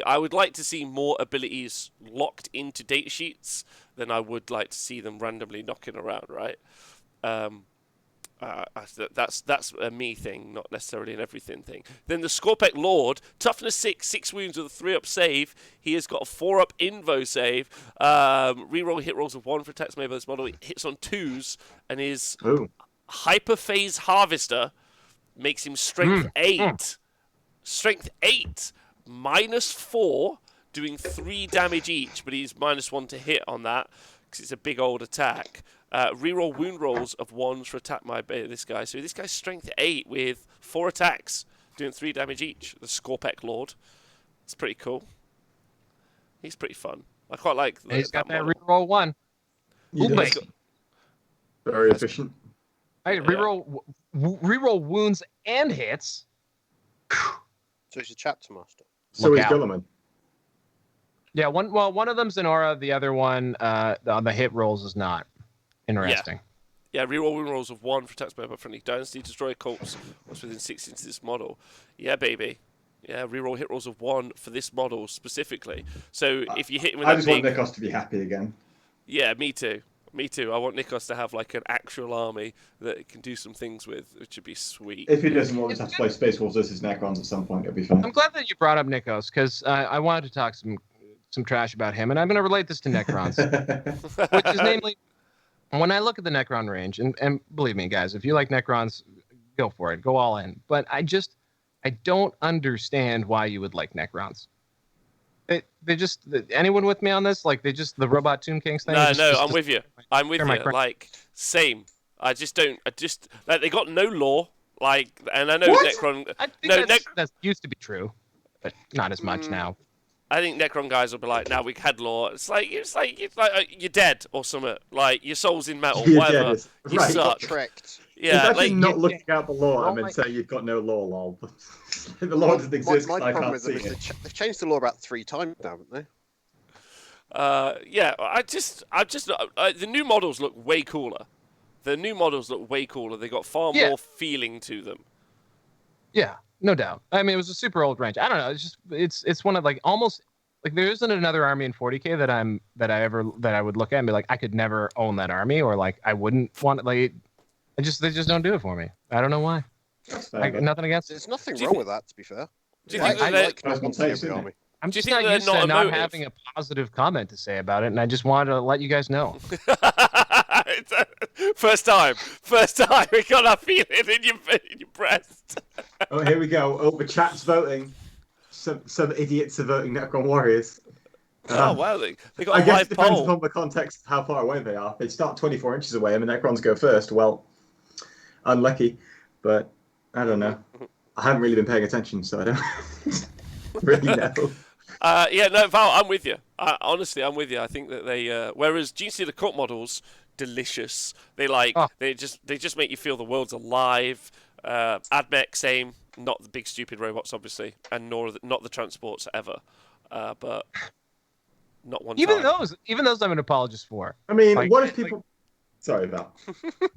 I would like to see more abilities locked into data sheets than I would like to see them randomly knocking around, right? That's a me thing, not necessarily an everything thing. Then the Scorpec Lord, toughness 6, 6 wounds with a 3-up save. He has got a 4-up invo save. Reroll hit rolls of 1 for attacks made by this model. He hits on 2s, and his Hyperphase Harvester makes him strength 8. Strength 8, -4, doing 3 damage each, but he's -1 to hit on that because it's a big old attack. Reroll wound rolls of 1s for attack by this guy. So this guy's strength 8 with 4 attacks, doing 3 damage each. The Scorpec Lord. It's pretty cool. He's pretty fun. I quite like that. He's got that reroll 1. Very efficient. Hey, reroll wounds and hits. So he's a chapter master. So he's Gulliman. Yeah, one of them's an aura, the other one on the hit rolls is not. Interesting. Yeah, reroll wound rolls of 1 for attacks made by friendly dynasty. Destroy a corpse once within 6 inches of this model. Yeah, baby. Yeah, reroll hit rolls of 1 for this model specifically. So if you hit him with I just want Nikos to be happy again. Yeah, me too. Me too. I want Nikos to have like an actual army that it can do some things with, which would be sweet. If he doesn't, we'll just have to play Space Wolves versus Necrons at some point. It'll be fun. I'm glad that you brought up Nikos because I wanted to talk some trash about him, and I'm going to relate this to Necrons, which is namely, when I look at the Necron range, and believe me, guys, if you like Necrons, go for it, go all in. But I don't understand why you would like Necrons. They just anyone with me on this? Like the Robot Tomb Kings thing? No, I'm with you. I'm with you. Like same. I just like they got no lore. Like, and I know Necron. I think that used to be true, but not as much now. I think Necron guys will be like, "Now we've had lore. It's like you're dead or something. Like your soul's in metal, whatever. You suck." Tricked. Yeah, it's actually not looking out the lore. I mean, say you've got no lore, lol. The lore doesn't exist. My I problem can't with see them it. is they've changed the law about 3 times now, haven't they? Yeah. The new models look way cooler. They got far more feeling to them. Yeah, no doubt. I mean, it was a super old range. I don't know. It's one of like almost like there isn't another army in 40K that I would look at and be like I could never own that army or like I wouldn't want it. Like they just don't do it for me. I don't know why. Nothing against it. There's nothing wrong with that, to be fair. Do you think I like every army. I'm just not used to not having a positive comment to say about it, and I just wanted to let you guys know. First time, we got our feeling in your breast. Oh, here we go. Oh, the chat's voting. Some idiots are voting Necron Warriors. Oh wow, they got I a guess live it depends poll. upon the context of how far away they are. If they start 24 inches away and the Necrons go first, well, unlucky. But I don't know. I haven't really been paying attention, so I don't really know. Yeah, no, Val, I'm with you. Honestly, I'm with you. I think that they. Whereas Gene Stealer Court models, delicious. They they just make you feel the world's alive. Admech, same. Not the big stupid robots, obviously, and not the transports ever. But not one. Even time. those, I'm an apologist for. I mean, what if people? Sorry, Val.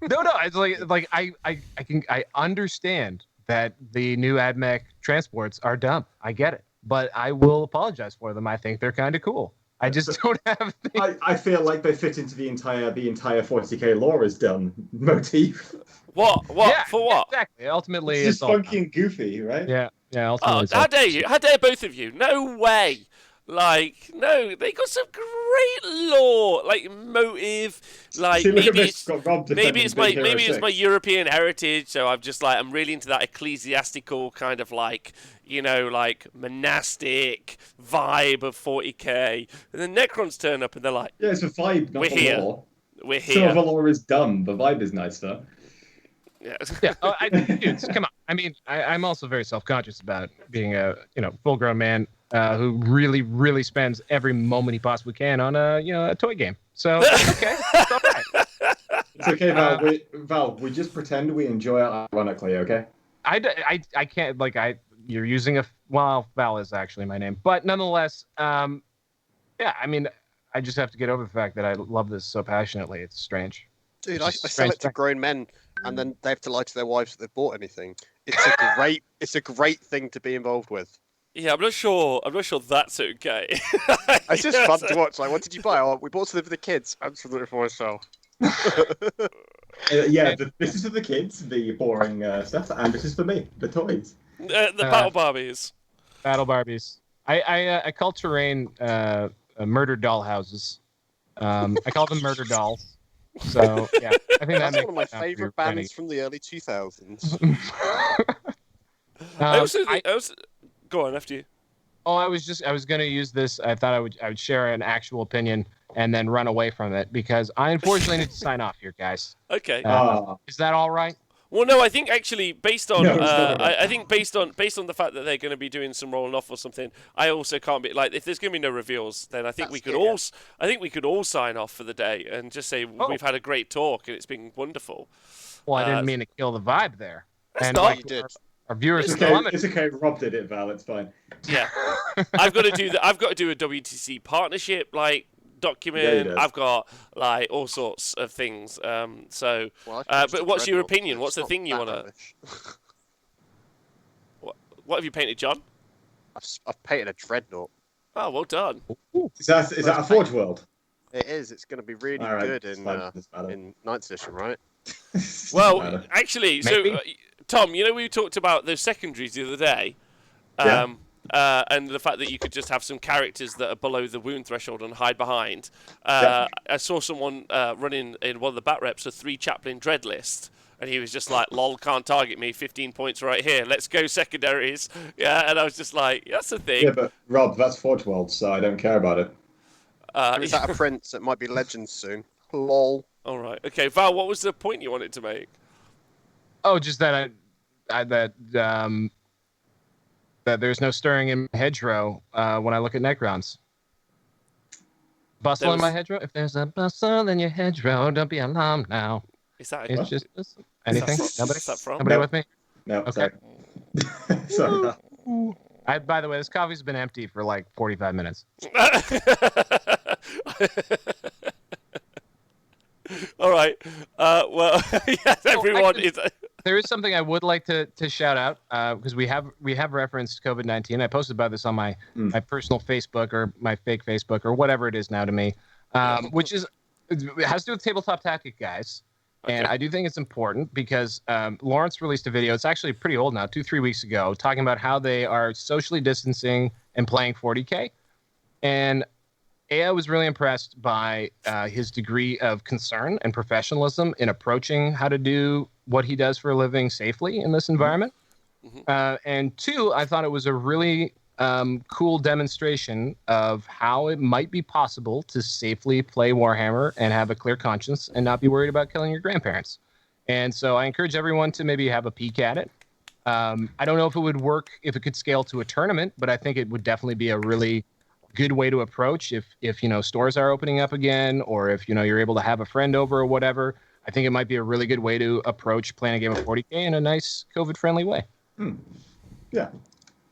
No. It's like I understand that the new AdMech transports are dumb. I get it, but I will apologize for them. I think they're kind of cool. I just don't have. I feel like they fit into the entire 40K lore as dumb motif. What? Yeah, for what? Exactly. Ultimately, it's just funky and goofy, right? Yeah. Ultimately, how dare you? How dare both of you? No way. Like, no, they got some great lore, like motive, like See, maybe it's my European heritage, so I'm really into that ecclesiastical kind of like, like monastic vibe of 40K. And then Necrons turn up and they're like, yeah, it's a vibe, not the lore. We're here. Some of the lore is dumb. The vibe is nice, though. Yeah. Dude, come on. I mean, I'm also very self-conscious about being a full-grown man who really, really spends every moment he possibly can on a toy game. So it's okay. It's all right. It's okay, Val. We just pretend we enjoy it ironically, okay? I can't you're using Val is actually my name, but nonetheless, yeah, I mean, I just have to get over the fact that I love this so passionately. It's strange. Dude, I sell it to grown men, and then they have to lie to their wives that they've bought anything. It's a great thing to be involved with. Yeah, I'm not sure that's okay. It's just fun to watch. Like, what did you buy? Oh, we bought something for the kids. Absolutely for myself. This is for the kids, the boring stuff, and this is for me, the toys. The Battle Barbies. Battle Barbies. I call terrain murder doll houses. I call them murder dolls. So yeah, I think that's one of my favorite bands from the early 2000s. I also go on after you. Oh, I was going to use this. I thought I would share an actual opinion and then run away from it because I unfortunately need to sign off here, guys. Okay. Is that all right? Well, no, I think actually based on I think based on the fact that they're going to be doing some rolling off or something, I also can't be like if there's going to be no reveals, then I think we could all sign off for the day and just say we've had a great talk and it's been wonderful. Well, I didn't mean to kill the vibe there. And not. You did. Our viewers it's okay. Rob did it, Val. It's fine. Yeah, I've got to do that. I've got to do a WTC partnership document. Yeah, I've got all sorts of things. But what's your opinion? What's the thing you want to? What have you painted, John? I've painted a dreadnought. Oh, well done. Is that a Forge World? It is. It's going to be really good in 9th edition, right? Well, actually, so Tom, we talked about those secondaries the other day. And the fact that you could just have some characters that are below the wound threshold and hide behind. I saw someone running in one of the bat reps a 3 Chaplain Dread list, and he was just like, lol, can't target me, 15 points right here, let's go secondaries. Yeah, and I was just like, that's the thing. Yeah, but Rob, that's Forge World, so I don't care about it. Is that a prince? It might be Legends soon. Lol. All right. Okay, Val, what was the point you wanted to make? Oh, just that that there's no stirring in my hedgerow when I look at Necrons. Bustle in my hedgerow? If there's a bustle in your hedgerow, don't be alarmed now. Is that it's just anything? Nobody? Is that from? Nobody with me? No, okay. Sorry. By the way, this coffee's been empty for like 45 minutes. All right. Well, yes, everyone is. There is something I would like to shout out because we have referenced COVID-19. I posted about this on my personal Facebook or my fake Facebook or whatever it is now to me, which is it has to do with tabletop tactic, guys. Okay. And I do think it's important because Lawrence released a video. It's actually pretty old now, 2-3 weeks ago, talking about how they are socially distancing and playing 40K. And I was really impressed by his degree of concern and professionalism in approaching how to do what he does for a living safely in this environment. Mm-hmm. And 2, I thought it was a really cool demonstration of how it might be possible to safely play Warhammer and have a clear conscience and not be worried about killing your grandparents. And so I encourage everyone to maybe have a peek at it. I don't know if it would work, if it could scale to a tournament, but I think it would definitely be a really good way to approach if stores are opening up again, or if you're able to have a friend over or whatever. I think it might be a really good way to approach playing a game of 40K in a nice COVID-friendly way. Yeah,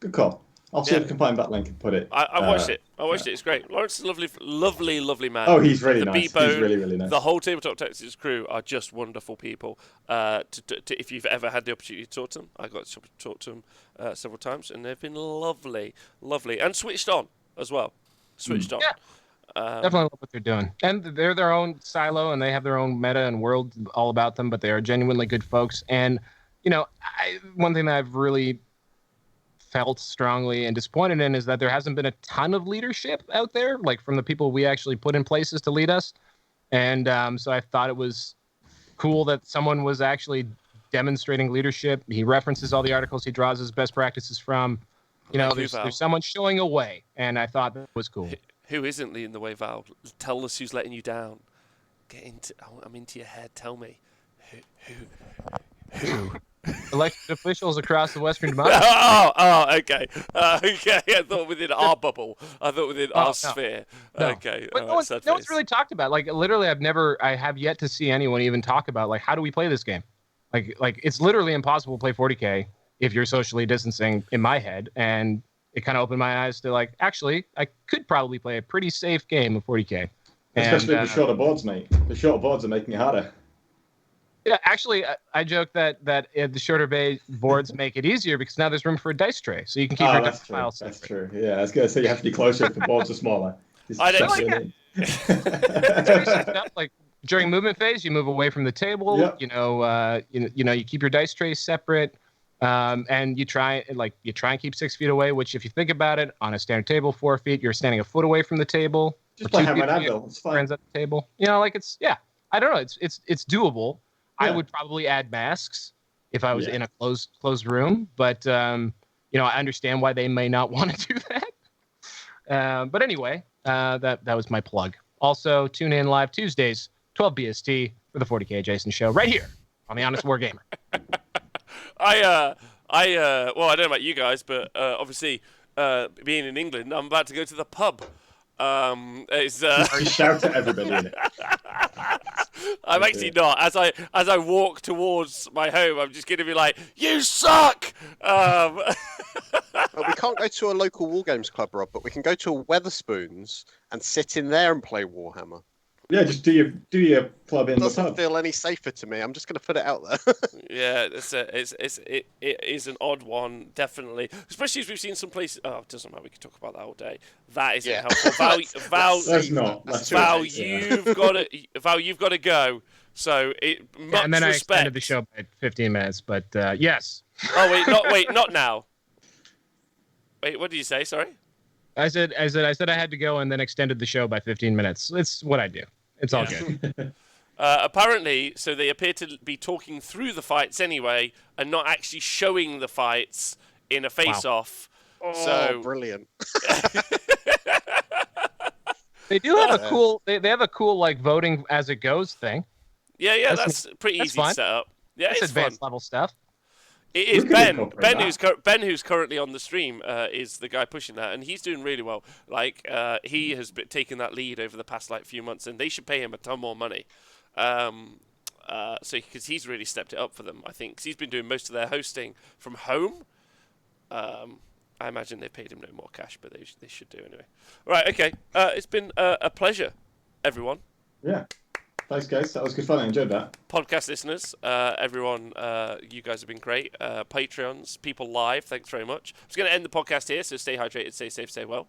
good call. I'll see if I can find that link and put it. I watched it. It's great. Lawrence is a lovely man. Oh, he's really nice. He's really, really nice. The whole Tabletop Tactics crew are just wonderful people. If you've ever had the opportunity to talk to them, I got to talk to them several times, and they've been lovely, and switched on as well. Switched on. Yeah. Definitely love what they're doing. And they're their own silo, and they have their own meta and world all about them, but they are genuinely good folks. And, one thing that I've really felt strongly and disappointed in is that there hasn't been a ton of leadership out there, like from the people we actually put in places to lead us. And so I thought it was cool that someone was actually demonstrating leadership. He references all the articles he draws his best practices from. There's someone showing a way, and I thought that was cool. Who isn't leading the way, Val? Tell us who's letting you down. I'm into your head. Tell me. Who? elected officials across the Western Democracy. Okay. Okay. I thought within our bubble. I thought within our sphere. No. Okay. But no one's really talked about. Like, literally, I have yet to see anyone even talk about, like, how do we play this game? Like it's literally impossible to play 40K if you're socially distancing, in my head. And it kind of opened my eyes to, like, actually, I could probably play a pretty safe game of 40K. Especially with the shorter boards, mate. The shorter boards are making it harder. Yeah, actually, I joke that the shorter bay boards make it easier because now there's room for a dice tray, so you can keep your dice file separate. That's true. Yeah, I was going to say you have to be closer if the boards are smaller. I don't like like during movement phase, you move away from the table. Yep. You keep your dice trays separate, and you try and keep 6 feet away. Which, if you think about it, on a standard table, 4 feet, you're standing a foot away from the table. Just play hammer and anvil. It's fine. Friends at the table. I don't know. It's doable. Yeah. I would probably add masks if I was in a closed room, but I understand why they may not want to do that. But anyway, that was my plug. Also, tune in live Tuesdays, 12 BST for the 40K Jason show right here on the Honest Wargamer. Well, I don't know about you guys, but obviously, being in England, I'm about to go to the pub. Shout to everybody in it. I'm actually not. As I walk towards my home, I'm just going to be like, "You suck." Well, we can't go to a local War Games club, Rob, but we can go to a Weatherspoons and sit in there and play Warhammer. Yeah, just do your club in the pub. Doesn't feel any safer to me. I'm just going to put it out there. Yeah, it is an odd one, definitely. Especially as we've seen some places. Oh, it doesn't matter. We can talk about that all day. That isn't helpful. Val, you've got to go. So much and then I respect. extended the show by 15 minutes, but yes. Oh not now. Wait, what did you say? Sorry. I said I had to go and then extended the show by 15 minutes. It's what I do. It's all good. Apparently, so they appear to be talking through the fights anyway, and not actually showing the fights in a face-off. Wow. So brilliant! They do have a cool. They have a cool like voting as it goes thing. Yeah, that's pretty easy to set up. Yeah, it's advanced fun. level stuff. It is Ben who's currently on the stream is the guy pushing that, and he's doing really well. Like he has taken that lead over the past few months, and they should pay him a ton more money. So because he's really stepped it up for them, I think, 'cause he's been doing most of their hosting from home. I imagine they paid him no more cash, but they should do anyway. Right, okay. It's been a pleasure, everyone. Yeah. Thanks, guys. That was good fun. I enjoyed that. Podcast listeners, everyone, you guys have been great. Patreons, people live, thanks very much. I'm just going to end the podcast here, so stay hydrated, stay safe, stay well.